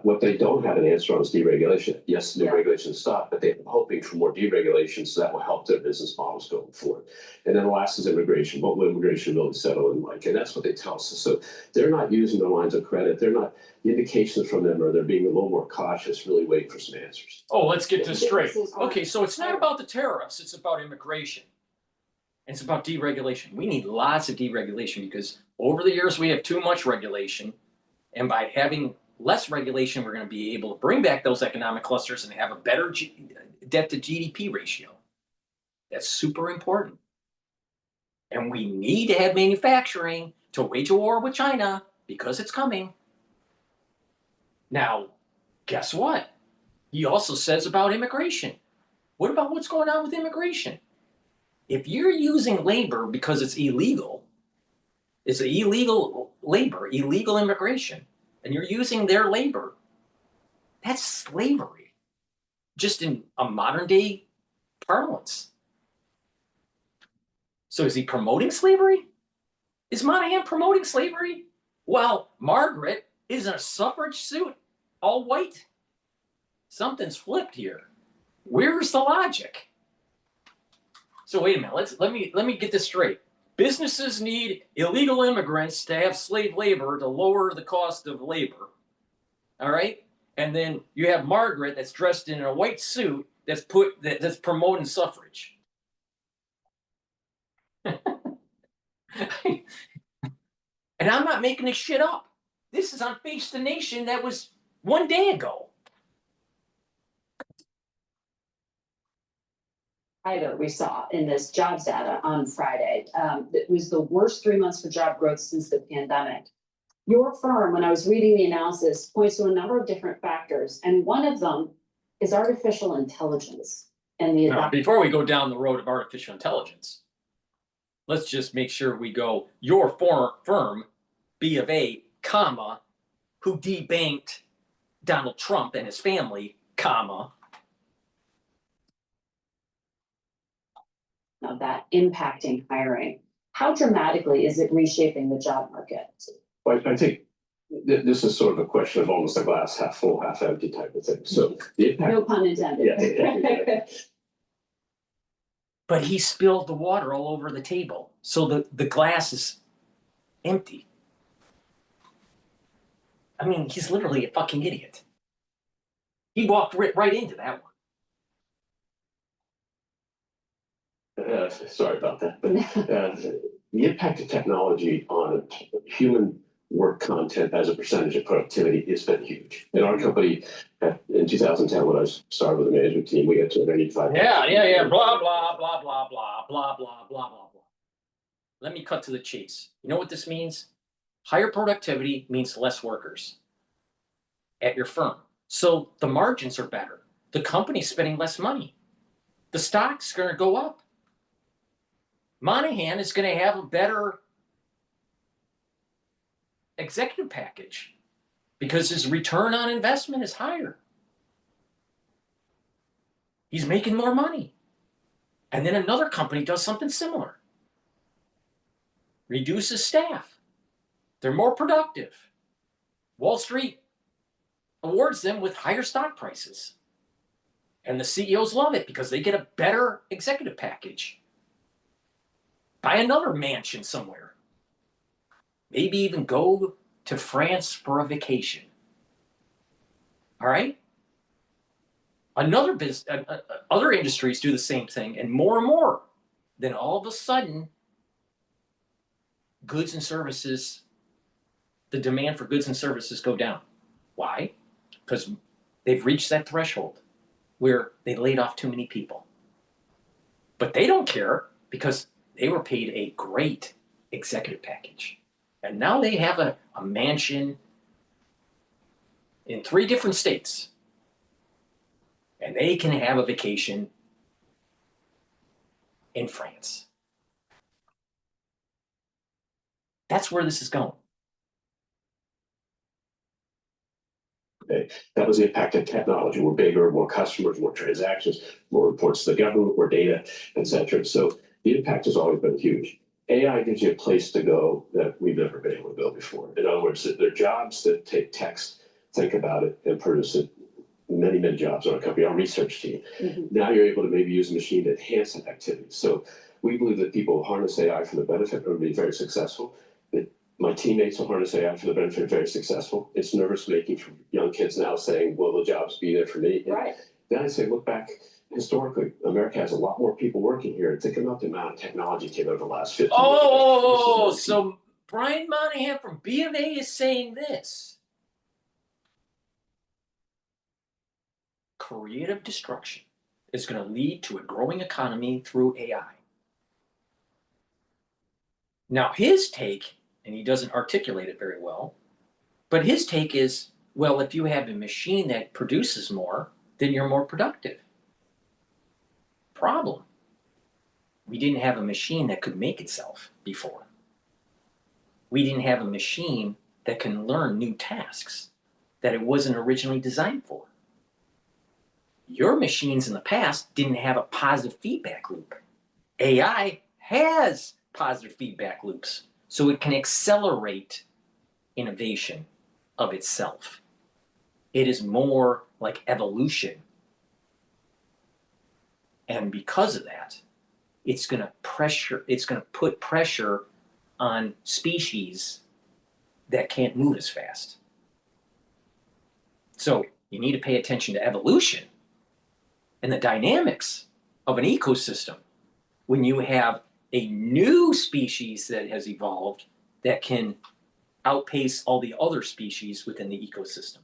What they don't have an answer on is deregulation. Yes, new regulations stop, but they're hoping for more deregulation, so that will help their business models going forward. And then the last is immigration. What will immigration really settle in like? And that's what they tell us. So they're not using their lines of credit. They're not, the indications from them are they're being a little more cautious, really waiting for some answers. Oh, let's get this straight. Okay, so it's not about the tariffs, it's about immigration. And it's about deregulation. We need lots of deregulation because over the years we have too much regulation. And by having less regulation, we're going to be able to bring back those economic clusters and have a better debt to GDP ratio. That's super important. And we need to have manufacturing to wage a war with China because it's coming. Now, guess what? He also says about immigration. What about what's going on with immigration? If you're using labor because it's illegal labor, illegal immigration, and you're using their labor, that's slavery, just in a modern day parlance. So is he promoting slavery? Is Moynihan promoting slavery? While Margaret is in a suffrage suit, all white? Something's flipped here. Where's the logic? So wait a minute, let me get this straight. businesses need illegal immigrants to have slave labor to lower the cost of labor. All right? And then you have Margaret that's dressed in a white suit that's promoting suffrage. And I'm not making this shit up. This is on Face the Nation that was 1 day ago. That we saw in this jobs data on Friday. It was the worst 3 months for job growth since the pandemic. Your firm, when I was reading the analysis, points to a number of different factors, and one of them is artificial intelligence. And the Now, before we go down the road of artificial intelligence, let's just make sure we go your firm, BofA, comma, who debanked Donald Trump and his family, comma. of that impacting hiring. How dramatically is it reshaping the job market? Well, I think this is sort of a question of almost a glass half full, half empty type of thing. So the impact. No pun intended. Yeah. But he spilled the water all over the table. So the glass is empty. I mean, he's literally a fucking idiot. He walked right into that one. Sorry about that. But the impact of technology on human work content as a percentage of productivity has been huge. In our company, in 2010, when I started with the management team, we had 285. Yeah. Blah, blah, blah, blah, blah, blah, blah, blah, blah. Let me cut to the chase. You know what this means? Higher productivity means less workers at your firm. So the margins are better. The company's spending less money. The stock's going to go up. Monahan is going to have a better executive package because his return on investment is higher. He's making more money. And then another company does something similar. Reduces staff. They're more productive. Wall Street awards them with higher stock prices. And the CEOs love it because they get a better executive package. Buy another mansion somewhere. Maybe even go to France for a vacation. All right? Other industries do the same thing, and more. Then all of a sudden, goods and services, the demand for goods and services go down. Why? Because they've reached that threshold where they laid off too many people. But they don't care because they were paid a great executive package. And now they have a mansion in 3 different states. And they can have a vacation in France. That's where this is going. Okay. That was the impact of technology. We're bigger, more customers, more transactions, more reports to the government, more data, et cetera. So the impact has always been huge. AI gives you a place to go that we've never been able to go before. In other words, there are jobs that take text, think about it, and produce it. Many jobs on our company, our research team. Mm-hmm. Now you're able to maybe use a machine to enhance that activity. So we believe that people harness AI for the benefit and be very successful. That my teammates will harness AI for the benefit, very successful. It's nervous making for young kids now saying, will the jobs be there for me? And right. Then I say, look back historically, America has a lot more people working here. Think about the amount of technology came over the last 50 years. Oh, so Brian Monahan from BofA is saying this. Creative destruction is going to lead to a growing economy through AI. Now, his take, and he doesn't articulate it very well, but his take is, well, if you have a machine that produces more, then you're more productive. Problem. We didn't have a machine that could make itself before. We didn't have a machine that can learn new tasks that it wasn't originally designed for. Your machines in the past didn't have a positive feedback loop. AI has positive feedback loops, so it can accelerate innovation of itself. It is more like evolution. And because of that, it's going to put pressure on species that can't move as fast. So you need to pay attention to evolution and the dynamics of an ecosystem when you have a new species that has evolved that can outpace all the other species within the ecosystem.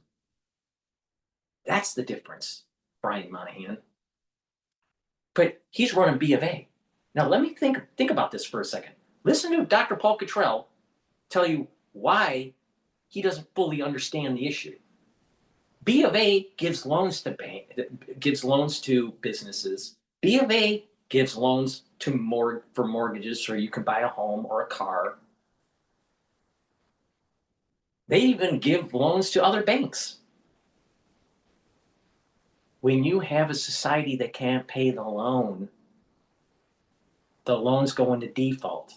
That's the difference, Brian Monahan. But he's running BofA. Now let me think about this for a second. Listen to Dr. Paul Cottrell tell you why he doesn't fully understand the issue. BofA gives loans to businesses. BofA gives loans to for mortgages so you can buy a home or a car. They even give loans to other banks. When you have a society that can't pay the loans go into default,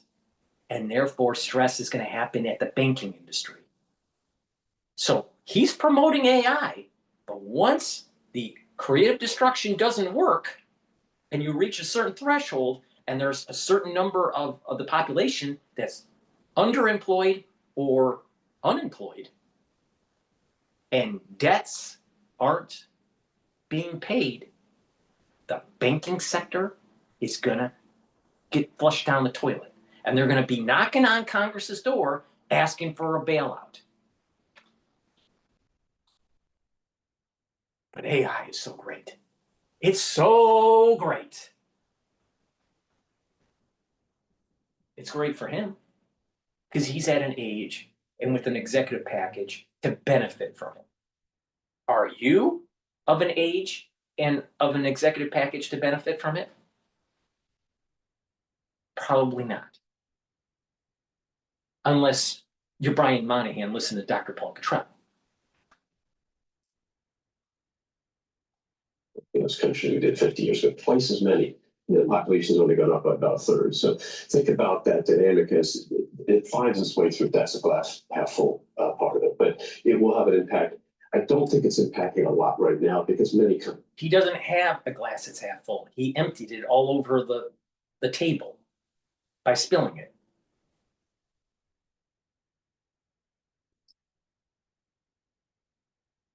and therefore stress is going to happen at the banking industry. So he's promoting AI, but once the creative destruction doesn't work, and you reach a certain threshold, and there's a certain number of the population that's underemployed or unemployed, and debts aren't being paid, the banking sector is gonna get flushed down the toilet. And they're gonna be knocking on Congress's door asking for a bailout. But AI is so great. It's so great. It's great for him because he's at an age and with an executive package to benefit from it. Are you of an age and of an executive package to benefit from it? Probably not. Unless you're Brian Monahan, listen to Dr. Paul Cottrell. In this country, we did 50 years ago, twice as many. The population's only gone up by about a third. So think about that dynamic as it finds its way through. That's a glass half full part of it, but it will have an impact. I don't think it's impacting a lot right now because he doesn't have a glass that's half full. He emptied it all over the table by spilling it.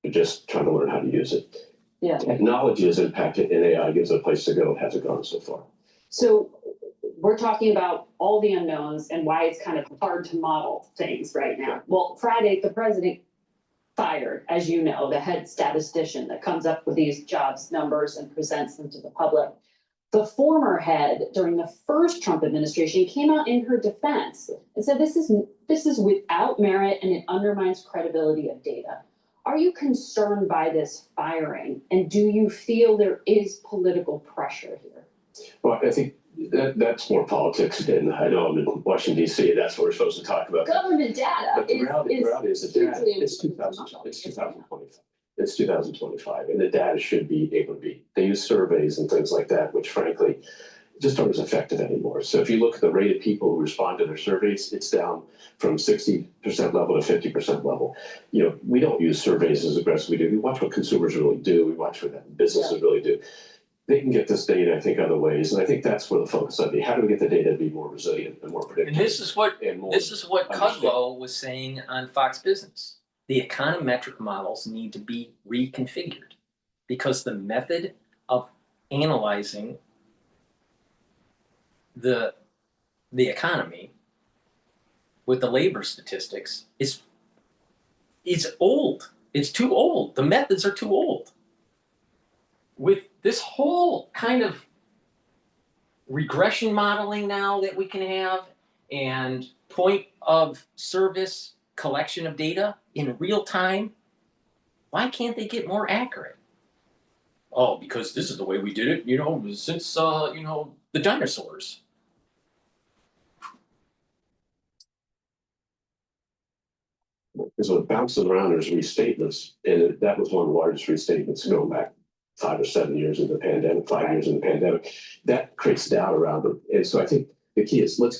You're just trying to learn how to use it. Yeah. Technology is impacted and AI gives a place to go. It hasn't gone so far. So we're talking about all the unknowns and why it's kind of hard to model things right now. Well, Friday, the president fired, as you know, the head statistician that comes up with these jobs numbers and presents them to the public. The former head during the first Trump administration came out in her defense and said this is without merit and it undermines credibility of data. Are you concerned by this firing, and do you feel there is political pressure here? Well, I think that's more politics than I know I'm in Washington, D.C., and that's what we're supposed to talk about. Government data. But the reality is the data, it's 2025. It's 2025, and the data should be able to be. They use surveys and things like that, which frankly just aren't as effective anymore. So if you look at the rate of people who respond to their surveys, it's down from 60% level to 50% level. You know, we don't use surveys as aggressively do. We watch what consumers really do. We watch what businesses really do. They can get this data, I think, other ways, and I think that's where the focus ought to be. How do we get the data to be more resilient and more predictable? And this is what Cottrell was saying on Fox Business. The econometric models need to be reconfigured because the method of analyzing the economy with the labor statistics is old. It's too old. The methods are too old. With this whole kind of regression modeling now that we can have and point of service collection of data in real time, why can't they get more accurate? Oh, because this is the way we did it, you know, since, you know, the dinosaurs. Because what bounces around is restatements, and that was one of the largest restatements going back 5 or 7 years in the pandemic, 5 years in the pandemic. That creates doubt around them. And so I think the key is let's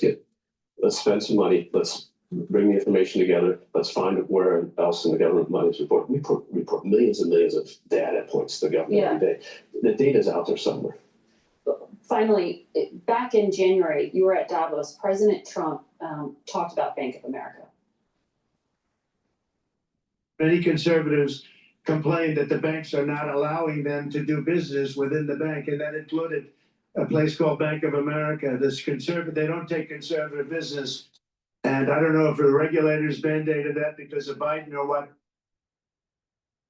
spend some money, let's bring the information together, let's find where else in the government money is reported. We report millions and millions of data points to the government every day. The data's out there somewhere. Finally, back in January, you were at Davos. President Trump talked about Bank of America. Many conservatives complained that the banks are not allowing them to do business within the bank, and that included a place called Bank of America. They don't take conservative business. And I don't know if the regulators mandated that because of Biden or what.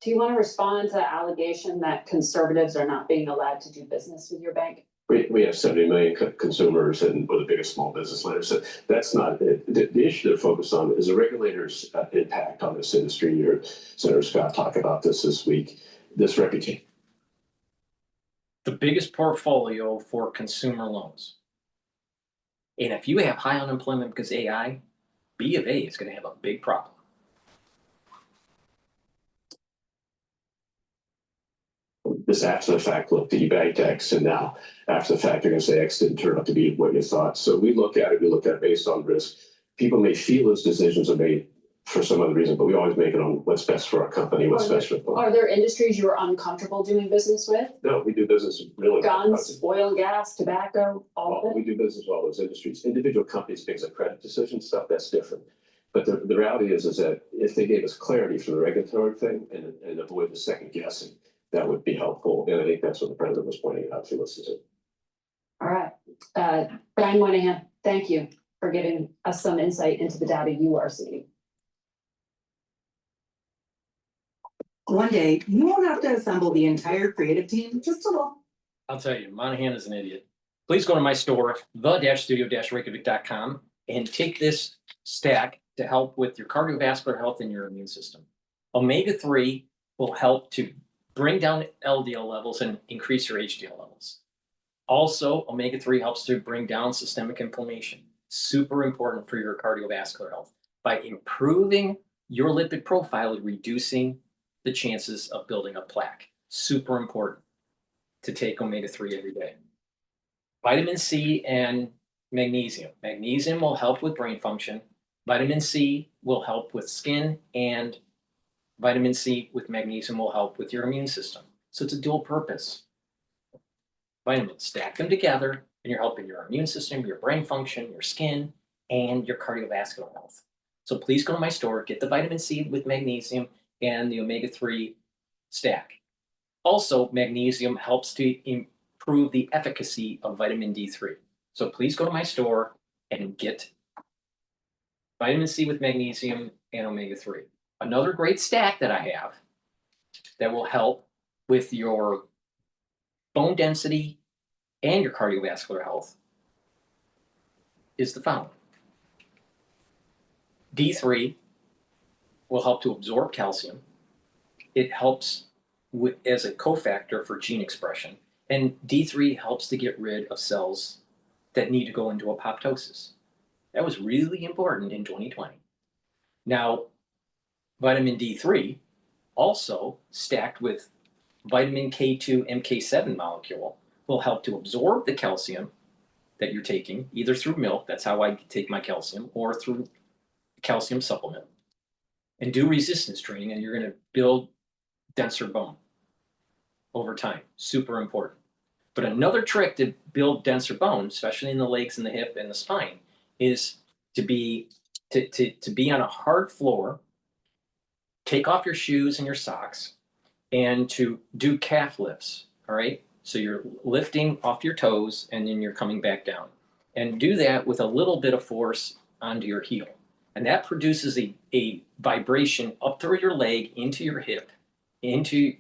Do you want to respond to the allegation that conservatives are not being allowed to do business with your bank? We have 70 million consumers and we're the biggest small business lender. So that's not it. The issue they're focused on is the regulators' impact on this industry. You heard Senator Scott talk about this week. This reputation. The biggest portfolio for consumer loans. And if you have high unemployment because AI, BofA is going to have a big problem. This after the fact look, did you bagged X? And now after the fact, you're going to say X didn't turn out to be what you thought. So we look at it based on risk. People may feel those decisions are made for some other reason, but we always make it on what's best for our company, what's best for the client. Are there industries you're uncomfortable doing business with? No, we do business really. Guns, oil and gas, tobacco, all of it? We do business with all those industries. Individual companies, things like credit decisions, stuff, that's different. But the reality is that if they gave us clarity from the regulatory thing and avoid the second guessing, that would be helpful. And I think that's what the president was pointing out to us. All right. Brian Moynihan, thank you for giving us some insight into the data you are seeing. One day, you won't have to assemble the entire creative team, just a little. I'll tell you, Moynihan is an idiot. Please go to my store, the-studio-reykjavik.com, and take this stack to help with your cardiovascular health and your immune system. Omega-3 will help to bring down LDL levels and increase your HDL levels. Also, omega-3 helps to bring down systemic inflammation. Super important for your cardiovascular health. By improving your lipid profile and reducing the chances of building up plaque. Super important to take omega-3 every day. Vitamin C and magnesium. Magnesium will help with brain function. Vitamin C will help with skin, and vitamin C with magnesium will help with your immune system. So it's a dual purpose. Vitamins, stack them together, and you're helping your immune system, your brain function, your skin, and your cardiovascular health. So please go to my store, get the vitamin C with magnesium and the omega-3 stack. Also, magnesium helps to improve the efficacy of vitamin D3. So please go to my store and get vitamin C with magnesium and omega-3. Another great stack that I have that will help with your bone density and your cardiovascular health is the following. D3 will help to absorb calcium. It helps as a cofactor for gene expression. And D3 helps to get rid of cells that need to go into apoptosis. That was really important in 2020. Now, vitamin D3 also stacked with vitamin K2 MK7 molecule will help to absorb the calcium that you're taking, either through milk, that's how I take my calcium, or through calcium supplement, and do resistance training, and you're going to build denser bone over time. Super important. But another trick to build denser bone, especially in the legs and the hip and the spine, is to be on a hard floor, take off your shoes and your socks, and to do calf lifts. All right. So you're lifting off your toes and then you're coming back down, and do that with a little bit of force onto your heel. And that produces a vibration up through your leg, into your hip, into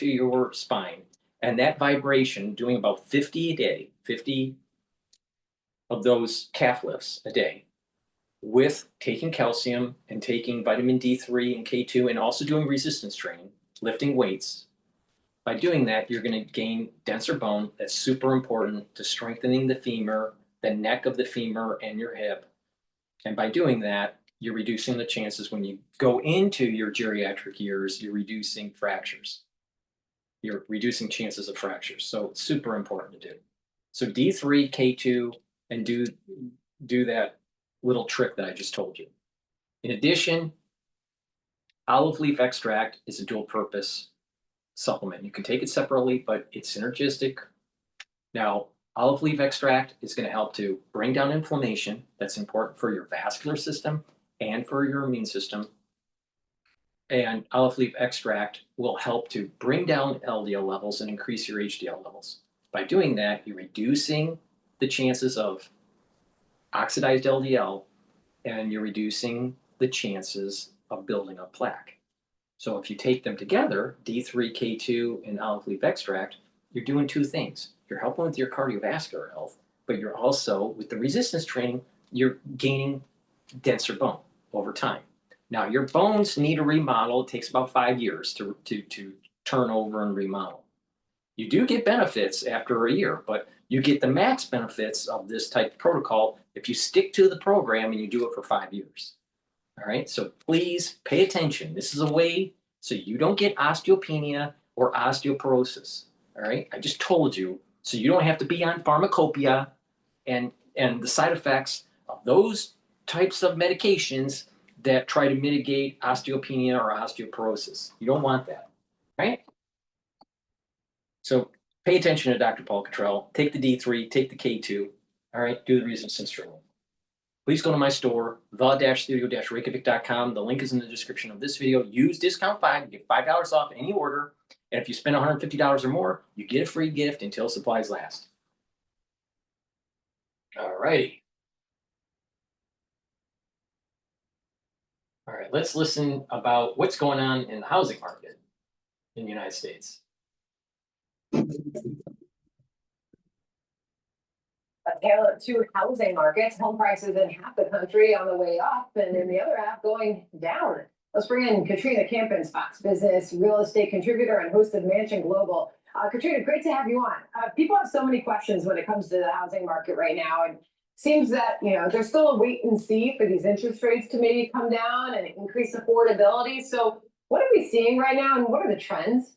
your spine. And that vibration, doing about 50 a day, 50 of those calf lifts a day, with taking calcium and taking vitamin D3 and K2 and also doing resistance training, lifting weights. By doing that, you're going to gain denser bone. That's super important to strengthening the femur, the neck of the femur, and your hip. And by doing that, you're reducing the chances when you go into your geriatric years, you're reducing fractures. You're reducing chances of fractures. So it's super important to do. So D3, K2, and do that little trick that I just told you. In addition, olive leaf extract is a dual purpose supplement. You can take it separately, but it's synergistic. Now, Olive leaf extract is going to help to bring down inflammation. That's important for your vascular system and for your immune system. And olive leaf extract will help to bring down LDL levels and increase your HDL levels. By doing that, you're reducing the chances of oxidized LDL and you're reducing the chances of building up plaque. So if you take them together, D3, K2, and olive leaf extract, you're doing two things. You're helping with your cardiovascular health, but you're also, with the resistance training, you're gaining denser bone over time. Now, your bones need a remodel. It takes about 5 years to turn over and remodel. You do get benefits after a year, but you get the max benefits of this type of protocol if you stick to the program and you do it for 5 years. All right, so please pay attention. This is a way so you don't get osteopenia or osteoporosis. All right, I just told you, so you don't have to be on pharmacopoeia and the side effects of those types of medications that try to mitigate osteopenia or osteoporosis. You don't want that, right? So pay attention to Dr. Paul Cottrell. Take the D3, take the K2, all right? Do the resistance training. Please go to my store, the-studio-reykjavik.com. The link is in the description of this video. Use discount 5, you get $5 off any order. And if you spend $150 or more, you get a free gift until supplies last. All righty. All right, let's listen about what's going on in the housing market in the United States. A tale of two housing markets, home prices in half the country on the way up and in the other half going down. Let's bring in Katrina Campins, Fox Business real estate contributor and host of Mansion Global. Katrina, great to have you on. People have so many questions when it comes to the housing market right now, and seems that there's still a wait and see for these interest rates to maybe come down and increase affordability. So what are we seeing right now, and what are the trends?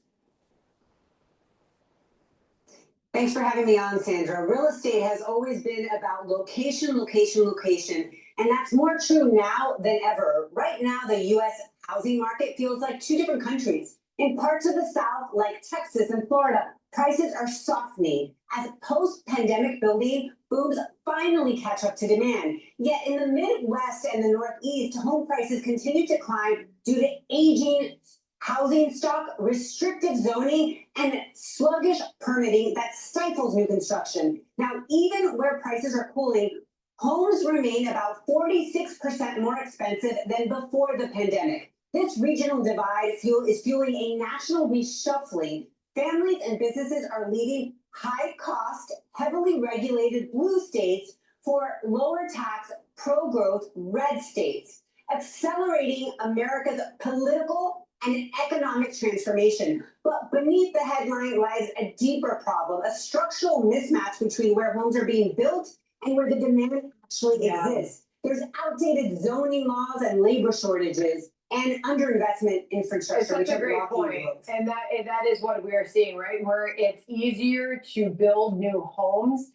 Thanks for having me on, Sandra. Real estate has always been about location, location, location. And that's more true now than ever. Right now, the U.S. housing market feels like two different countries. In parts of the South, like Texas and Florida, prices are softening as post-pandemic building booms finally catch up to demand. Yet in the Midwest and the Northeast, home prices continue to climb due to aging housing stock, restrictive zoning, and sluggish permitting that stifles new construction. Now, even where prices are cooling, homes remain about 46% more expensive than before the pandemic. This regional divide is fueling a national reshuffling. Families and businesses are leaving high-cost, heavily regulated blue states for lower-tax, pro-growth red states, accelerating America's political and economic transformation. But beneath the headline lies a deeper problem, a structural mismatch between where homes are being built and where the demand actually exists. There's outdated zoning laws and labor shortages and underinvestment infrastructure. It's such a great point. And that is what we are seeing, right? Where it's easier to build new homes.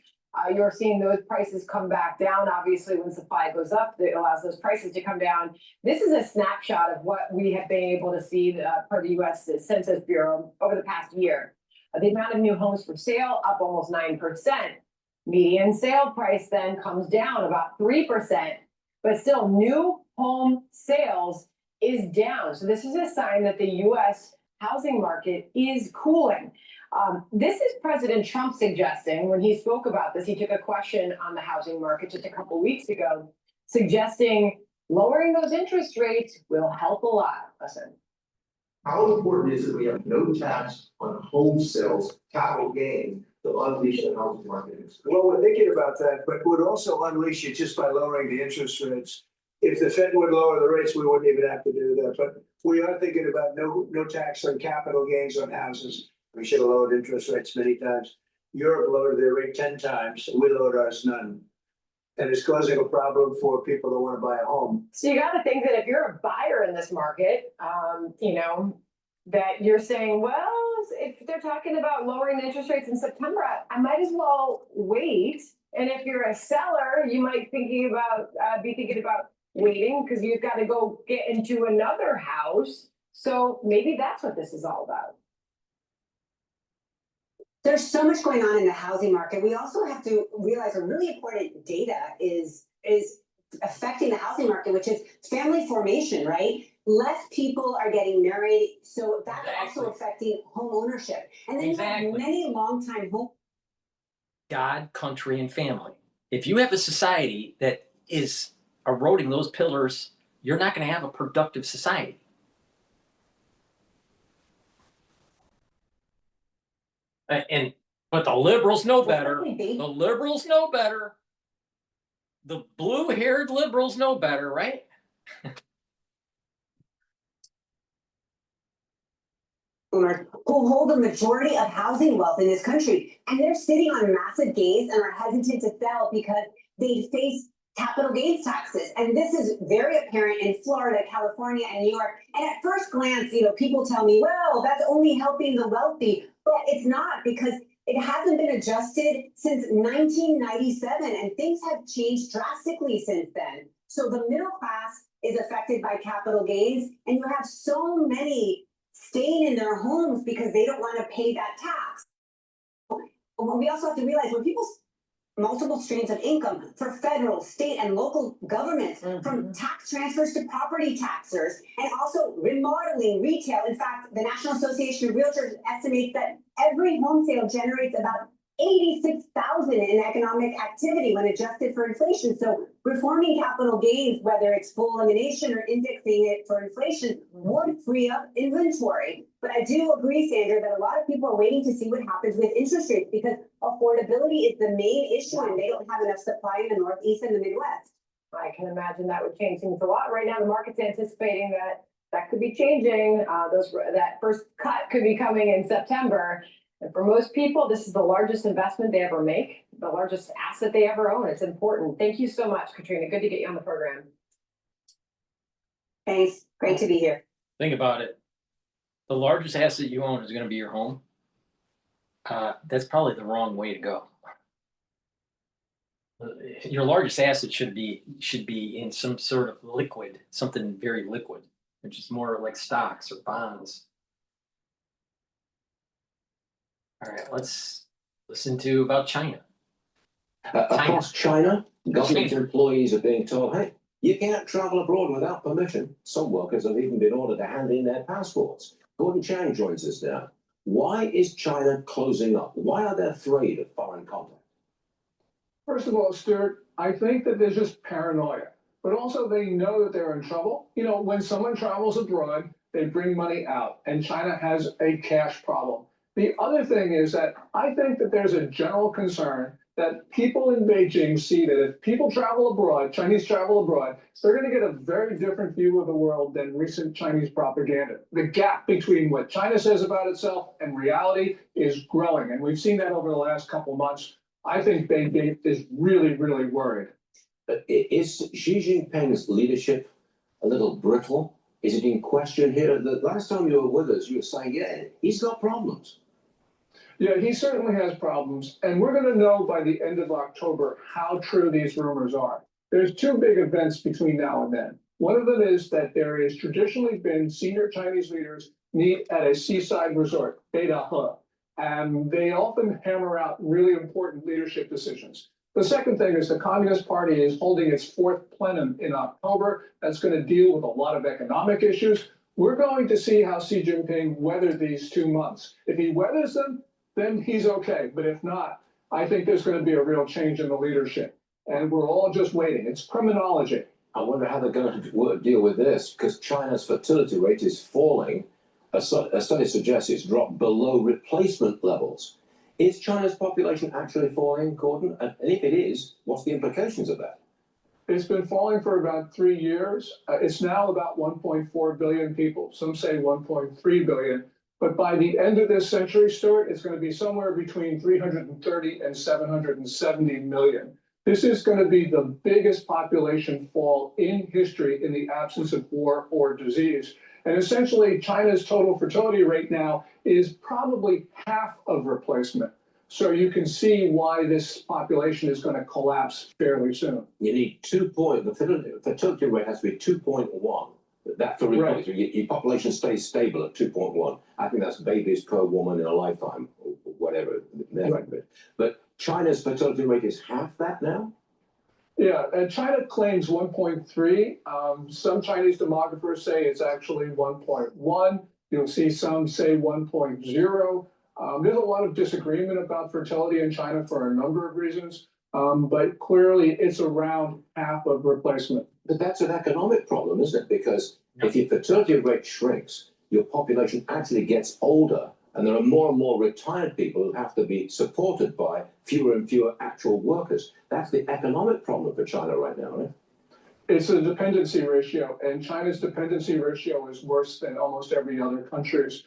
You're seeing those prices come back down. Obviously, when supply goes up, it allows those prices to come down. This is a snapshot of what we have been able to see per the U.S. Census Bureau over the past year. The amount of new homes for sale up almost 9%. Median sale price then comes down about 3%, but still new home sales is down. So this is a sign that the U.S. housing market is cooling. This is President Trump suggesting, when he spoke about this, he took a question on the housing market just a couple weeks ago, suggesting lowering those interest rates will help a lot. Listen. How important is it we have no tax on home sales, capital gain, to unleash the housing market? Well, we're thinking about that, but would also unleash it just by lowering the interest rates. If the Fed would lower the rates, we wouldn't even have to do that. But we are thinking about no tax on capital gains on houses. We should have lowered interest rates many times. Europe lowered their rate 10 times. We lowered ours none. And it's causing a problem for people that want to buy a home. So you got to think that if you're a buyer in this market, that you're saying, well, if they're talking about lowering the interest rates in September, I might as well wait. And if you're a seller, you might be thinking about waiting because you've got to go get into another house. So maybe that's what this is all about. there's so much going on in the housing market. We also have to realize a really important data is affecting the housing market, which is family formation, right? Less people are getting married, so that's also affecting home ownership. And then you have many longtime home. God, country, and family. If you have a society that is eroding those pillars, you're not going to have a productive society. But the liberals know better. The liberals know better. The blue-haired liberals know better, right? Who hold the majority of housing wealth in this country, and they're sitting on massive gains and are hesitant to sell because they face capital gains taxes. And this is very apparent in Florida, California, and New York. And at first glance, people tell me, well, that's only helping the wealthy, but it's not, because it hasn't been adjusted since 1997, and things have changed drastically since then. So the middle class is affected by capital gains, and you have so many staying in their homes because they don't want to pay that tax. We also have to realize when people multiple streams of income for federal, state, and local governments, from tax transfers to property taxers, and also remodeling, retail. In fact, the National Association of Realtors estimates that every home sale generates about $86,000 in economic activity when adjusted for inflation. So reforming capital gains, whether it's full elimination or indexing it for inflation, would free up inventory. But I do agree, Sandra, that a lot of people are waiting to see what happens with interest rates, because affordability is the main issue, and they don't have enough supply in the Northeast and the Midwest. I can imagine that would change things a lot. Right now, the market's anticipating that could be changing. That first cut could be coming in September. And for most people, this is the largest investment they ever make, the largest asset they ever own. It's important. Thank you so much, Katrina. Good to get you on the program. Thanks. Great to be here. Think about it. The largest asset you own is going to be your home. That's probably the wrong way to go. Your largest asset should be in some sort of liquid, something very liquid, which is more like stocks or bonds. All right, let's listen to about China. Across China, government employees are being told, hey, you can't travel abroad without permission. Some workers have even been ordered to hand in their passports. Gordon Chang joins us now. Why is China closing up? Why are they afraid of foreign contact? First of all, Stuart, I think that there's just paranoia, but also they know that they're in trouble. When someone travels abroad, they bring money out, and China has a cash problem. The other thing is that I think that there's a general concern that people in Beijing see that if people travel abroad, Chinese travel abroad, they're going to get a very different view of the world than recent Chinese propaganda. The gap between what China says about itself and reality is growing, and we've seen that over the last couple of months. I think Beijing is really, really worried. Is Xi Jinping's leadership a little brittle? Is it in question here? The last time you were with us, you were saying, yeah, he's got problems. Yeah, he certainly has problems, and we're going to know by the end of October how true these rumors are. There's two big events between now and then. One of them is that there has traditionally been senior Chinese leaders meet at a seaside resort, BeiDahe, and they often hammer out really important leadership decisions. The second thing is the Communist Party is holding its fourth plenum in October. That's going to deal with a lot of economic issues. We're going to see how Xi Jinping weathers these 2 months. If he weathers them, then he's okay. But if not, I think there's going to be a real change in the leadership. And we're all just waiting. It's criminology. I wonder how they're going to deal with this, because China's fertility rate is falling. A study suggests it's dropped below replacement levels. Is China's population actually falling, Gordon? And if it is, what's the implications of that? It's been falling for about 3 years. It's now about 1.4 billion people. Some say 1.3 billion. But by the end of this century, Stuart, it's going to be somewhere between 330 and 770 million. This is going to be the biggest population fall in history in the absence of war or disease. And essentially, China's total fertility rate now is probably half of replacement. So you can see why this population is going to collapse fairly soon. You need 2 point, the fertility rate has to be 2.1. That for replacement, your population stays stable at 2.1. I think that's babies per woman in a lifetime, or whatever. whatever. But China's fertility rate is half that now? Yeah, and China claims 1.3. Some Chinese demographers say it's actually 1.1. You'll see some say 1.0. There's a lot of disagreement about fertility in China for a number of reasons, but clearly it's around half of replacement. But that's an economic problem, isn't it? Because if your fertility rate shrinks, your population actually gets older, and there are more and more retired people who have to be supported by fewer and fewer actual workers. That's the economic problem for China right now, right? It's a dependency ratio, and China's dependency ratio is worse than almost every other country's.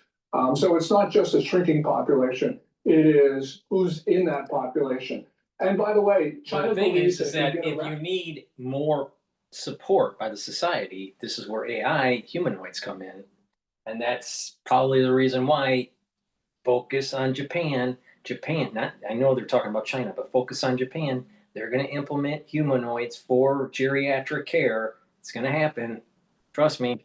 So it's not just a shrinking population, it is who's in that population. And by the way, China The thing believes is that if you need more support by the society, this is where AI humanoids come in. And that's probably the reason why focus on Japan. I know they're talking about China, but focus on Japan. They're going to implement humanoids for geriatric care. It's going to happen. Trust me.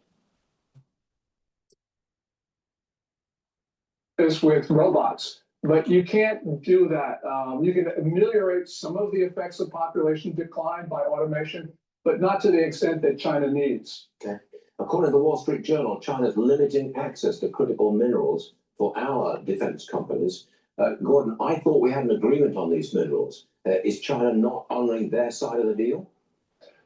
Is with robots, but you can't do that. You can ameliorate some of the effects of population decline by automation, but not to the extent that China needs. Okay. According to the Wall Street Journal, China's limiting access to critical minerals for our defense companies. Gordon, I thought we had an agreement on these minerals. Is China not honoring their side of the deal?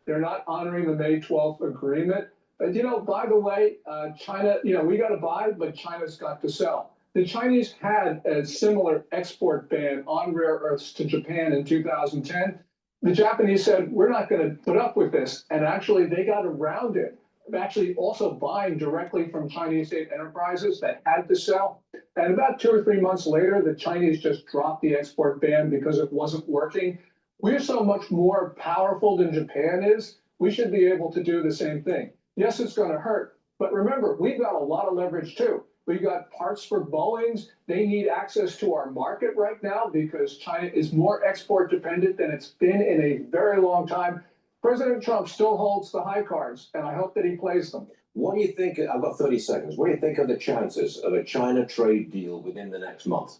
They're not honoring the May 12th agreement. By the way, China, we got to buy, but China's got to sell. The Chinese had a similar export ban on rare earths to Japan in 2010. The Japanese said, we're not going to put up with this. And actually, they got around it, actually also buying directly from Chinese state enterprises that had to sell. And about 2 or 3 months later, the Chinese just dropped the export ban because it wasn't working. We're so much more powerful than Japan is. We should be able to do the same thing. Yes, it's going to hurt. But remember, we've got a lot of leverage, too. We've got parts for Boeings. They need access to our market right now because China is more export dependent than it's been in a very long time. President Trump still holds the high cards, and I hope that he plays them. What do you think? I've got 30 seconds. What do you think of the chances of a China trade deal within the next month?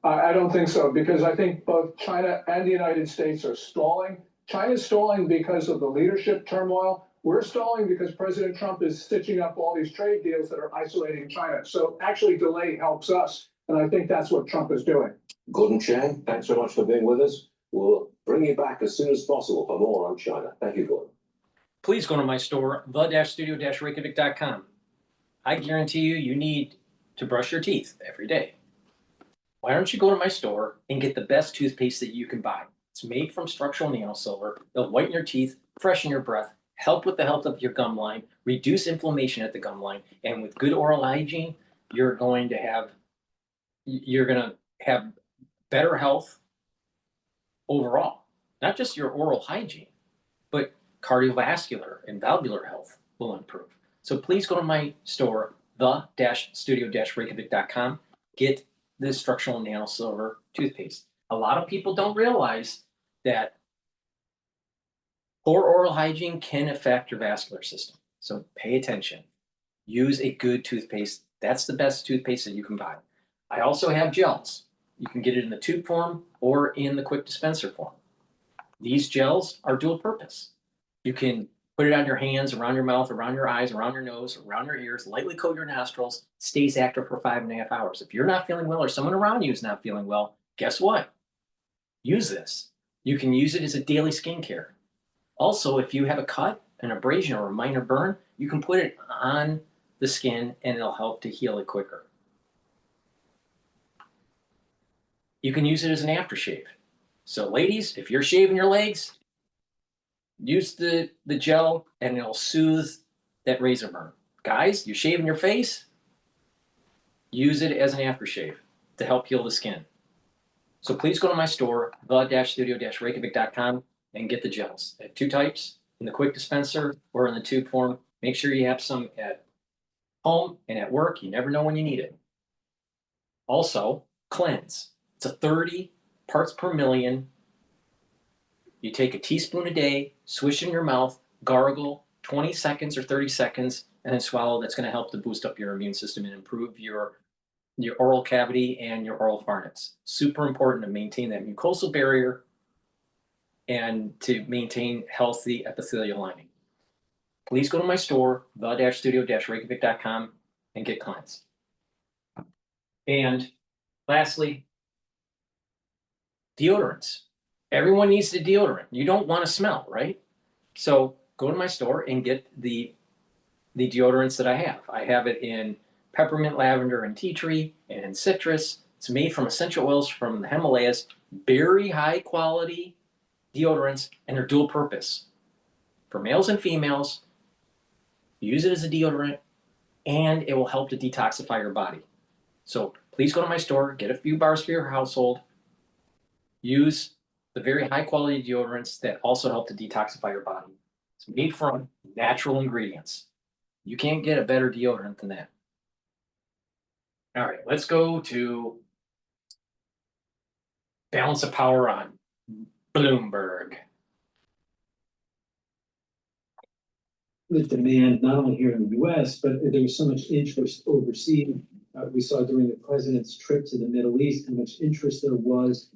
I don't think so, because I think both China and the United States are stalling. China's stalling because of the leadership turmoil. We're stalling because President Trump is stitching up all these trade deals that are isolating China. So actually delay helps us. And I think that's what Trump is doing. Gordon Chang, thanks so much for being with us. We'll bring you back as soon as possible for more on China. Thank you, Gordon. Please go to my store, the-studio-reykjavik.com. I guarantee you need to brush your teeth every day. Why don't you go to my store and get the best toothpaste that you can buy? It's made from structural nanosilver. They'll whiten your teeth, freshen your breath, help with the health of your gum line, reduce inflammation at the gum line, and with good oral hygiene, you're going to have better health overall. Not just your oral hygiene, but cardiovascular and valvular health will improve. So please go to my store, the-studio-reykjavik.com. Get the structural nanosilver toothpaste. A lot of people don't realize that poor oral hygiene can affect your vascular system. So pay attention. Use a good toothpaste. That's the best toothpaste that you can buy. I also have gels. You can get it in the tube form or in the quick dispenser form. These gels are dual purpose. You can put it on your hands, around your mouth, around your eyes, around your nose, around your ears, lightly coat your nostrils, stays active for 5.5 hours. If you're not feeling well or someone around you is not feeling well, guess what? Use this. You can use it as a daily skincare. Also, if you have a cut, an abrasion, or a minor burn, you can put it on the skin and it'll help to heal it quicker. You can use it as an aftershave. So ladies, if you're shaving your legs, use the gel and it'll soothe that razor burn. Guys, you're shaving your face, use it as an aftershave to help heal the skin. So please go to my store, the-studio-reykjavik.com, and get the gels. I have 2 types, in the quick dispenser or in the tube form. Make sure you have some at home and at work. You never know when you need it. Also, cleanse. It's a 30 parts per million. You take a teaspoon a day, swish in your mouth, gargle 20 seconds or 30 seconds, and then swallow. That's going to help to boost up your immune system and improve your your oral cavity and your oral pharynx. Super important to maintain that mucosal barrier and to maintain healthy epithelial lining. Please go to my store, the-studio-reykjavik.com, and get clients. And lastly, deodorants. Everyone needs the deodorant. You don't want to smell, right? So go to my store and get the deodorants that I have. I have it in peppermint, lavender, and tea tree, and in citrus. It's made from essential oils from the Himalayas. Very high quality deodorants, and they're dual purpose. For males and females, use it as a deodorant, and it will help to detoxify your body. So please go to my store, get a few bars for your household, use the very high quality deodorants that also help to detoxify your body. It's made from natural ingredients. You can't get a better deodorant than that. All right, let's go to balance of power on Bloomberg. The demand, not only here in the US, but there was so much interest overseas. We saw during the president's trip to the Middle East how much interest there was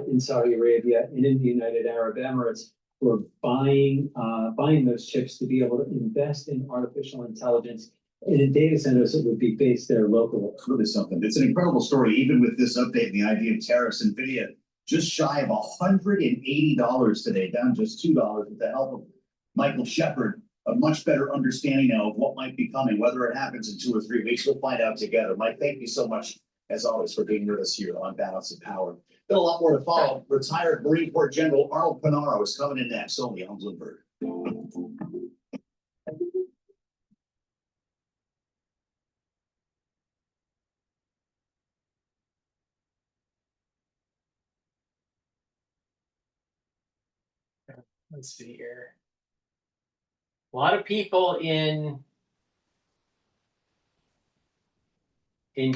in Saudi Arabia and in the United Arab Emirates for buying those chips to be able to invest in artificial intelligence and in data centers that would be based there locally. Really something. It's an incredible story, even with this update, the idea of tariffs. NVIDIA just shy of $180 today, down just $2 with the help of Michael Shepard. A much better understanding now of what might be coming, whether it happens in 2 or 3 weeks. We'll find out together. Mike, thank you so much, as always, for being with us here on Balance of Power. Got a lot more to follow. Retired Marine Corps General Arnold Panaro is coming in next, only on Bloomberg. Let's see here. A lot of people in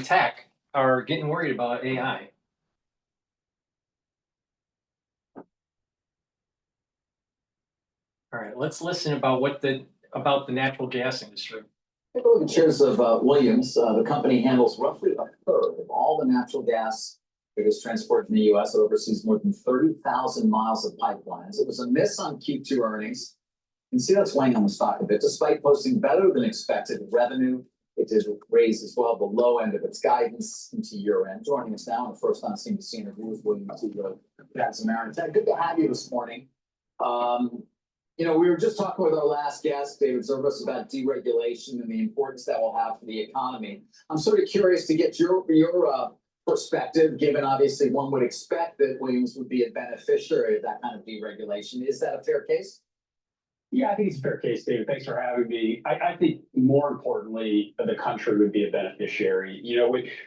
tech are getting worried about AI. All right, let's listen about the natural gas industry. Take a look at shares of Williams. The company handles roughly a third of all the natural gas that is transported in the U.S. It oversees more than 30,000 miles of pipelines. It was a miss on Q2 earnings. You can see that's weighing on the stock a bit. Despite posting better than expected revenue, it did raise as well the low end of its guidance into year end. Joining us now on the first on scene interview with Williams CEO Jackson Marin. Good to have you this morning. We were just talking with our last guest, David Zervos, about deregulation and the importance that will have for the economy. I'm sort of curious to get your perspective, given obviously one would expect that Williams would be a beneficiary of that kind of deregulation. Is that a fair case? Yeah, I think it's a fair case, David. Thanks for having me. I think more importantly, the country would be a beneficiary.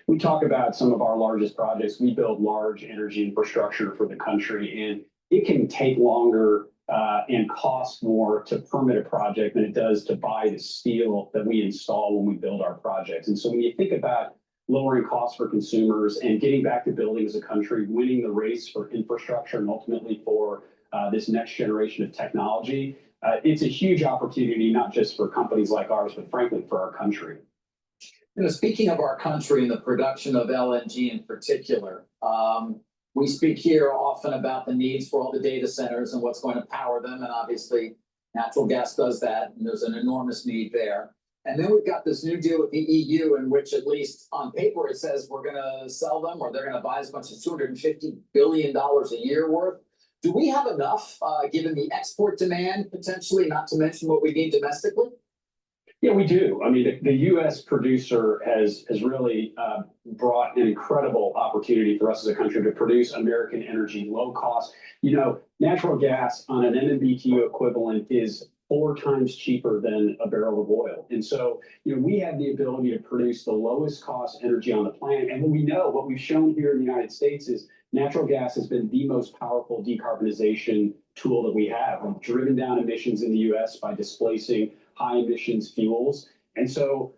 We talk about some of our largest projects. We build large energy infrastructure for the country, and it can take longer and cost more to permit a project than it does to buy the steel that we install when we build our projects. And so when you think about lowering costs for consumers and getting back to building as a country, winning the race for infrastructure and ultimately for this next generation of technology, it's a huge opportunity, not just for companies like ours, but frankly for our country. Speaking of our country and the production of LNG in particular, we speak here often about the needs for all the data centers and what's going to power them. And obviously, natural gas does that, and there's an enormous need there. And then we've got this new deal with the EU in which, at least on paper, it says we're going to sell them or they're going to buy as much as $250 billion a year worth. Do we have enough, given the export demand, potentially, not to mention what we need domestically? Yeah, we do. I mean, the U.S. producer has really brought an incredible opportunity for us as a country to produce American energy, low cost. Natural gas on an MMBTU equivalent is 4 times cheaper than a barrel of oil. And so, we have the ability to produce the lowest cost energy on the planet. And what we've shown here in the United States is natural gas has been the most powerful decarbonization tool that we have. We've driven down emissions in the U.S. by displacing high emissions fuels. And so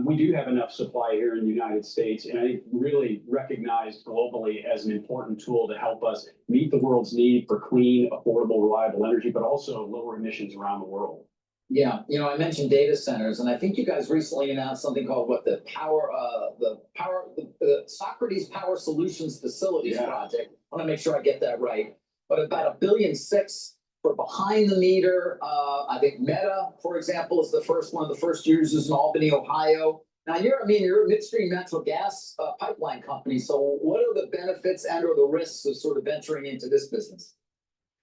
we do have enough supply here in the United States, and I think really recognized globally as an important tool to help us meet the world's need for clean, affordable, reliable energy, but also lower emissions around the world. Yeah, I mentioned data centers, and I think you guys recently announced something called the Socrates Power Solutions Facilities Project. I want to make sure I get that right. But about $1.6 billion for behind the meter. I think Meta, for example, is one of the first users in Albany, Ohio. Now you're a midstream natural gas pipeline company. So what are the benefits and/or the risks of sort of venturing into this business?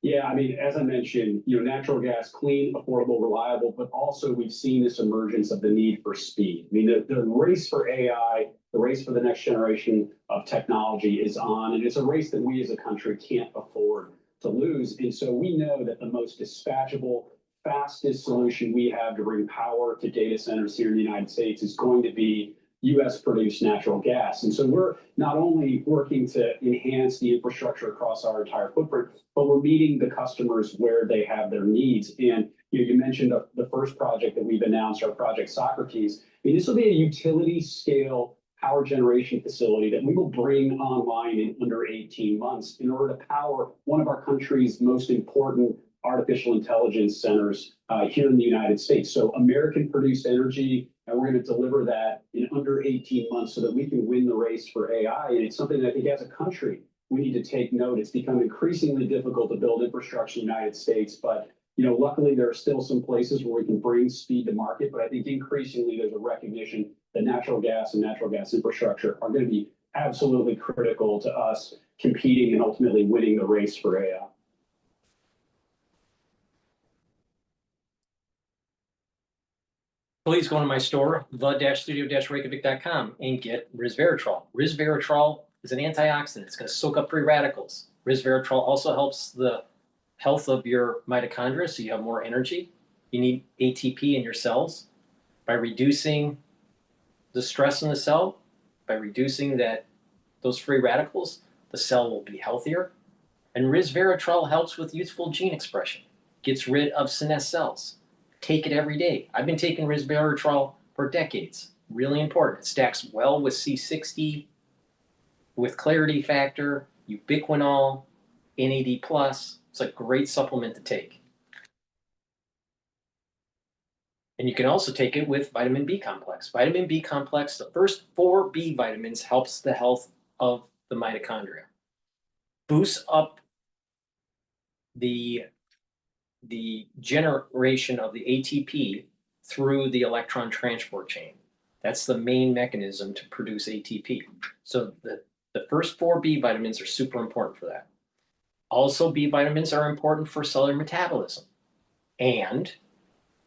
Yeah, as I mentioned, natural gas, clean, affordable, reliable, but also we've seen this emergence of the need for speed. The race for AI, the race for the next generation of technology is on, and it's a race that we as a country can't afford to lose. And so we know that the most dispatchable, fastest solution we have to bring power to data centers here in the United States is going to be U.S. produced natural gas. And so we're not only working to enhance the infrastructure across our entire footprint, but we're meeting the customers where they have their needs. And you mentioned the first project that we've announced, our Project Socrates. This will be a utility scale power generation facility that we will bring online in under 18 months in order to power one of our country's most important artificial intelligence centers here in the United States. So American produced energy, and we're going to deliver that in under 18 months so that we can win the race for AI. And it's something that I think as a country, we need to take note. It's become increasingly difficult to build infrastructure in the United States, but luckily there are still some places where we can bring speed to market. But I think increasingly there's a recognition that natural gas and natural gas infrastructure are going to be absolutely critical to us competing and ultimately winning the race for AI. Please go to my store, the-studio-reykjavik.com, and get resveratrol. Resveratrol is an antioxidant. It's going to soak up free radicals. Resveratrol also helps the health of your mitochondria, so you have more energy. You need ATP in your cells. By reducing the stress in the cell, by reducing those free radicals, the cell will be healthier. And resveratrol helps with youthful gene expression, gets rid of senescent cells. Take it every day. I've been taking resveratrol for decades. Really important. It stacks well with C60, with clarity factor, ubiquinol, NAD+. It's a great supplement to take. And you can also take it with vitamin B complex. Vitamin B complex, the first 4 B vitamins, helps the health of the mitochondria. Boosts up the generation of the ATP through the electron transport chain. That's the main mechanism to produce ATP. So the first 4 B vitamins are super important for that. Also, B vitamins are important for cellular metabolism. And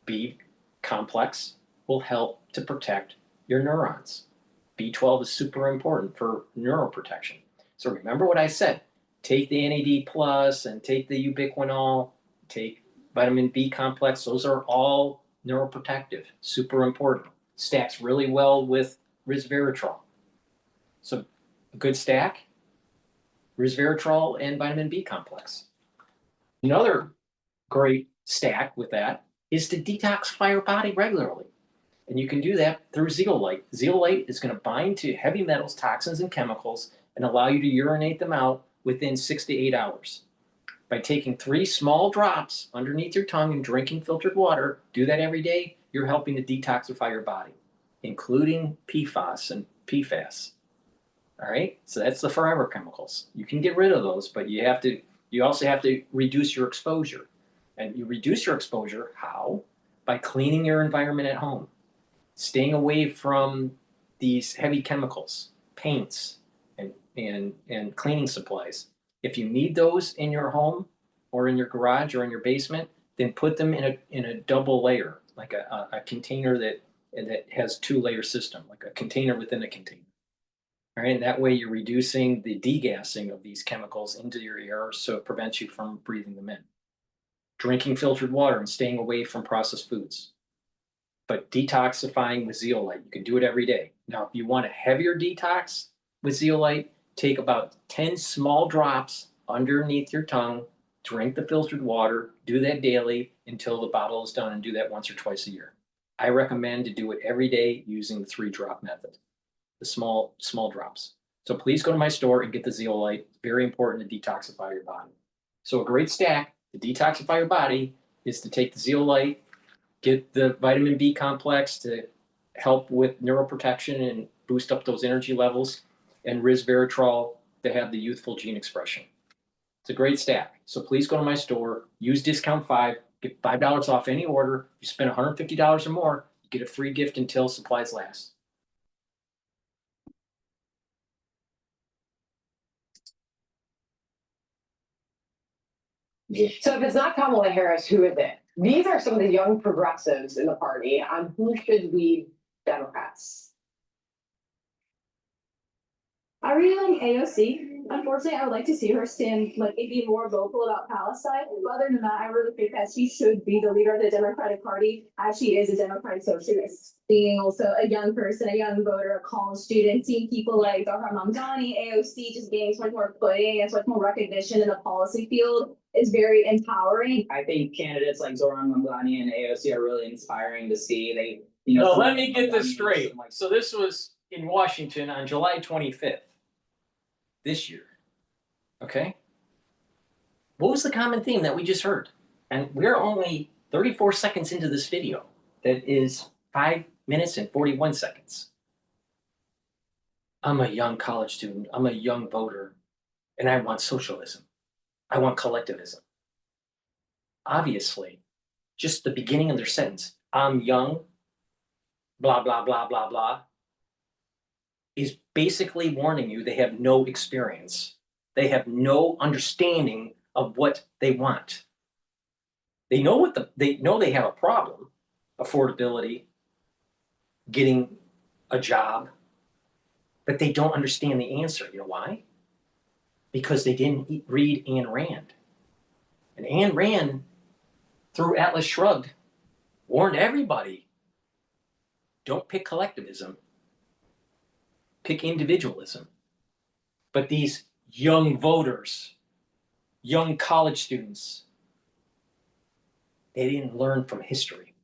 B complex will help to protect your neurons. B12 is super important for neuroprotection. So remember what I said. Take the NAD+ and take the ubiquinol, take vitamin B complex. Those are all neuroprotective, super important. Stacks really well with resveratrol. So a good stack, resveratrol and vitamin B complex. Another great stack with that is to detoxify your body regularly. And you can do that through zeolite. Zeolite is going to bind to heavy metals, toxins, and chemicals and allow you to urinate them out within 6 to 8 hours. By taking 3 small drops underneath your tongue and drinking filtered water, do that every day, you're helping to detoxify your body, including PFAS and PFAS. All right, so that's the forever chemicals. You can get rid of those, but you also have to reduce your exposure. And you reduce your exposure, how? By cleaning your environment at home, staying away from these heavy chemicals, paints, and cleaning supplies. If you need those in your home or in your garage or in your basement, then put them in a double layer, like a container that has 2-layer system, like a container within a container. All right, and that way you're reducing the degassing of these chemicals into your air, so it prevents you from breathing them in. Drinking filtered water and staying away from processed foods. But detoxifying with zeolite, you can do it every day. Now, if you want a heavier detox with zeolite, take about 10 small drops underneath your tongue, drink the filtered water, do that daily until the bottle is done, and do that once or twice a year. I recommend to do it every day using the 3-drop method, the small drops. So please go to my store and get the zeolite. Very important to detoxify your body. So a great stack to detoxify your body is to take the zeolite Get the vitamin B complex to help with neuroprotection and boost up those energy levels, and resveratrol to have the youthful gene expression. It's a great stack. So please go to my store, use discount 5, get $5 off any order. You spend $150 or more, you get a free gift until supplies last. So if it's not Kamala Harris, who is it? These are some of the young progressives in the party on who should lead Democrats. I really like AOC. Unfortunately, I would like to see her stand, like, be more vocal about Palestine. But other than that, I really think that she should be the leader of the Democratic Party, as she is a Democratic socialist. Being also a young person, a young voter, a college student, seeing people like Dr. Mamdani, AOC just gaining so much more footing and so much more recognition in the policy field is very empowering. I think candidates like Zoran Mamdani and AOC are really inspiring to see. They, No, let me get this straight. So this was in Washington on July 25th. This year, okay? What was the common theme that we just heard? And we're only 34 seconds into this video that is 5 minutes and 41 seconds. I'm a young college student, I'm a young voter, and I want socialism. I want collectivism. Obviously, just the beginning of their sentence, I'm young, blah, blah, blah, blah, blah, is basically warning you they have no experience. They have no understanding of what they want. They know they have a problem, affordability, getting a job, but they don't understand the answer. You know why? Because they didn't read Ayn Rand. And Ayn Rand, through Atlas Shrugged, warned everybody, don't pick collectivism. Pick individualism. But these young voters, young college students, they didn't learn from history.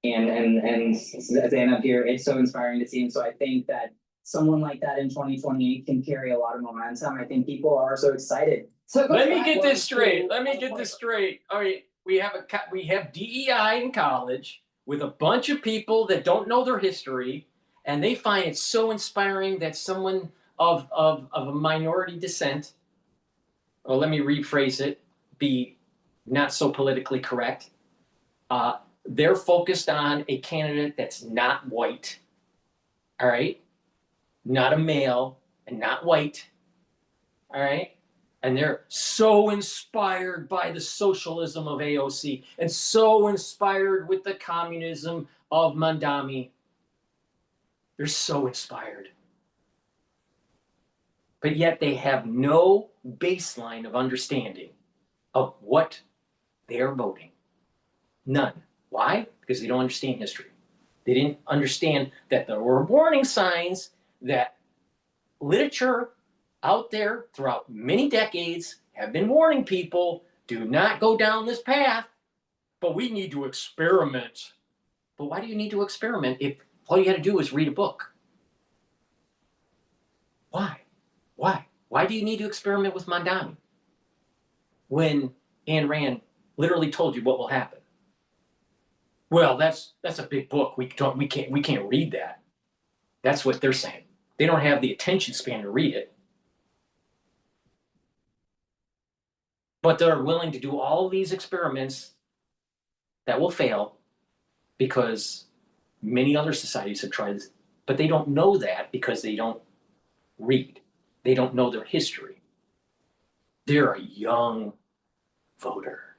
And stand up here, it's so inspiring to see. And so I think that someone like that in 2028 can carry a lot of momentum. I think people are so excited. So let me get this straight. Let me get this straight. All right. We have DEI in college with a bunch of people that don't know their history, and they find it so inspiring that someone of a minority descent, or let me rephrase it, be not so politically correct, they're focused on a candidate that's not white, all right? Not a male and not white, all right? And they're so inspired by the socialism of AOC and so inspired with the communism of Mamdani. They're so inspired. But yet they have no baseline of understanding of what they're voting. None. Why? Because they don't understand history. They didn't understand that there were warning signs that literature out there throughout many decades have been warning people, do not go down this path, but we need to experiment. But why do you need to experiment if all you got to do is read a book? Why? Why? Why do you need to experiment with Mamdani when Ayn Rand literally told you what will happen? Well, that's a big book. We can't read that. That's what they're saying. They don't have the attention span to read it. But they're willing to do all these experiments that will fail because many other societies have tried this, but they don't know that because they don't read. They don't know their history. They're a young voter.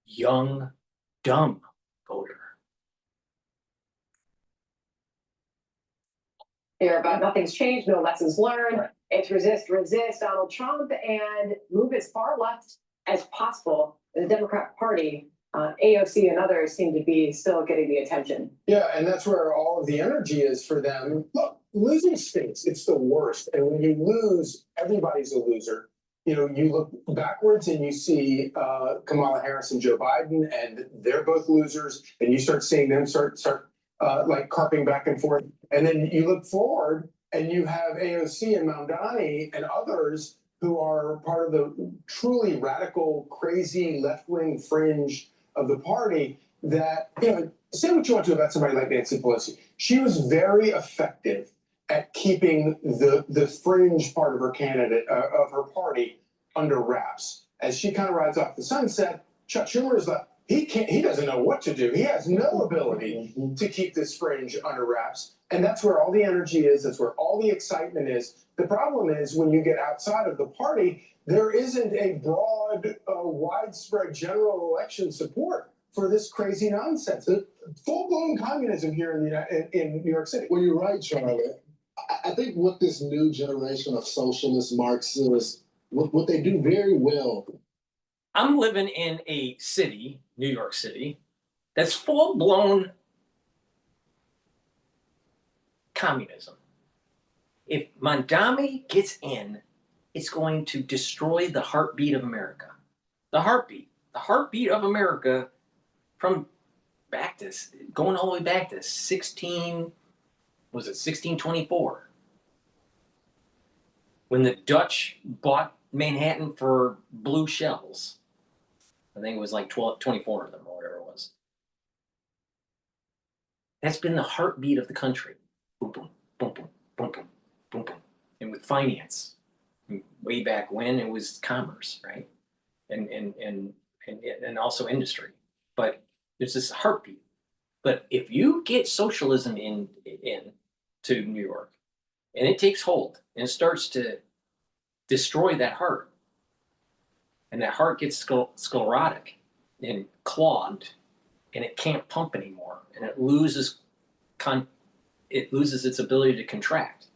Young, dumb voter. They're about nothing's changed, no lessons learned. Right. It's resist Donald Trump and move as far left as possible. The Democrat Party, AOC and others seem to be still getting the attention. Yeah, and that's where all of the energy is for them. Look, losing states, it's the worst. And when you lose, everybody's a loser. You know, you look backwards and you see Kamala Harris and Joe Biden, and they're both losers. And you start seeing them start like carping back and forth. And then you look forward, and you have AOC and Mamdani and others who are part of the truly radical, crazy left-wing fringe of the party that, say what you want to about somebody like Nancy Pelosi. She was very effective at keeping the fringe part of her candidate, of her party under wraps. As she kind of rides off the sunset, Chuck Schumer is like, he doesn't know what to do. He has no ability to keep this fringe under wraps. And that's where all the energy is. That's where all the excitement is. The problem is when you get outside of the party, there isn't a broad, widespread general election support for this crazy nonsense. Full-blown communism here in New York City. Well, you're right, Charlie. I think what this new generation of socialist Marxists, what they do very well. I'm living in a city, New York City, that's full-blown communism. If Mamdani gets in, it's going to destroy the heartbeat of America. The heartbeat of America from back to, going all the way back to 1624? When the Dutch bought Manhattan for blue shells. I think it was like 24 of them or whatever it was. That's been the heartbeat of the country. Boom, boom, boom, boom, boom, boom, boom, boom. And with finance, way back when it was commerce, right? And also industry. But there's this heartbeat. But if you get socialism in to New York, and it takes hold and it starts to destroy that heart, and that heart gets sclerotic and clogged, and it can't pump anymore, and it loses its ability to contract.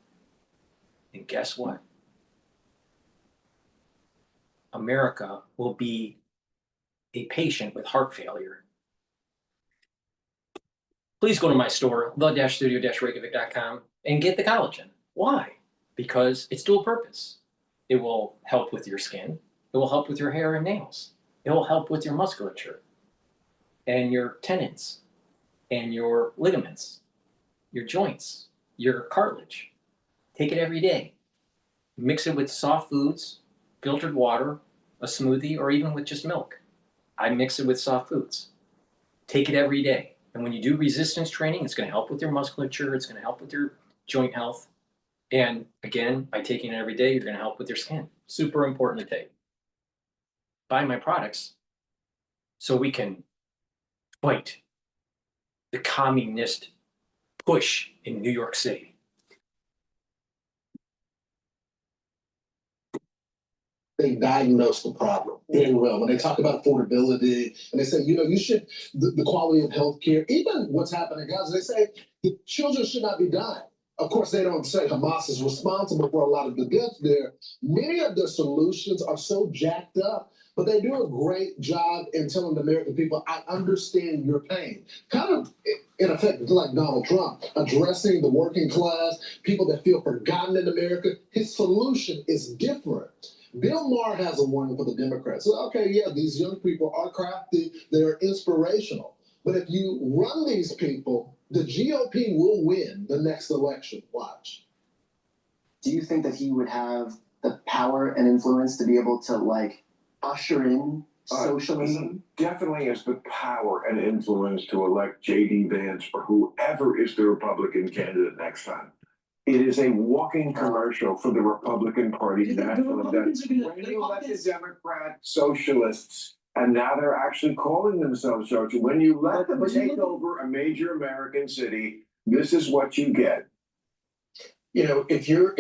And guess what? America will be a patient with heart failure. Please go to my store, the-studio-reykjavik.com, and get the collagen. Why? Because it's dual purpose. It will help with your skin. It will help with your hair and nails. It will help with your musculature and your tendons and your ligaments, your joints, your cartilage. Take it every day. Mix it with soft foods, filtered water, a smoothie, or even with just milk. I mix it with soft foods. Take it every day. And when you do resistance training, it's going to help with your musculature. It's going to help with your joint health. And again, by taking it every day, you're going to help with your skin. Super important to take. Buy my products so we can fight the communist push in New York City. They diagnose the problem very well. When they talk about affordability and they say, you should, the quality of healthcare, even what's happening in Gaza, they say the children should not be dying. Of course, they don't say Hamas is responsible for a lot of the deaths there. Many of the solutions are so jacked up, but they do a great job in telling the American people, I understand your pain. Kind of, in effect, like Donald Trump, addressing the working class, people that feel forgotten in America. His solution is different. Bill Maher has a warning for the Democrats. So, okay, yeah, these young people are crafty, they're inspirational. But if you run these people, the GOP will win the next election. Watch. Do you think that he would have the power and influence to be able to, usher in socialism? He definitely has the power and influence to elect J.D. Vance or whoever is the Republican candidate next time. It is a walking commercial for the Republican Party national agenda. When you let the Democrat socialists, and now they're actually calling themselves social, when you let them take over a major American city, this is what you get. If you're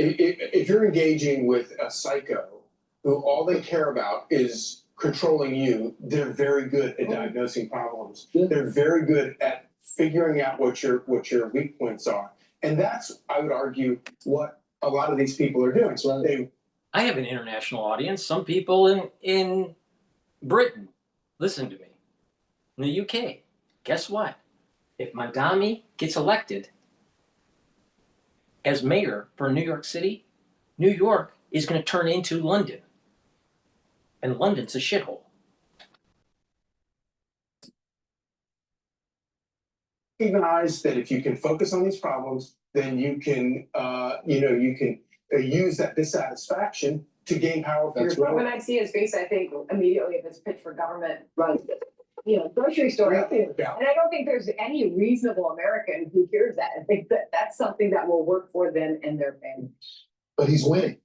engaging with a psycho who all they care about is controlling you, they're very good at diagnosing problems. They're very good at figuring out what your weak points are. And that's, I would argue, what a lot of these people are doing. So I have an international audience. Some people in Britain listen to me. In the UK, guess what? If Mamdani gets elected as mayor for New York City, New York is going to turn into London. And London's a shithole. recognize that if you can focus on these problems, then you can, use that dissatisfaction to gain power for yourself. When I see his face, I think immediately if it's pitch for government run, grocery store. Yeah. And I don't think there's any reasonable American who hears that. I think that that's something that will work for them and their families. But he's winning.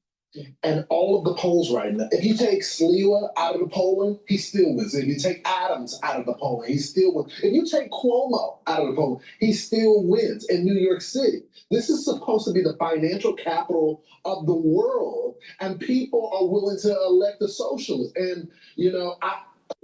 And all of the polls right now, if you take Sliwa out of the polling, he still wins. If you take Adams out of the polling, he still wins. If you take Cuomo out of the polling, he still wins in New York City. This is supposed to be the financial capital of the world, and people are willing to elect a socialist. And,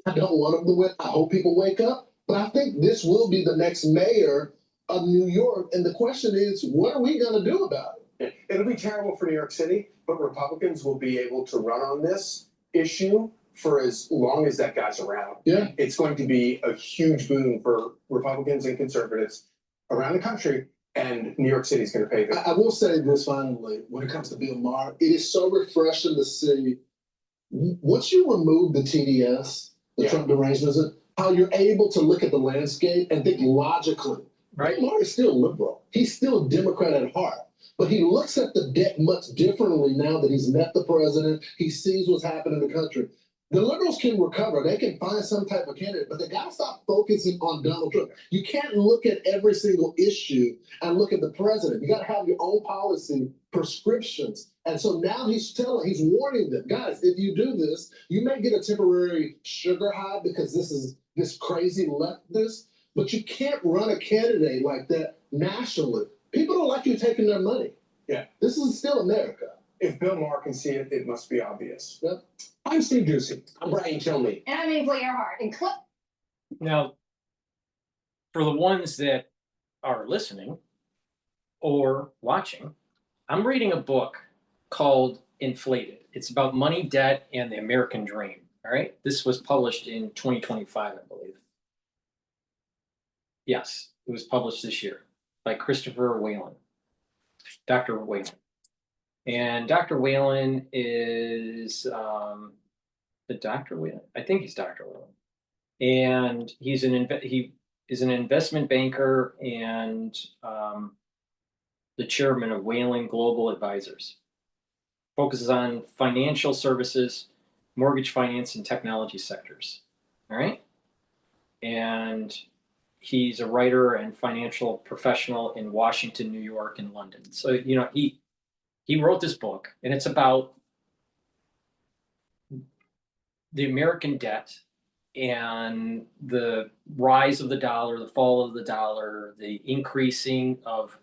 I don't want him to win. I hope people wake up. But I think this will be the next mayor of New York. And the question is, what are we going to do about it? It'll be terrible for New York City, but Republicans will be able to run on this issue for as long as that guy's around. Yeah. It's going to be a huge boon for Republicans and conservatives around the country, and New York City is going to pay them. I will say this finally, when it comes to Bill Maher, it is so refreshing to see, once you remove the TDS, the Trump derangements, how you're able to look at the landscape and think logically. Right. Bill Maher is still liberal. He's still Democrat at heart. But he looks at the debt much differently now that he's met the president. He sees what's happening in the country. The liberals can recover. They can find some type of candidate, but they got to stop focusing on Donald Trump. You can't look at every single issue and look at the president. You got to have your own policy prescriptions. And so now he's warning them, guys, if you do this, you may get a temporary sugar high because this is this crazy leftist, but you can't run a candidate like that nationally. People don't like you taking their money. Yeah. This is still America. If Bill Maher can see it, it must be obvious. Yep. I'm Steve Ducey. I'm Brighteon Channel. And I'm Ainsley Earhart. And clip. Now, for the ones that are listening or watching, I'm reading a book called Inflated. It's about money, debt, and the American dream. All right. This was published in 2025, I believe. Yes, it was published this year by Christopher Whalen, Dr. Whalen. And Dr. Whalen is the Dr. Whalen. I think he's Dr. Whalen, and he is an investment banker and the chairman of Whalen Global Advisors. Focuses on financial services, mortgage finance, and technology sectors. All right, and he's a writer and financial professional in Washington, New York, and London. So, he wrote this book, and it's about the American debt and the rise of the dollar, the fall of the dollar, the increasing of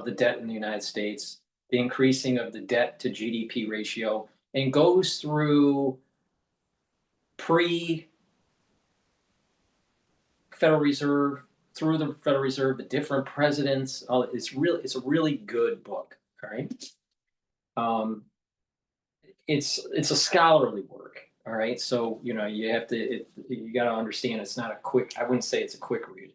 the debt in the United States, the increasing of the debt to GDP ratio, and goes through Federal Reserve, through the Federal Reserve, the different presidents. It's a really good book. All right. It's a scholarly work. All right. So, you got to understand it's not a quick, I wouldn't say it's a quick read,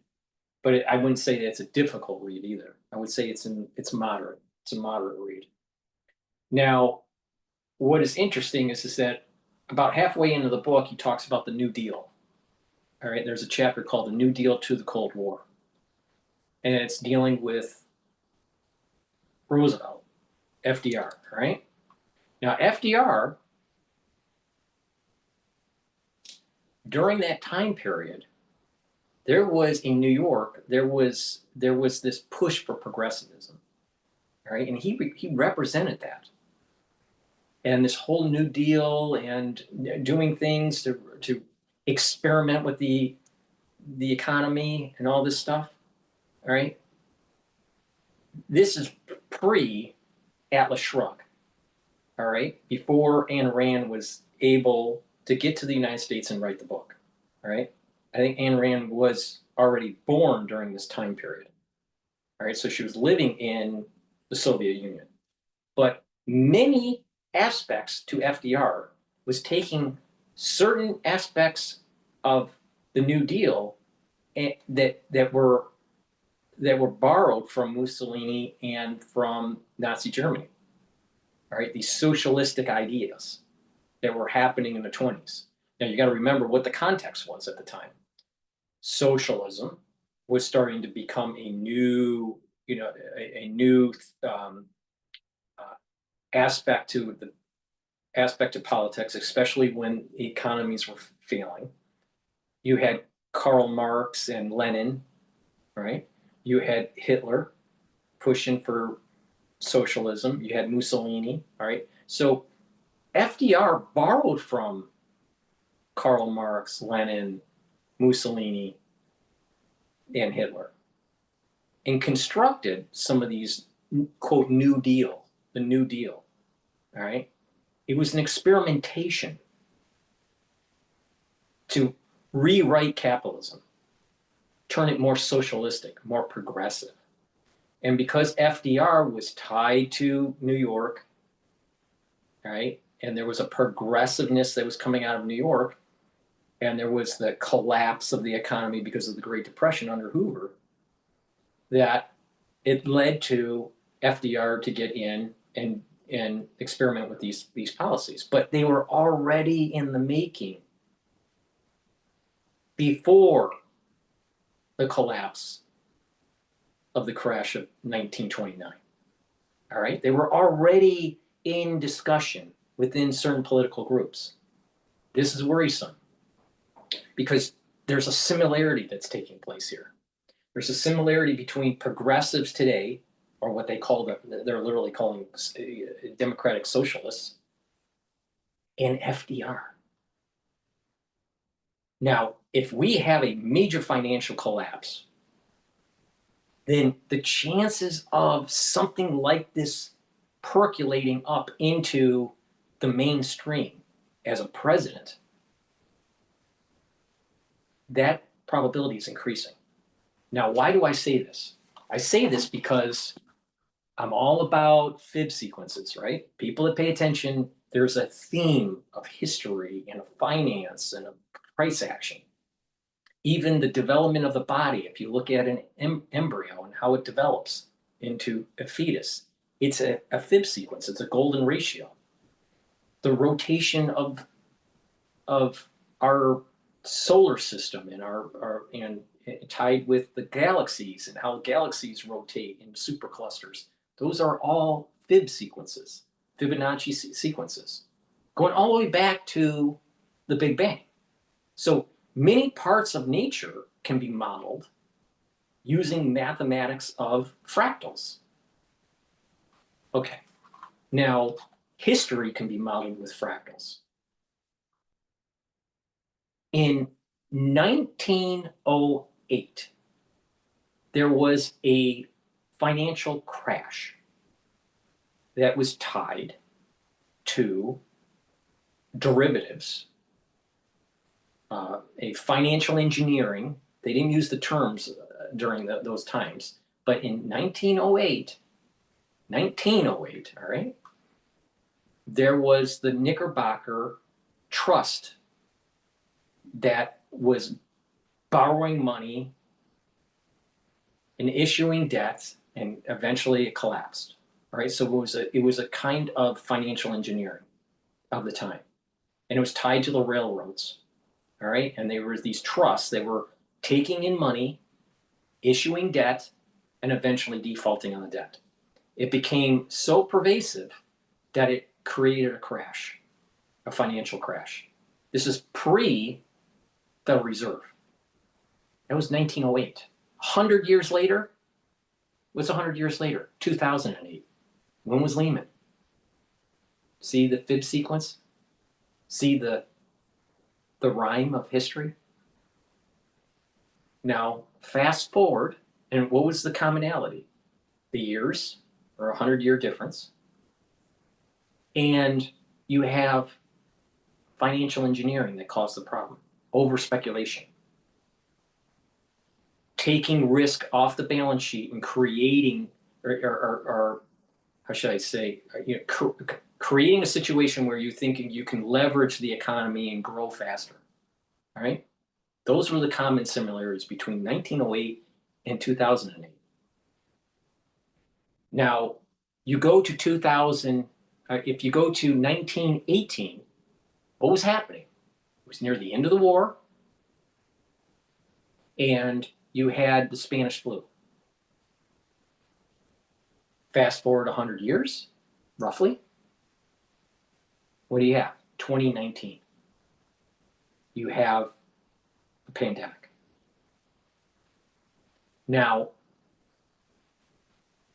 but I wouldn't say that it's a difficult read either. I would say it's moderate. It's a moderate read. Now, what is interesting is that about halfway into the book, he talks about the New Deal. All right, there's a chapter called The New Deal to the Cold War. And it's dealing with Roosevelt, FDR, all right? Now, FDR, during that time period, there was in New York, there was this push for progressivism, all right? And he represented that. And this whole New Deal and doing things to experiment with the economy and all this stuff, all right? This is pre-Atlas Shrugged, all right? Before Ayn Rand was able to get to the United States and write the book, all right? I think Ayn Rand was already born during this time period, all right? So she was living in the Soviet Union. But many aspects to FDR was taking certain aspects of the New Deal that were borrowed from Mussolini and from Nazi Germany. All right, these socialistic ideas that were happening in the 1920s. Now you got to remember what the context was at the time. Socialism was starting to become a new, a new aspect to politics, especially when economies were failing. You had Karl Marx and Lenin, right? You had Hitler pushing for socialism. You had Mussolini, all right? So FDR borrowed from Karl Marx, Lenin, Mussolini, and Hitler, and constructed some of these, quote, the New Deal, all right? It was an experimentation to rewrite capitalism, turn it more socialistic, more progressive. And because FDR was tied to New York, right, and there was a progressiveness that was coming out of New York, and there was the collapse of the economy because of the Great Depression under Hoover, that it led to FDR to get in and experiment with these policies. But they were already in the making before the collapse of the crash of 1929. All right? They were already in discussion within certain political groups. This is worrisome because there's a similarity that's taking place here. There's a similarity between progressives today, or what they call, they're literally calling democratic socialists, and FDR. Now, if we have a major financial collapse, then the chances of something like this percolating up into the mainstream as a president, that probability is increasing. Now, why do I say this? I say this because I'm all about fib sequences, right? People that pay attention, there's a theme of history and of finance and of price action. Even the development of the body, if you look at an embryo and how it develops into a fetus, it's a fib sequence, it's a golden ratio. The rotation of our solar system and tied with the galaxies and how galaxies rotate in superclusters. Those are all fib sequences, Fibonacci sequences, going all the way back to the Big Bang. So many parts of nature can be modeled using mathematics of fractals. Okay, now history can be modeled with fractals. In 1908, there was a financial crash that was tied to derivatives, a financial engineering. They didn't use the terms during those times, but in 1908, all right, there was the Knickerbocker Trust that was borrowing money and issuing debts, and eventually it collapsed. All right, so it was a kind of financial engineering of the time, and it was tied to the railroads. All right, and there were these trusts. They were taking in money, issuing debt, and eventually defaulting on the debt. It became so pervasive that it created a crash, a financial crash. This is pre-Federal Reserve. That was 1908. 100 years later, what's 100 years later? 2008. When was Lehman? See the fib sequence? See the rhyme of history? Now, fast forward, and what was the commonality? The years, or 100-year difference. And you have financial engineering that caused the problem. Over speculation. Taking risk off the balance sheet and creating, or how should I say, creating a situation where you think you can leverage the economy and grow faster. All right? Those were the common similarities between 1908 and 2008. Now, you go to 2000, if you go to 1918, what was happening? It was near the end of the war, and you had the Spanish flu. Fast forward 100 years, roughly. What do you have? 2019. You have a pandemic. Now,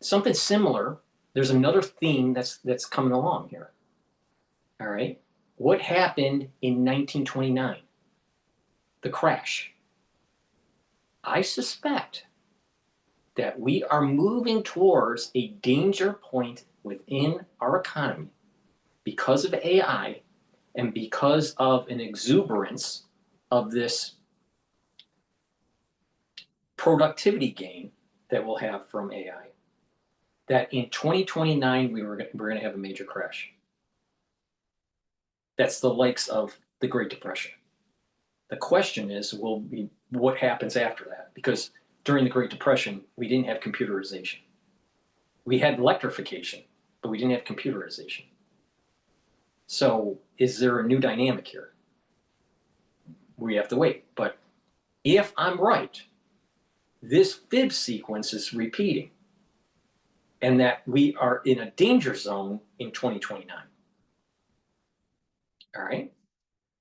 something similar, there's another theme that's coming along here. All right. What happened in 1929? The crash. I suspect that we are moving towards a danger point within our economy because of AI and because of an exuberance of this productivity gain that we'll have from AI, that in 2029 we're going to have a major crash. That's the likes of the Great Depression. The question is, what happens after that? Because during the Great Depression, we didn't have computerization. We had electrification, but we didn't have computerization. So is there a new dynamic here? We have to wait. But if I'm right, this fib sequence is repeating, and that we are in a danger zone in 2029. All right.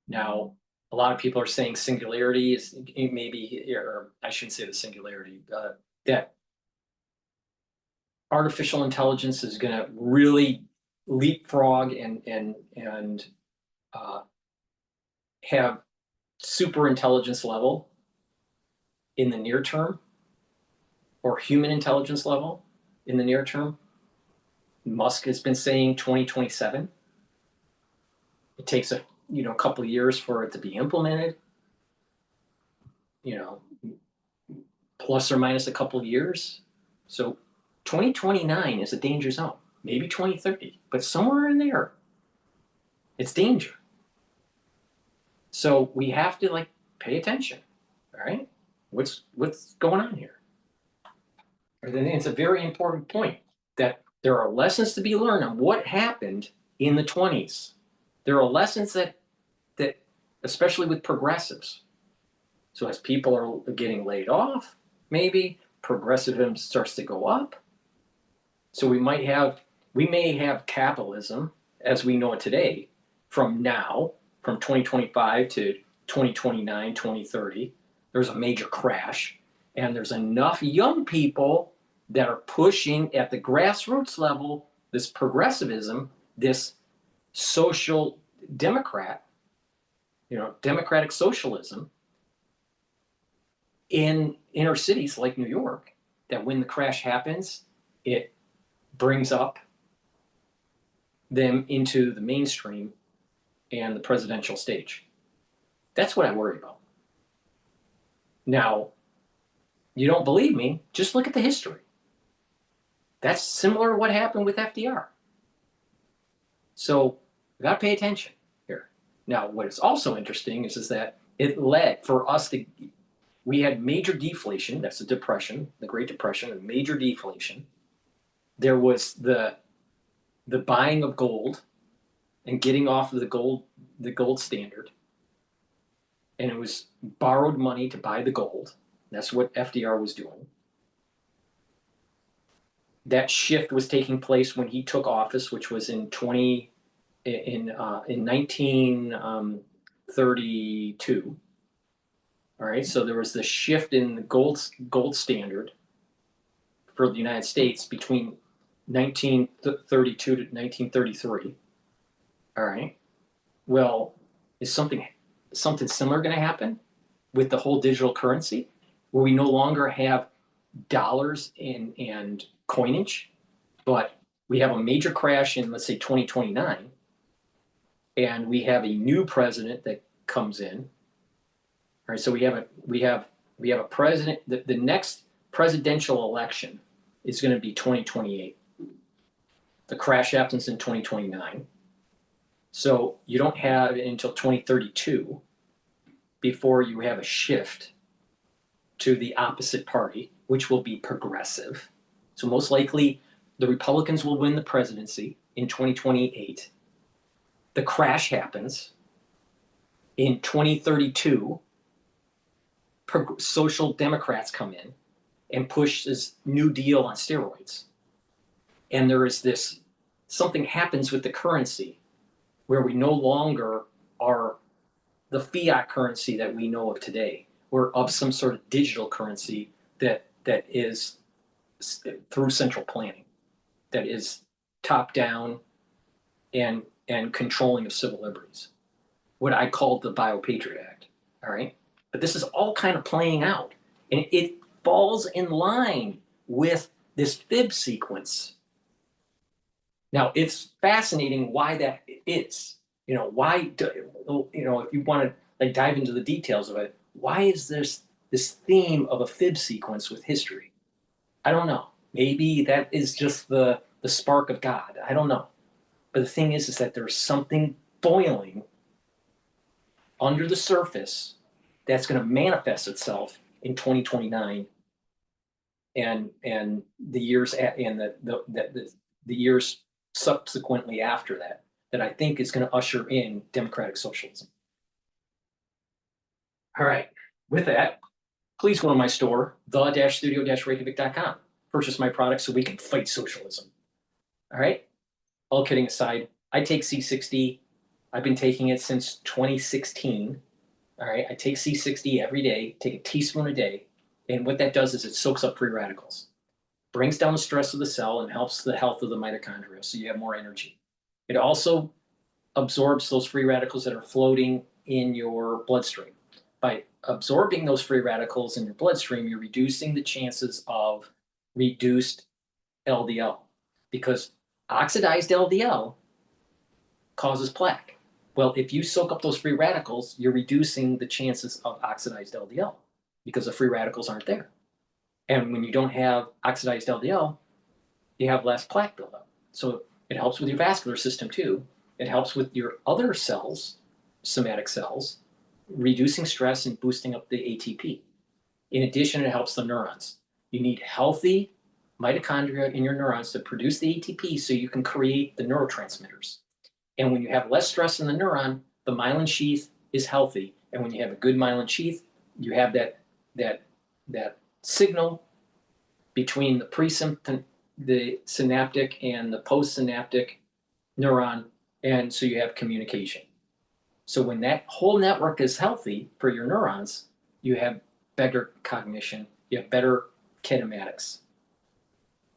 Now, a lot of people are saying singularity is maybe, or I shouldn't say the singularity, that artificial intelligence is going to really leapfrog and have super intelligence level in the near term, or human intelligence level in the near term. Musk has been saying 2027. It takes a couple of years for it to be implemented. Plus or minus a couple of years. So 2029 is a danger zone. Maybe 2030, but somewhere in there, it's danger. So we have to pay attention. All right, what's going on here? I think it's a very important point that there are lessons to be learned on what happened in the 20s. There are lessons that especially with progressives. So as people are getting laid off, maybe progressivism starts to go up. So we may have capitalism as we know it today from 2025 to 2029, 2030. There's a major crash, and there's enough young people that are pushing at the grassroots level this progressivism, this social democratic socialism in inner cities like New York, that when the crash happens, it brings up them into the mainstream and the presidential stage. That's what I worry about. Now, you don't believe me, just look at the history. That's similar to what happened with FDR. So we got to pay attention here. Now, what is also interesting is that it led for us to, we had major deflation. That's the depression, the Great Depression, a major deflation. There was the buying of gold and getting off of the gold standard. And it was borrowed money to buy the gold. That's what FDR was doing. That shift was taking place when he took office, which was in 1932. All right, so there was the shift in the gold standard for the United States between 1932 to 1933. All right. Well, is something similar going to happen with the whole digital currency, where we no longer have dollars and coinage, but we have a major crash in, let's say, 2029, and we have a new president that comes in. All right, so we have a president. The next presidential election is going to be 2028. The crash happens in 2029. So you don't have it until 2032 before you have a shift to the opposite party, which will be progressive. So most likely the Republicans will win the presidency in 2028. The crash happens in 2032. social democrats come in and push this New Deal on steroids. And there is this, something happens with the currency where we no longer are the fiat currency that we know of today. We're of some sort of digital currency that is through central planning, that is top down and controlling of civil liberties. What I called the Bio-Patriot Act, all right? But this is all kind of playing out, and it falls in line with this fib sequence. Now, it's fascinating why that is. You know, why, you know, if you want to like dive into the details of it, why is this theme of a fib sequence with history? I don't know. Maybe that is just the spark of God. I don't know. But the thing is that there's something boiling under the surface that's going to manifest itself in 2029 and the years and the years subsequently after that I think is going to usher in democratic socialism. All right. With that, please go to my store, the-studio-reykjavik.com. Purchase my products so we can fight socialism. All right. All kidding aside, I take C60. I've been taking it since 2016. All right. I take C60 every day, take a teaspoon a day. And what that does is it soaks up free radicals, brings down the stress of the cell, and helps the health of the mitochondria so you have more energy. It also absorbs those free radicals that are floating in your bloodstream. By absorbing those free radicals in your bloodstream, you're reducing the chances of reduced LDL, because oxidized LDL causes plaque. Well, if you soak up those free radicals, you're reducing the chances of oxidized LDL because the free radicals aren't there. And when you don't have oxidized LDL, you have less plaque buildup. So it helps with your vascular system too. It helps with your other cells, somatic cells, reducing stress and boosting up the ATP. In addition, it helps the neurons. You need healthy mitochondria in your neurons to produce the ATP so you can create the neurotransmitters. And when you have less stress in the neuron, the myelin sheath is healthy. And when you have a good myelin sheath, you have that signal between the synaptic and the postsynaptic neuron, and so you have communication. So when that whole network is healthy for your neurons, you have better cognition, you have better kinematics.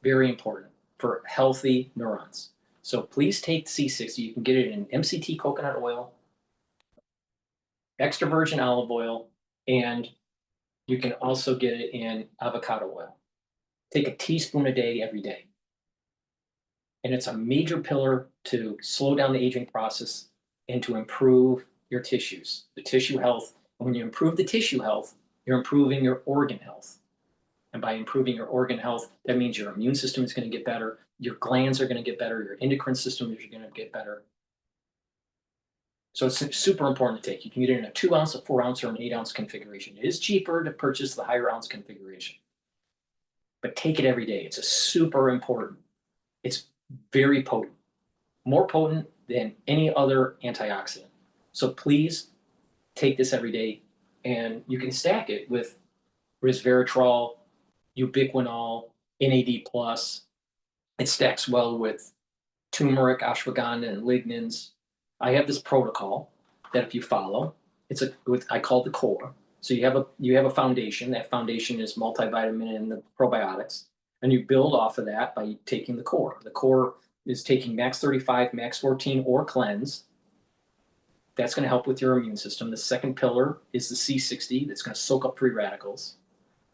Very important for healthy neurons. So please take C60. You can get it in MCT coconut oil, extra virgin olive oil, and you can also get it in avocado oil. Take a teaspoon a day every day. And it's a major pillar to slow down the aging process and to improve your tissues, the tissue health. And when you improve the tissue health, you're improving your organ health. And by improving your organ health, that means your immune system is going to get better, your glands are going to get better, your endocrine system is going to get better. So it's super important to take. You can get it in a 2 ounce, a 4 ounce, or an 8 ounce configuration. It is cheaper to purchase the higher ounce configuration. But take it every day. It's super important. It's very potent, more potent than any other antioxidant. So please take this every day, and you can stack it with resveratrol, ubiquinol, NAD+. It stacks well with turmeric, ashwagandha, and lignans. I have this protocol that if you follow, I call it the core. So you have a foundation. That foundation is multivitamin and the probiotics, and you build off of that by taking the core. The core is taking max 35, max 14, or cleanse. That's going to help with your immune system. The second pillar is the C60. That's going to soak up free radicals.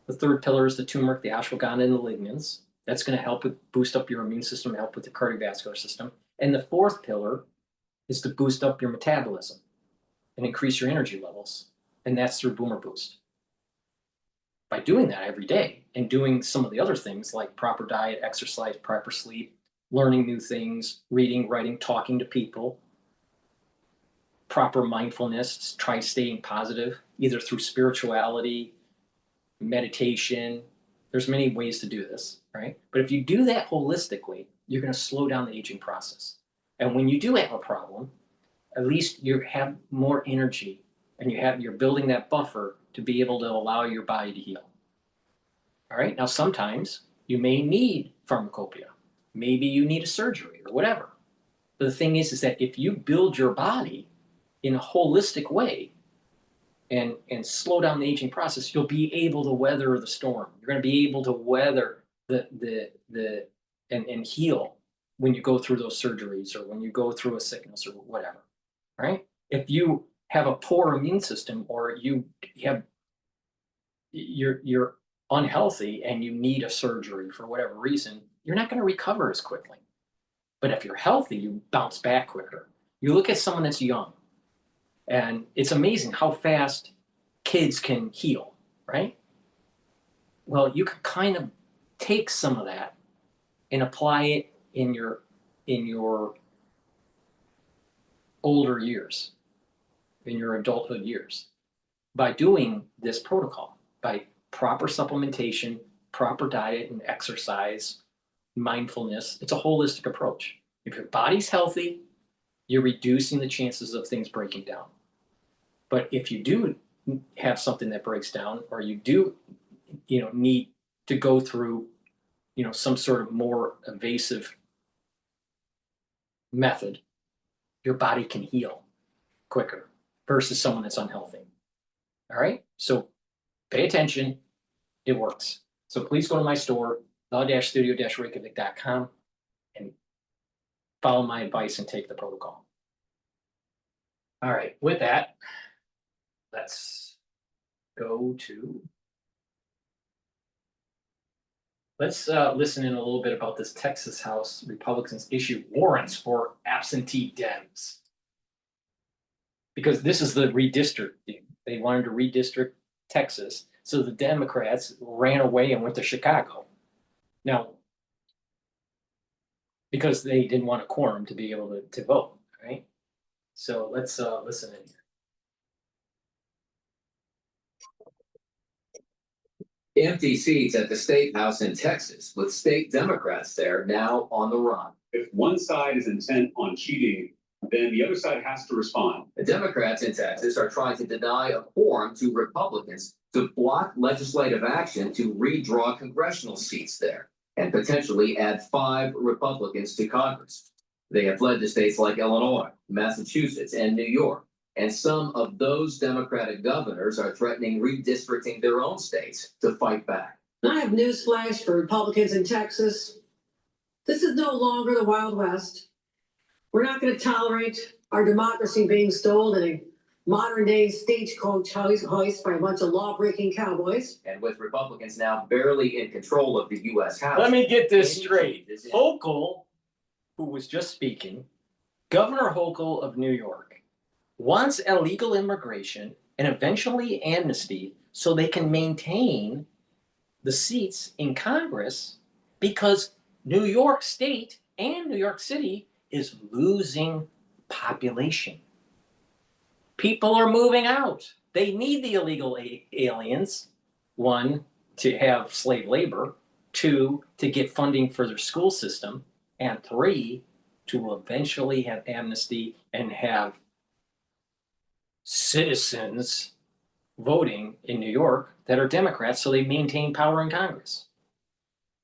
The third pillar is the turmeric, the ashwagandha, and the lignans. That's going to help boost up your immune system, help with the cardiovascular system. And the fourth pillar is to boost up your metabolism and increase your energy levels. And that's through Boomer Boost. By doing that every day and doing some of the other things like proper diet, exercise, proper sleep, learning new things, reading, writing, talking to people, proper mindfulness, try staying positive, either through spirituality, meditation. There's many ways to do this, right? But if you do that holistically, you're going to slow down the aging process. And when you do have a problem, at least you have more energy And you're building that buffer to be able to allow your body to heal. All right, now sometimes you may need pharmacopoeia. Maybe you need a surgery or whatever. But the thing is that if you build your body in a holistic way and slow down the aging process, you'll be able to weather the storm. You're going to be able to weather and heal when you go through those surgeries or when you go through a sickness or whatever, right? If you have a poor immune system or you're unhealthy and you need a surgery for whatever reason, you're not going to recover as quickly. But if you're healthy, you bounce back quicker. You look at someone that's young, and it's amazing how fast kids can heal, right? Well, you can kind of take some of that and apply it in your older years, in your adulthood years, by doing this protocol, by proper supplementation, proper diet and exercise, mindfulness. It's a holistic approach. If your body's healthy, you're reducing the chances of things breaking down. But if you do have something that breaks down, or you do, need to go through, some sort of more invasive method, your body can heal quicker versus someone that's unhealthy. All right, so pay attention. It works. So please go to my store, the-studio-reykjavik.com, and follow my advice and take the protocol. All right, with that, let's listen in a little bit about this Texas House. Republicans issue warrants for absentee Dems. Because this is the redistricting. They wanted to redistrict Texas, so the Democrats ran away and went to Chicago. Now, because they didn't want a quorum to be able to vote, right? So let's listen in here. Empty seats at the State House in Texas, with state Democrats there now on the run. If one side is intent on cheating, then the other side has to respond. The Democrats in Texas are trying to deny a quorum to Republicans to block legislative action to redraw congressional seats there and potentially add 5 Republicans to Congress. They have fled to states like Illinois, Massachusetts, and New York. And some of those Democratic governors are threatening redistricting their own states to fight back. I have newsflash for Republicans in Texas. This is no longer the Wild West. We're not going to tolerate our democracy being stolen in a modern-day stagecoach hoist by a bunch of law-breaking cowboys. And with Republicans now barely in control of the U.S. House. Let me get this straight. Hochul, who was just speaking, Governor Hochul of New York, wants illegal immigration and eventually amnesty so they can maintain the seats in Congress, because New York State and New York City is losing population. People are moving out. They need the illegal aliens, 1, to have slave labor, 2, to get funding for their school system, and 3, to eventually have amnesty and have citizens voting in New York that are Democrats, so they maintain power in Congress.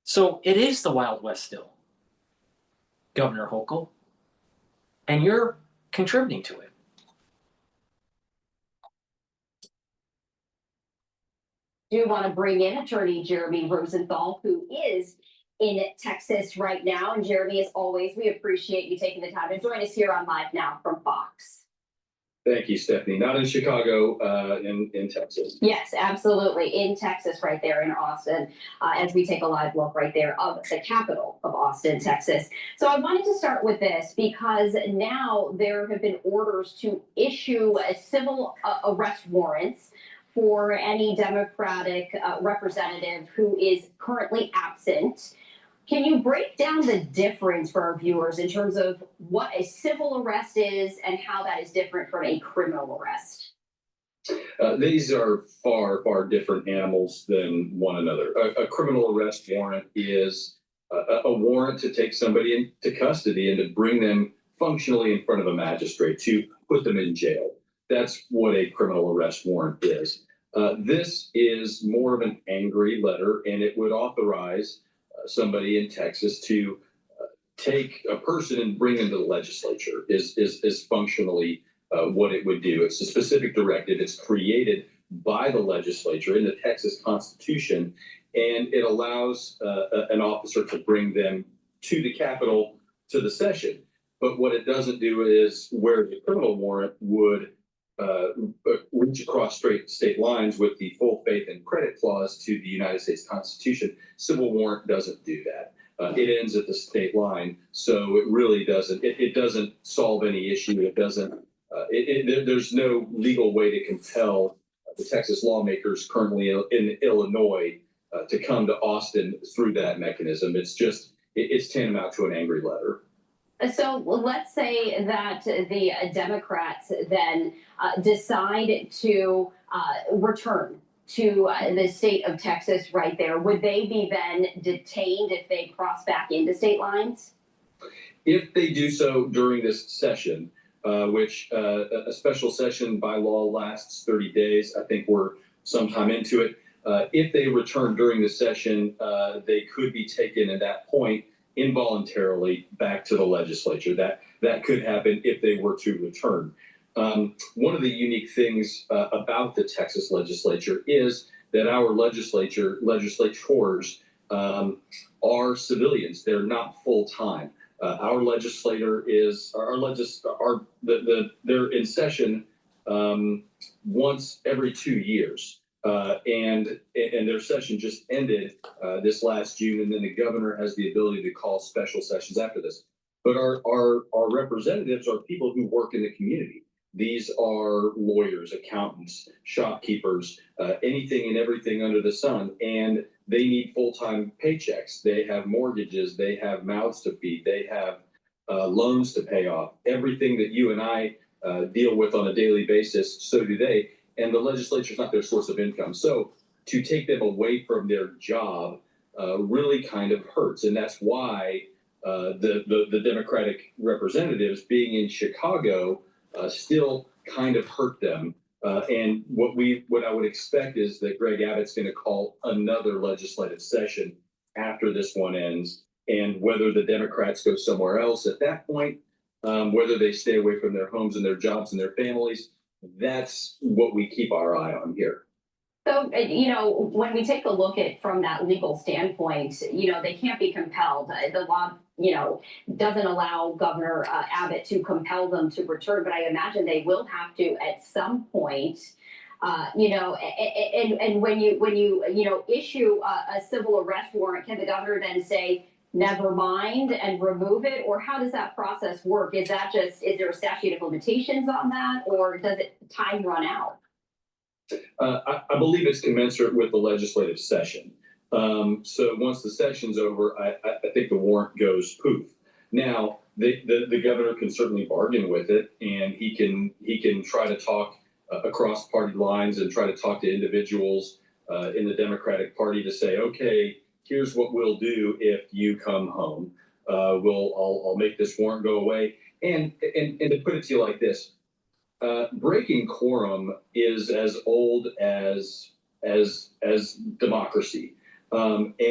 So it is the Wild West still, Governor Hochul, and you're contributing to it. Do want to bring in Attorney Jeremy Rosenthal, who is in Texas right now. And Jeremy, as always, we appreciate you taking the time to join us here on Live Now from Fox. Thank you, Stephanie. Not in Chicago, in Texas. Yes, absolutely. In Texas, right there in Austin, as we take a live look right there of the capital of Austin, Texas. So I wanted to start with this because now there have been orders to issue a civil arrest warrants for any Democratic representative who is currently absent. Can you break down the difference for our viewers in terms of what a civil arrest is and how that is different from a criminal arrest? These are far, far different animals than one another. A criminal arrest warrant is a warrant to take somebody into custody and to bring them functionally in front of a magistrate, to put them in jail. That's what a criminal arrest warrant is. This is more of an angry letter, and it would authorize somebody in Texas to take a person and bring them to the legislature is functionally what it would do. It's a specific directive. It's created by the legislature in the Texas Constitution, and it allows an officer to bring them to the Capitol to the session. But what it doesn't do is where the criminal warrant would reach across state lines with the full faith and credit clause to the United States Constitution. Civil warrant doesn't do that. It ends at the state line, so it really doesn't. It doesn't solve any issue. It doesn't. There's no legal way to compel the Texas lawmakers currently in Illinois to come to Austin through that mechanism. It's tantamount to an angry letter. So let's say that the Democrats then decide to return to the state of Texas right there. Would they be then detained if they cross back into state lines? If they do so during this session, which a special session by law lasts 30 days, I think we're sometime into it. If they return during the session, they could be taken at that point involuntarily back to the legislature. That could happen if they were to return. One of the unique things about the Texas legislature is that our legislators are civilians. They're not full time. Our legislator is they're in session once every 2 years. And their session just ended this last June, and then the governor has the ability to call special sessions after this. But our representatives are people who work in the community. These are lawyers, accountants, shopkeepers, anything and everything under the sun, and they need full-time paychecks. They have mortgages, they have mouths to feed, they have loans to pay off. Everything that you and I deal with on a daily basis, so do they. And the legislature is not their source of income. So to take them away from their job really kind of hurts. And that's why the Democratic representatives being in Chicago still kind of hurt them. And what I would expect is that Greg Abbott's going to call another legislative session after this one ends. And whether the Democrats go somewhere else at that point, whether they stay away from their homes and their jobs and their families, that's what we keep our eye on here. So, when we take a look at from that legal standpoint, they can't be compelled. The law, doesn't allow Governor Abbott to compel them to return, but I imagine they will have to at some point. And when you issue a civil arrest warrant, can the governor then say, never mind, and remove it? Or how does that process work? Is there a statute of limitations on that, or does time run out? I believe it's commensurate with the legislative session. So once the session's over, I think the warrant goes poof. Now, the governor can certainly bargain with it, and he can try to talk across party lines and try to talk to individuals in the Democratic Party to say, okay, here's what we'll do if you come home. I'll make this warrant go away. And to put it to you like this, breaking quorum is as old as democracy. And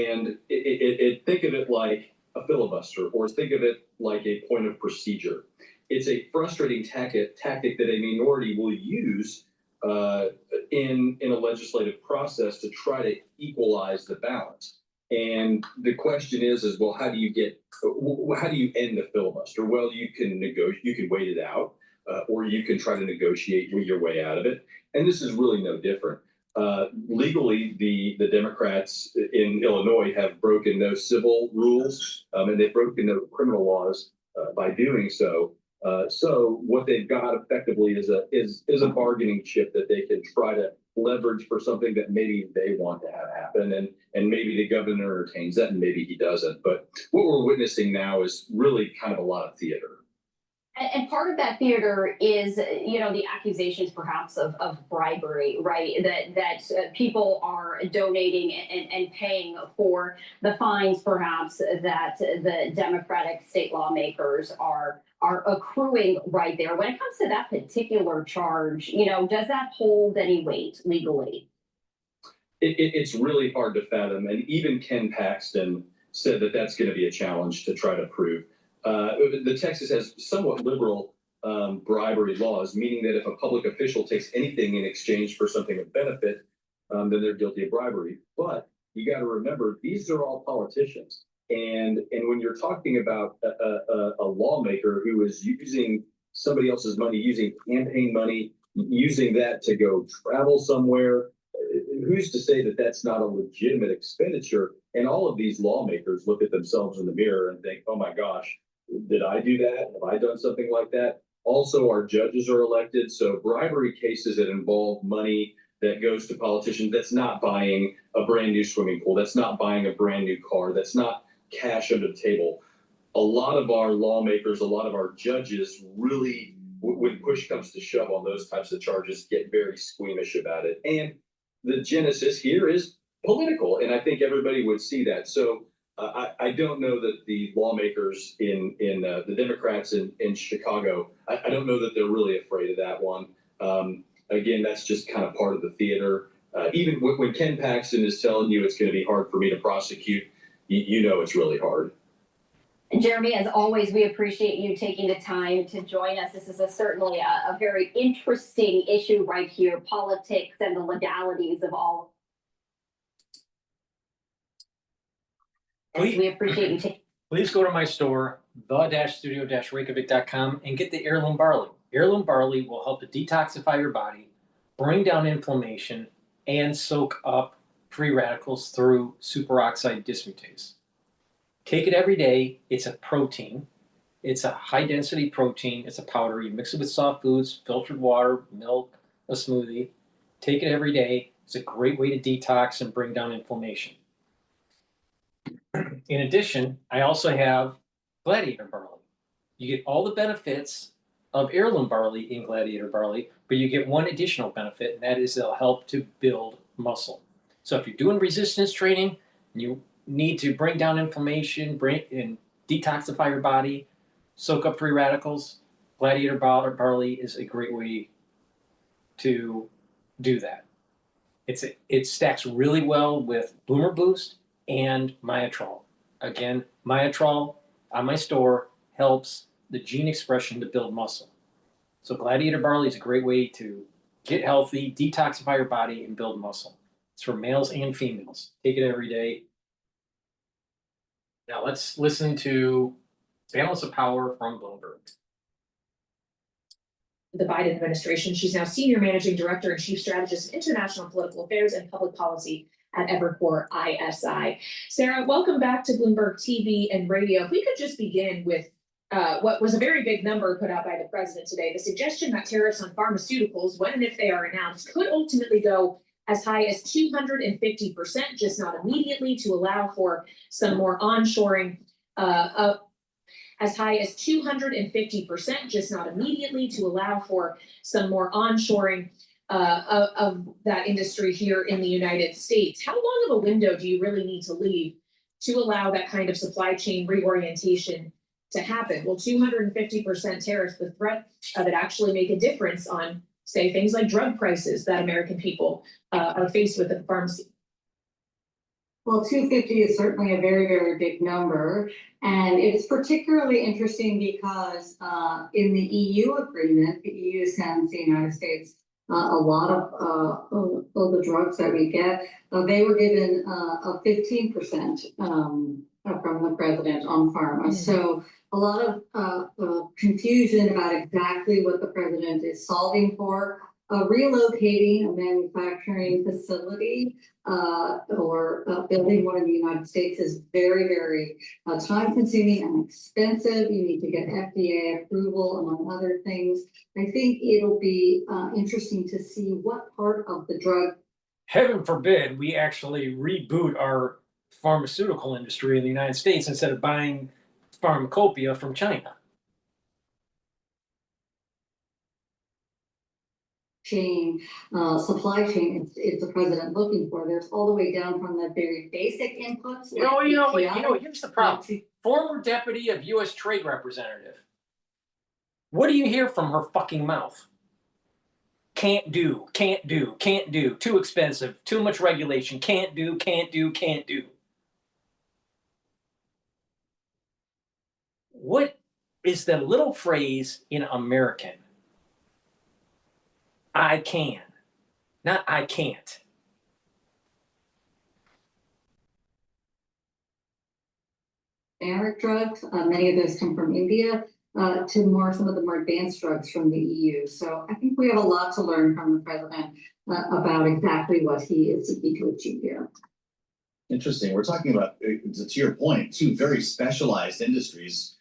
think of it like a filibuster, or think of it like a point of procedure. It's a frustrating tactic that a minority will use in a legislative process to try to equalize the balance. And the question is well, how do you end the filibuster? Well, you can wait it out, or you can try to negotiate your way out of it. And this is really no different. Legally, the Democrats in Illinois have broken no civil rules, and they've broken no criminal laws by doing so. So what they've got effectively is a bargaining chip that they can try to leverage for something that maybe they want to have happen, and maybe the governor entertains that, and maybe he doesn't. But what we're witnessing now is really kind of a lot of theater. And part of that theater is, you know, the accusations perhaps of bribery, right? That people are donating and paying for the fines perhaps that the Democratic state lawmakers are accruing right there. When it comes to that particular charge, you know, does that hold any weight legally? It's really hard to fathom. And even Ken Paxton said that that's going to be a challenge to try to prove. The Texas has somewhat liberal bribery laws, meaning that if a public official takes anything in exchange for something of benefit, then they're guilty of bribery. But you got to remember, these are all politicians. And when you're talking about a lawmaker who is using somebody else's money, using campaign money, using that to go travel somewhere, who's to say that that's not a legitimate expenditure? And all of these lawmakers look at themselves in the mirror and think, oh my gosh, did I do that? Have I done something like that? Also, our judges are elected. So bribery cases that involve money that goes to politicians, that's not buying a brand new swimming pool. That's not buying a brand new car. That's not cash under the table. A lot of our lawmakers, a lot of our judges really, when push comes to shove on those types of charges, get very squeamish about it. And the genesis here is political, and I think everybody would see that. So I don't know that the lawmakers in the Democrats in Chicago, I don't know that they're really afraid of that one. Again, that's just kind of part of the theater. Even when Ken Paxton is telling you it's going to be hard for me to prosecute, you know it's really hard. Jeremy, as always, we appreciate you taking the time to join us. This is certainly a very interesting issue right here, politics and the legalities of all. We appreciate you taking. Please go to my store, the-studio-reykjavik.com, and get the heirloom barley. Heirloom barley will help to detoxify your body, bring down inflammation, and soak up free radicals through superoxide dismutase. Take it every day. It's a protein. It's a high-density protein. It's a powder. You mix it with soft foods, filtered water, milk, a smoothie. Take it every day. It's a great way to detox and bring down inflammation. In addition, I also have Gladiator barley. You get all the benefits of heirloom barley in Gladiator barley, but you get one additional benefit, and that is it'll help to build muscle. So if you're doing resistance training and you need to bring down inflammation, and detoxify your body, soak up free radicals, Gladiator barley is a great way to do that. It stacks really well with Bloomer Boost and Myotrol. Again, Myotrol on my store helps the gene expression to build muscle. So Gladiator barley is a great way to get healthy, detoxify your body, and build muscle. It's for males and females. Take it every day. Now let's listen to Balance of Power from Bloomberg. The Biden administration. She's now Senior Managing Director and Chief Strategist in International Political Affairs and Public Policy at Evercore ISI. Sarah, welcome back to Bloomberg TV and radio. If we could just begin with what was a very big number put out by the president today, the suggestion that tariffs on pharmaceuticals, when and if they are announced, could ultimately go as high as 250%, just not immediately, to allow for some more onshoring as high as 250%, just not immediately, to allow for some more onshoring of that industry here in the United States. How long of a window do you really need to leave to allow that kind of supply chain reorientation to happen? Will 250% tariffs, the threat of it, actually make a difference on, say, things like drug prices that American people are faced with at the pharmacy? Well, 250 is certainly a very, very big number. And it's particularly interesting because in the EU agreement, the EU sends the United States a lot of the drugs that we get. They were given a 15% from the president on pharma. Mm-hmm. So a lot of confusion about exactly what the president is solving for. Relocating a manufacturing facility or building one in the United States is very, very time-consuming and expensive. You need to get FDA approval, among other things. I think it'll be interesting to see what part of the drug. Heaven forbid we actually reboot our pharmaceutical industry in the United States instead of buying pharmacopoeia from China. chain, supply chain is the president looking for? There's all the way down from the very basic inputs. Here's the problem. Former deputy of U.S. Trade Representative. What do you hear from her fucking mouth? Can't do, can't do, can't do, too expensive, too much regulation, can't do, can't do, can't do. What is the little phrase in American? I can, not I can't. Generic drugs, many of those come from India, to some of the more advanced drugs from the EU. So I think we have a lot to learn from the president about exactly what he is seeking to achieve here. Interesting. We're talking about, to your point, two very specialized industries.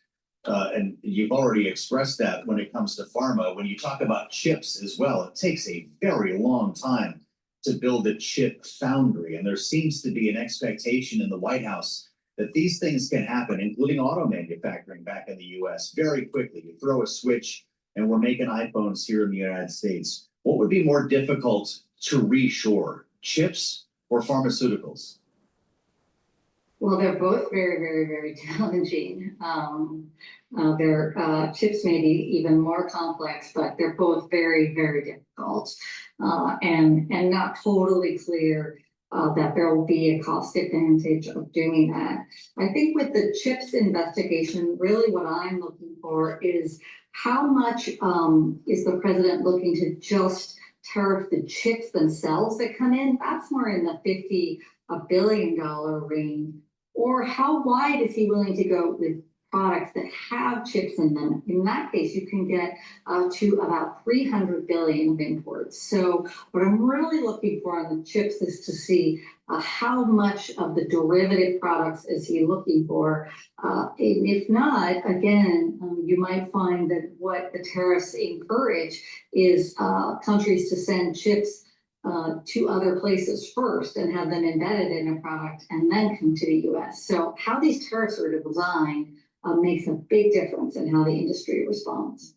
And you've already expressed that when it comes to pharma. When you talk about chips as well, it takes a very long time to build a chip foundry. And there seems to be an expectation in the White House that these things can happen, including auto manufacturing back in the US, very quickly. You throw a switch and we're making iPhones here in the United States. What would be more difficult to reshore, chips or pharmaceuticals? Well, they're both very, very, very challenging. Their chips may be even more complex, but they're both very, very difficult and not totally clear that there will be a cost advantage of doing that. I think with the chips investigation, really what I'm looking for is how much is the president looking to just tariff the chips themselves that come in? That's more in the $50 billion range. Or how wide is he willing to go with products that have chips in them? In that case, you can get to about 300 billion of imports. So what I'm really looking for on the chips is to see how much of the derivative products is he looking for. And if not, again, you might find that what the tariffs encourage is countries to send chips to other places first and have them embedded in a product and then come to the US. So how these tariffs are designed makes a big difference in how the industry responds.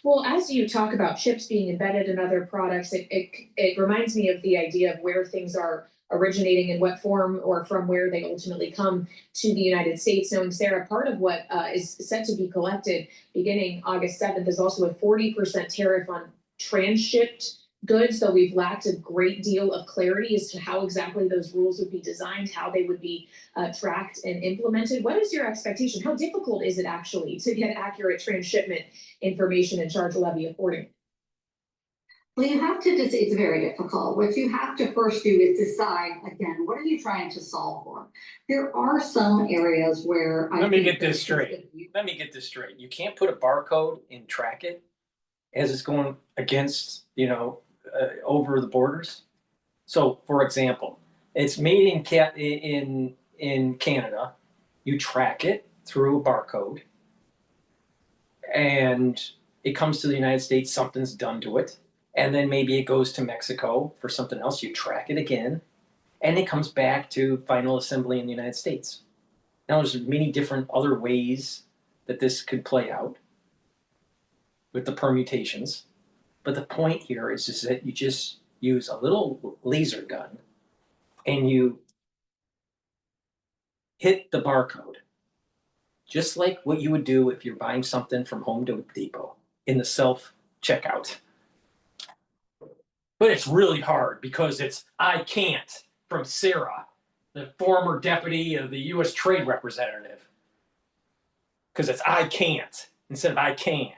Well, as you talk about chips being embedded in other products, it reminds me of the idea of where things are originating, in what form or from where they ultimately come to the United States. Knowing, Sarah, part of what is set to be collected beginning August 7th is also a 40% tariff on transshipped goods, though we've lacked a great deal of clarity as to how exactly those rules would be designed, how they would be tracked and implemented. What is your expectation? How difficult is it actually to get accurate transshipment information and charge a levy accordingly? Well, you have to just, it's very difficult. What you have to first do is decide, again, what are you trying to solve for? There are some areas where Let me get this straight. You can't put a barcode and track it as it's going against, over the borders. So, for example, it's made in Canada. You track it through a barcode, and it comes to the United States. Something's done to it, and then maybe it goes to Mexico for something else. You track it again, and it comes back to final assembly in the United States. Now, there's many different other ways that this could play out with the permutations. But the point here is that you just use a little laser gun and you hit the barcode, just like what you would do if you're buying something from Home Depot in the self-checkout. But it's really hard because it's I can't from Sarah, the former deputy of the U.S. Trade Representative. Because it's I can't instead of I can.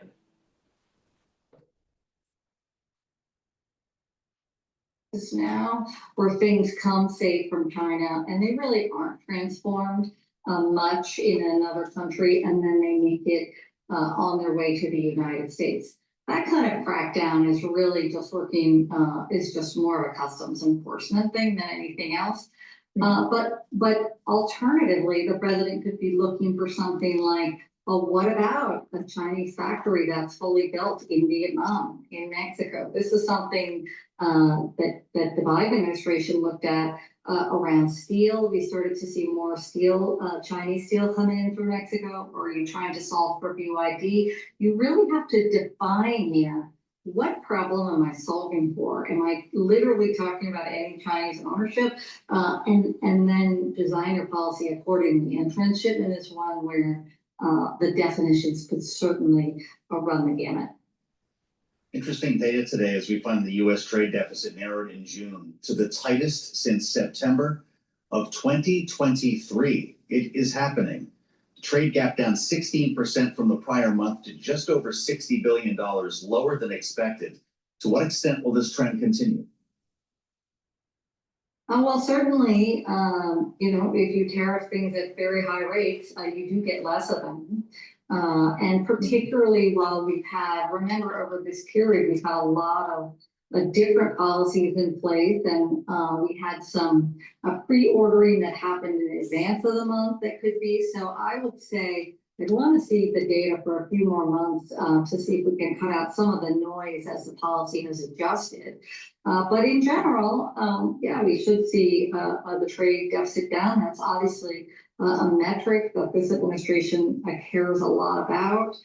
Now where things come, say, from China, and they really aren't transformed much in another country, and then they make it on their way to the United States. That kind of crackdown is really just working, is just more of a customs enforcement thing than anything else. But alternatively, the president could be looking for something like, well, what about a Chinese factory that's fully built in Vietnam, in Mexico? This is something that the Biden administration looked at around steel. We started to see more steel, Chinese steel coming in through Mexico. Or are you trying to solve for BYD? You really have to define here what problem am I solving for? Am I literally talking about ending Chinese ownership? And then design your policy accordingly. And transshipment is one where the definitions could certainly run the gamut. Interesting data today as we find the US trade deficit narrowed in June to the tightest since September of 2023. It is happening. Trade gap down 16% from the prior month to just over $60 billion, lower than expected. To what extent will this trend continue? Well, certainly, if you tariff things at very high rates, you do get less of them. And particularly while remember over this period, we've had a lot of different policies in place, and we had some pre-ordering that happened in advance of the month that could be. So I would say I'd want to see the data for a few more months to see if we can cut out some of the noise as the policy has adjusted. But in general, yeah, we should see the trade deficit down. That's obviously a metric that this administration cares a lot about.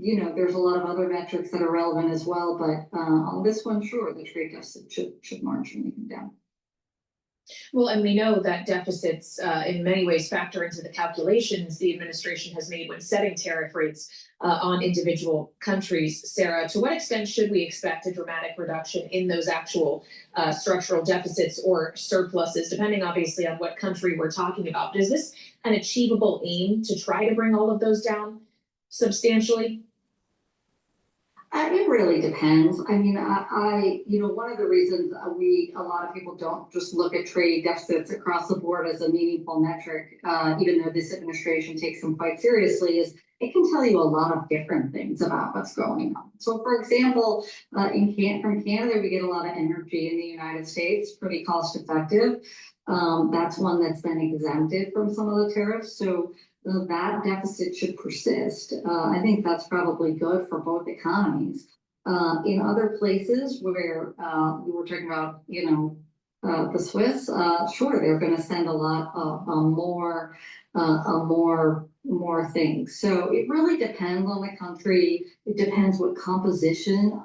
There's a lot of other metrics that are relevant as well, but on this one, sure, the trade deficit should marginally come down. Well, and we know that deficits in many ways factor into the calculations the administration has made when setting tariff rates on individual countries. Sarah, to what extent should we expect a dramatic reduction in those actual structural deficits or surpluses, depending obviously on what country we're talking about? Is this an achievable aim to try to bring all of those down substantially? It really depends. I mean, one of the reasons a lot of people don't just look at trade deficits across the board as a meaningful metric, even though this administration takes them quite seriously, is it can tell you a lot of different things about what's going on. So, for example, from Canada, we get a lot of energy in the United States, pretty cost effective. That's one that's been exempted from some of the tariffs. So that deficit should persist. I think that's probably good for both economies. In other places where we were talking about, the Swiss, sure, they're going to send a lot of more things. So it really depends on the country. It depends what composition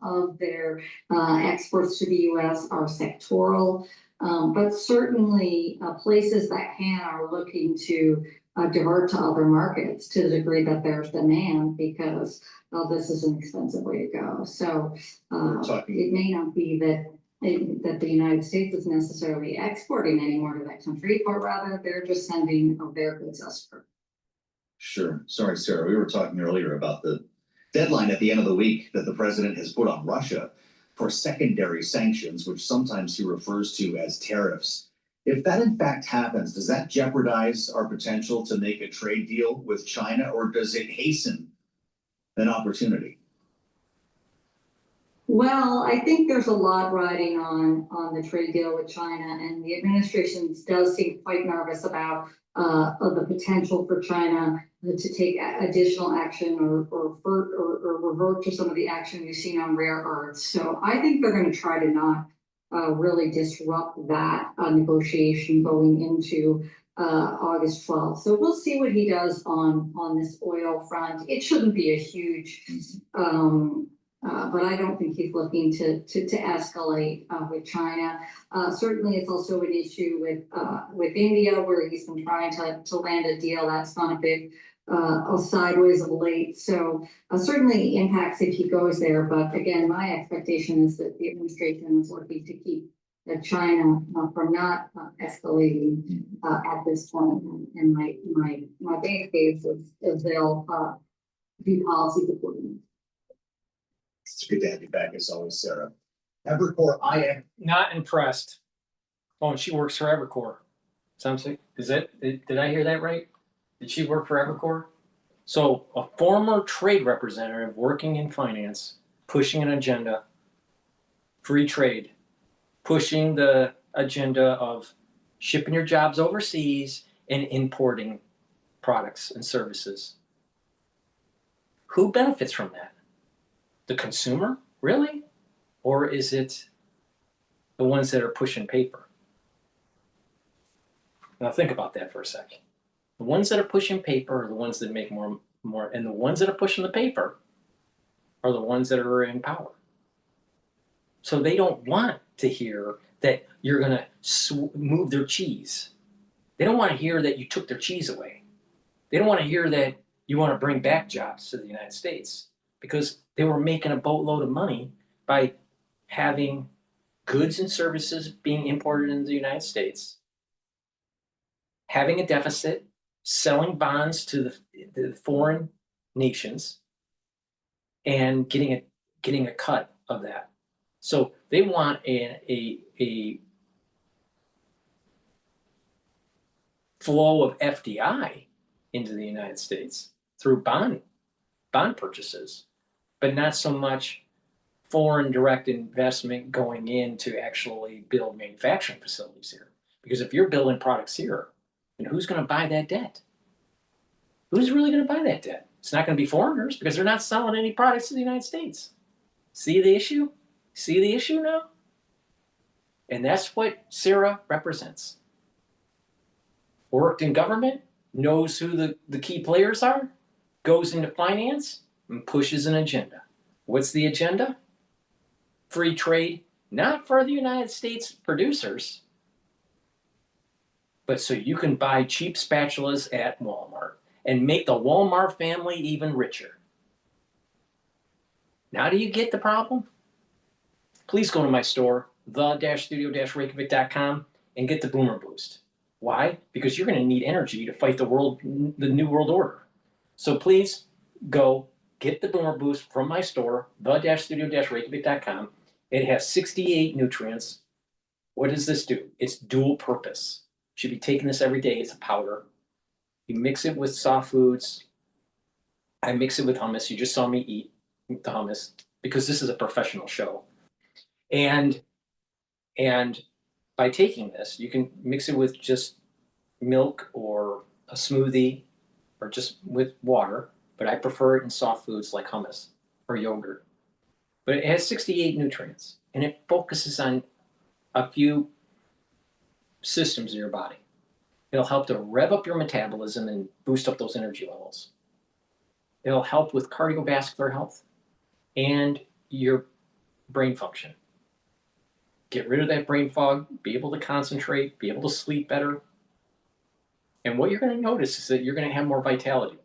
of their exports to the U.S. are sectoral. But certainly places that are looking to divert to other markets to the degree that there's demand, because this is an expensive way to go. So it may not be that the United States is necessarily exporting anymore to that country, or rather they're just sending their goods elsewhere. Sure. Sorry, Sarah. We were talking earlier about the deadline at the end of the week that the president has put on Russia for secondary sanctions, which sometimes he refers to as tariffs. If that in fact happens, does that jeopardize our potential to make a trade deal with China, or does it hasten an opportunity? Well, I think there's a lot riding on the trade deal with China, and the administration does seem quite nervous about the potential for China to take additional action or revert to some of the action we've seen on rare earths. So I think they're going to try to not really disrupt that negotiation going into August 12th. So we'll see what he does on this oil front. It shouldn't be a huge, but I don't think he's looking to escalate with China. Certainly, it's also an issue with India, where he's been trying to land a deal that's gone a bit sideways of late. So certainly impacts if he goes there. But again, my expectation is that the administration is looking to keep China from not escalating at this point. And my base case is they'll do policies accordingly. It's good to have you back as always, Sarah. Evercore IM. Not impressed. Oh, and she works for Evercore. Something? Did I hear that right? Did she work for Evercore? So a former trade representative working in finance, pushing an agenda, free trade, pushing the agenda of shipping your jobs overseas and importing products and services. Who benefits from that? The consumer, really? Or is it the ones that are pushing paper? Now think about that for a second. The ones that are pushing paper are the ones that make more, and the ones that are pushing the paper are the ones that are in power. So they don't want to hear that you're going to move their cheese. They don't want to hear that you took their cheese away. They don't want to hear that you want to bring back jobs to the United States, because they were making a boatload of money by having goods and services being imported into the United States, having a deficit, selling bonds to the foreign nations, and getting a cut of that. So they want a flow of FDI into the United States through bond purchases, but not so much foreign direct investment going in to actually build manufacturing facilities here. Because if you're building products here, then who's going to buy that debt? Who's really going to buy that debt? It's not going to be foreigners, because they're not selling any products to the United States. See the issue? See the issue now? And that's what Sarah represents. Worked in government, knows who the key players are, goes into finance, and pushes an agenda. What's the agenda? Free trade, not for the United States producers, but so you can buy cheap spatulas at Walmart and make the Walmart family even richer. Now do you get the problem? Please go to my store, the-studio-reykjavik.com, and get the Boomer Boost. Why? Because you're going to need energy to fight the new world order. So please go get the Boomer Boost from my store, the-studio-reykjavik.com. It has 68 nutrients. What does this do? It's dual purpose. You should be taking this every day. It's a powder. You mix it with soft foods. I mix it with hummus. You just saw me eat the hummus because this is a professional show. And by taking this, you can mix it with just milk or a smoothie or just with water, but I prefer it in soft foods like hummus or yogurt. But it has 68 nutrients, and it focuses on a few systems in your body. It'll help to rev up your metabolism and boost up those energy levels. It'll help with cardiovascular health and your brain function. Get rid of that brain fog, be able to concentrate, be able to sleep better. And what you're going to notice is that you're going to have more vitality,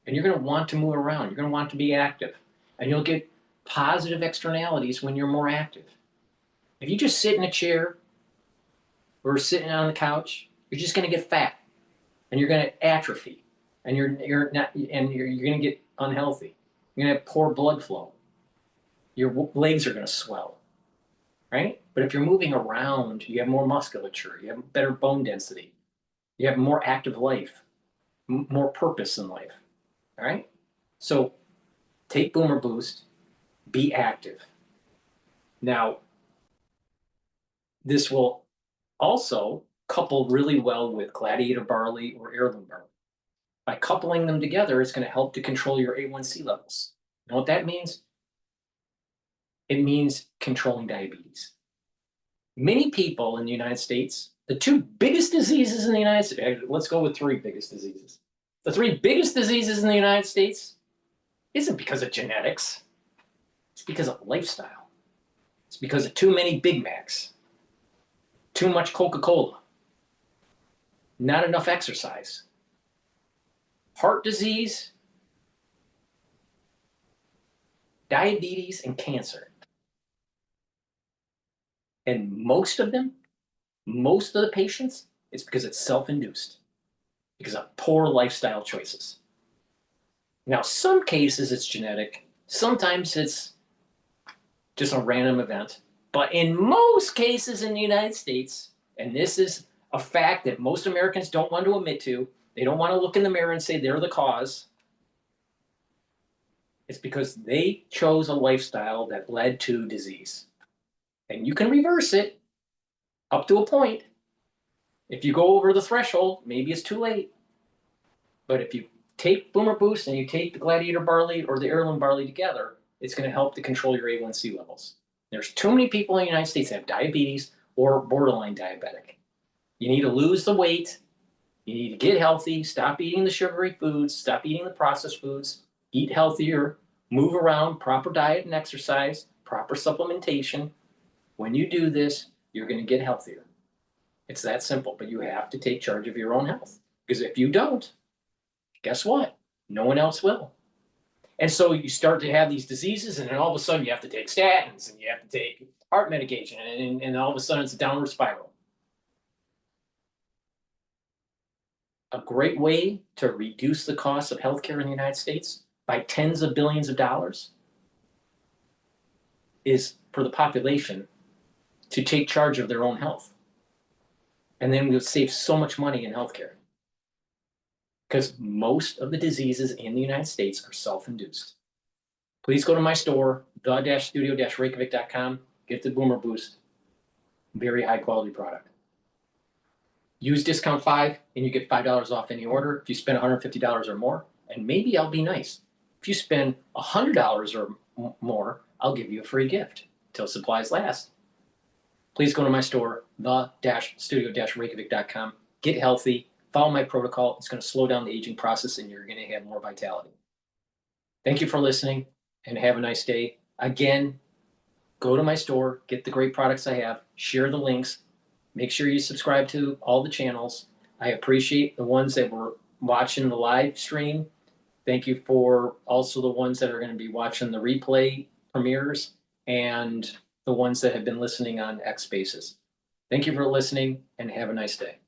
and you're going to want to move around. You're going to want to be active, and you'll get positive externalities when you're more active. If you just sit in a chair or sitting on the couch, you're just going to get fat, and you're going to atrophy, and you're going to get unhealthy. You're going to have poor blood flow. Your legs are going to swell, right? But if you're moving around, you have more musculature, you have better bone density, you have more active life, more purpose in life, all right? So take Boomer Boost, be active. Now, this will also couple really well with gladiator barley or heirloom barley. By coupling them together, it's going to help to control your A1C levels. You know what that means? It means controlling diabetes. Many people in the United States, the two biggest diseases in the United States, let's go with three biggest diseases. The three biggest diseases in the United States isn't because of genetics. It's because of lifestyle. It's because of too many Big Macs, too much Coca-Cola, not enough exercise. Heart disease, diabetes, and cancer. And most of them, most of the patients, it's because it's self-induced, because of poor lifestyle choices. Now, some cases it's genetic, sometimes it's just a random event, but in most cases in the United States, and this is a fact that most Americans don't want to admit to, they don't want to look in the mirror and say they're the cause, it's because they chose a lifestyle that led to disease. And you can reverse it up to a point. If you go over the threshold, maybe it's too late. But if you take Boomer Boost and you take the gladiator barley or the heirloom barley together, it's going to help to control your A1C levels. There's too many people in the United States that have diabetes or borderline diabetic. You need to lose the weight. You need to get healthy, stop eating the sugary foods, stop eating the processed foods, eat healthier, Move around, proper diet and exercise, proper supplementation. When you do this, you're going to get healthier. It's that simple, but you have to take charge of your own health. Because if you don't, guess what? No one else will. And so you start to have these diseases, and then all of a sudden you have to take statins and you have to take heart medication, and all of a sudden it's a downward spiral. A great way to reduce the cost of healthcare in the United States by tens of billions of dollars is for the population to take charge of their own health. And then we'll save so much money in healthcare. Because most of the diseases in the United States are self-induced. Please go to my store, the-studio-reykjavik.com, get the Boomer Boost. Very high quality product. Use discount 5 and you get $5 off any order if you spend $150 or more. And maybe I'll be nice. If you spend $100 or more, I'll give you a free gift till supplies last. Please go to my store, the-studio-reykjavik.com. Get healthy. Follow my protocol. It's going to slow down the aging process and you're going to have more vitality. Thank you for listening and have a nice day. Again, go to my store, get the great products I have, share the links, make sure you subscribe to all the channels. I appreciate the ones that were watching the live stream. Thank you for also the ones that are going to be watching the replay premieres and the ones that have been listening on X Spaces. Thank you for listening and have a nice day.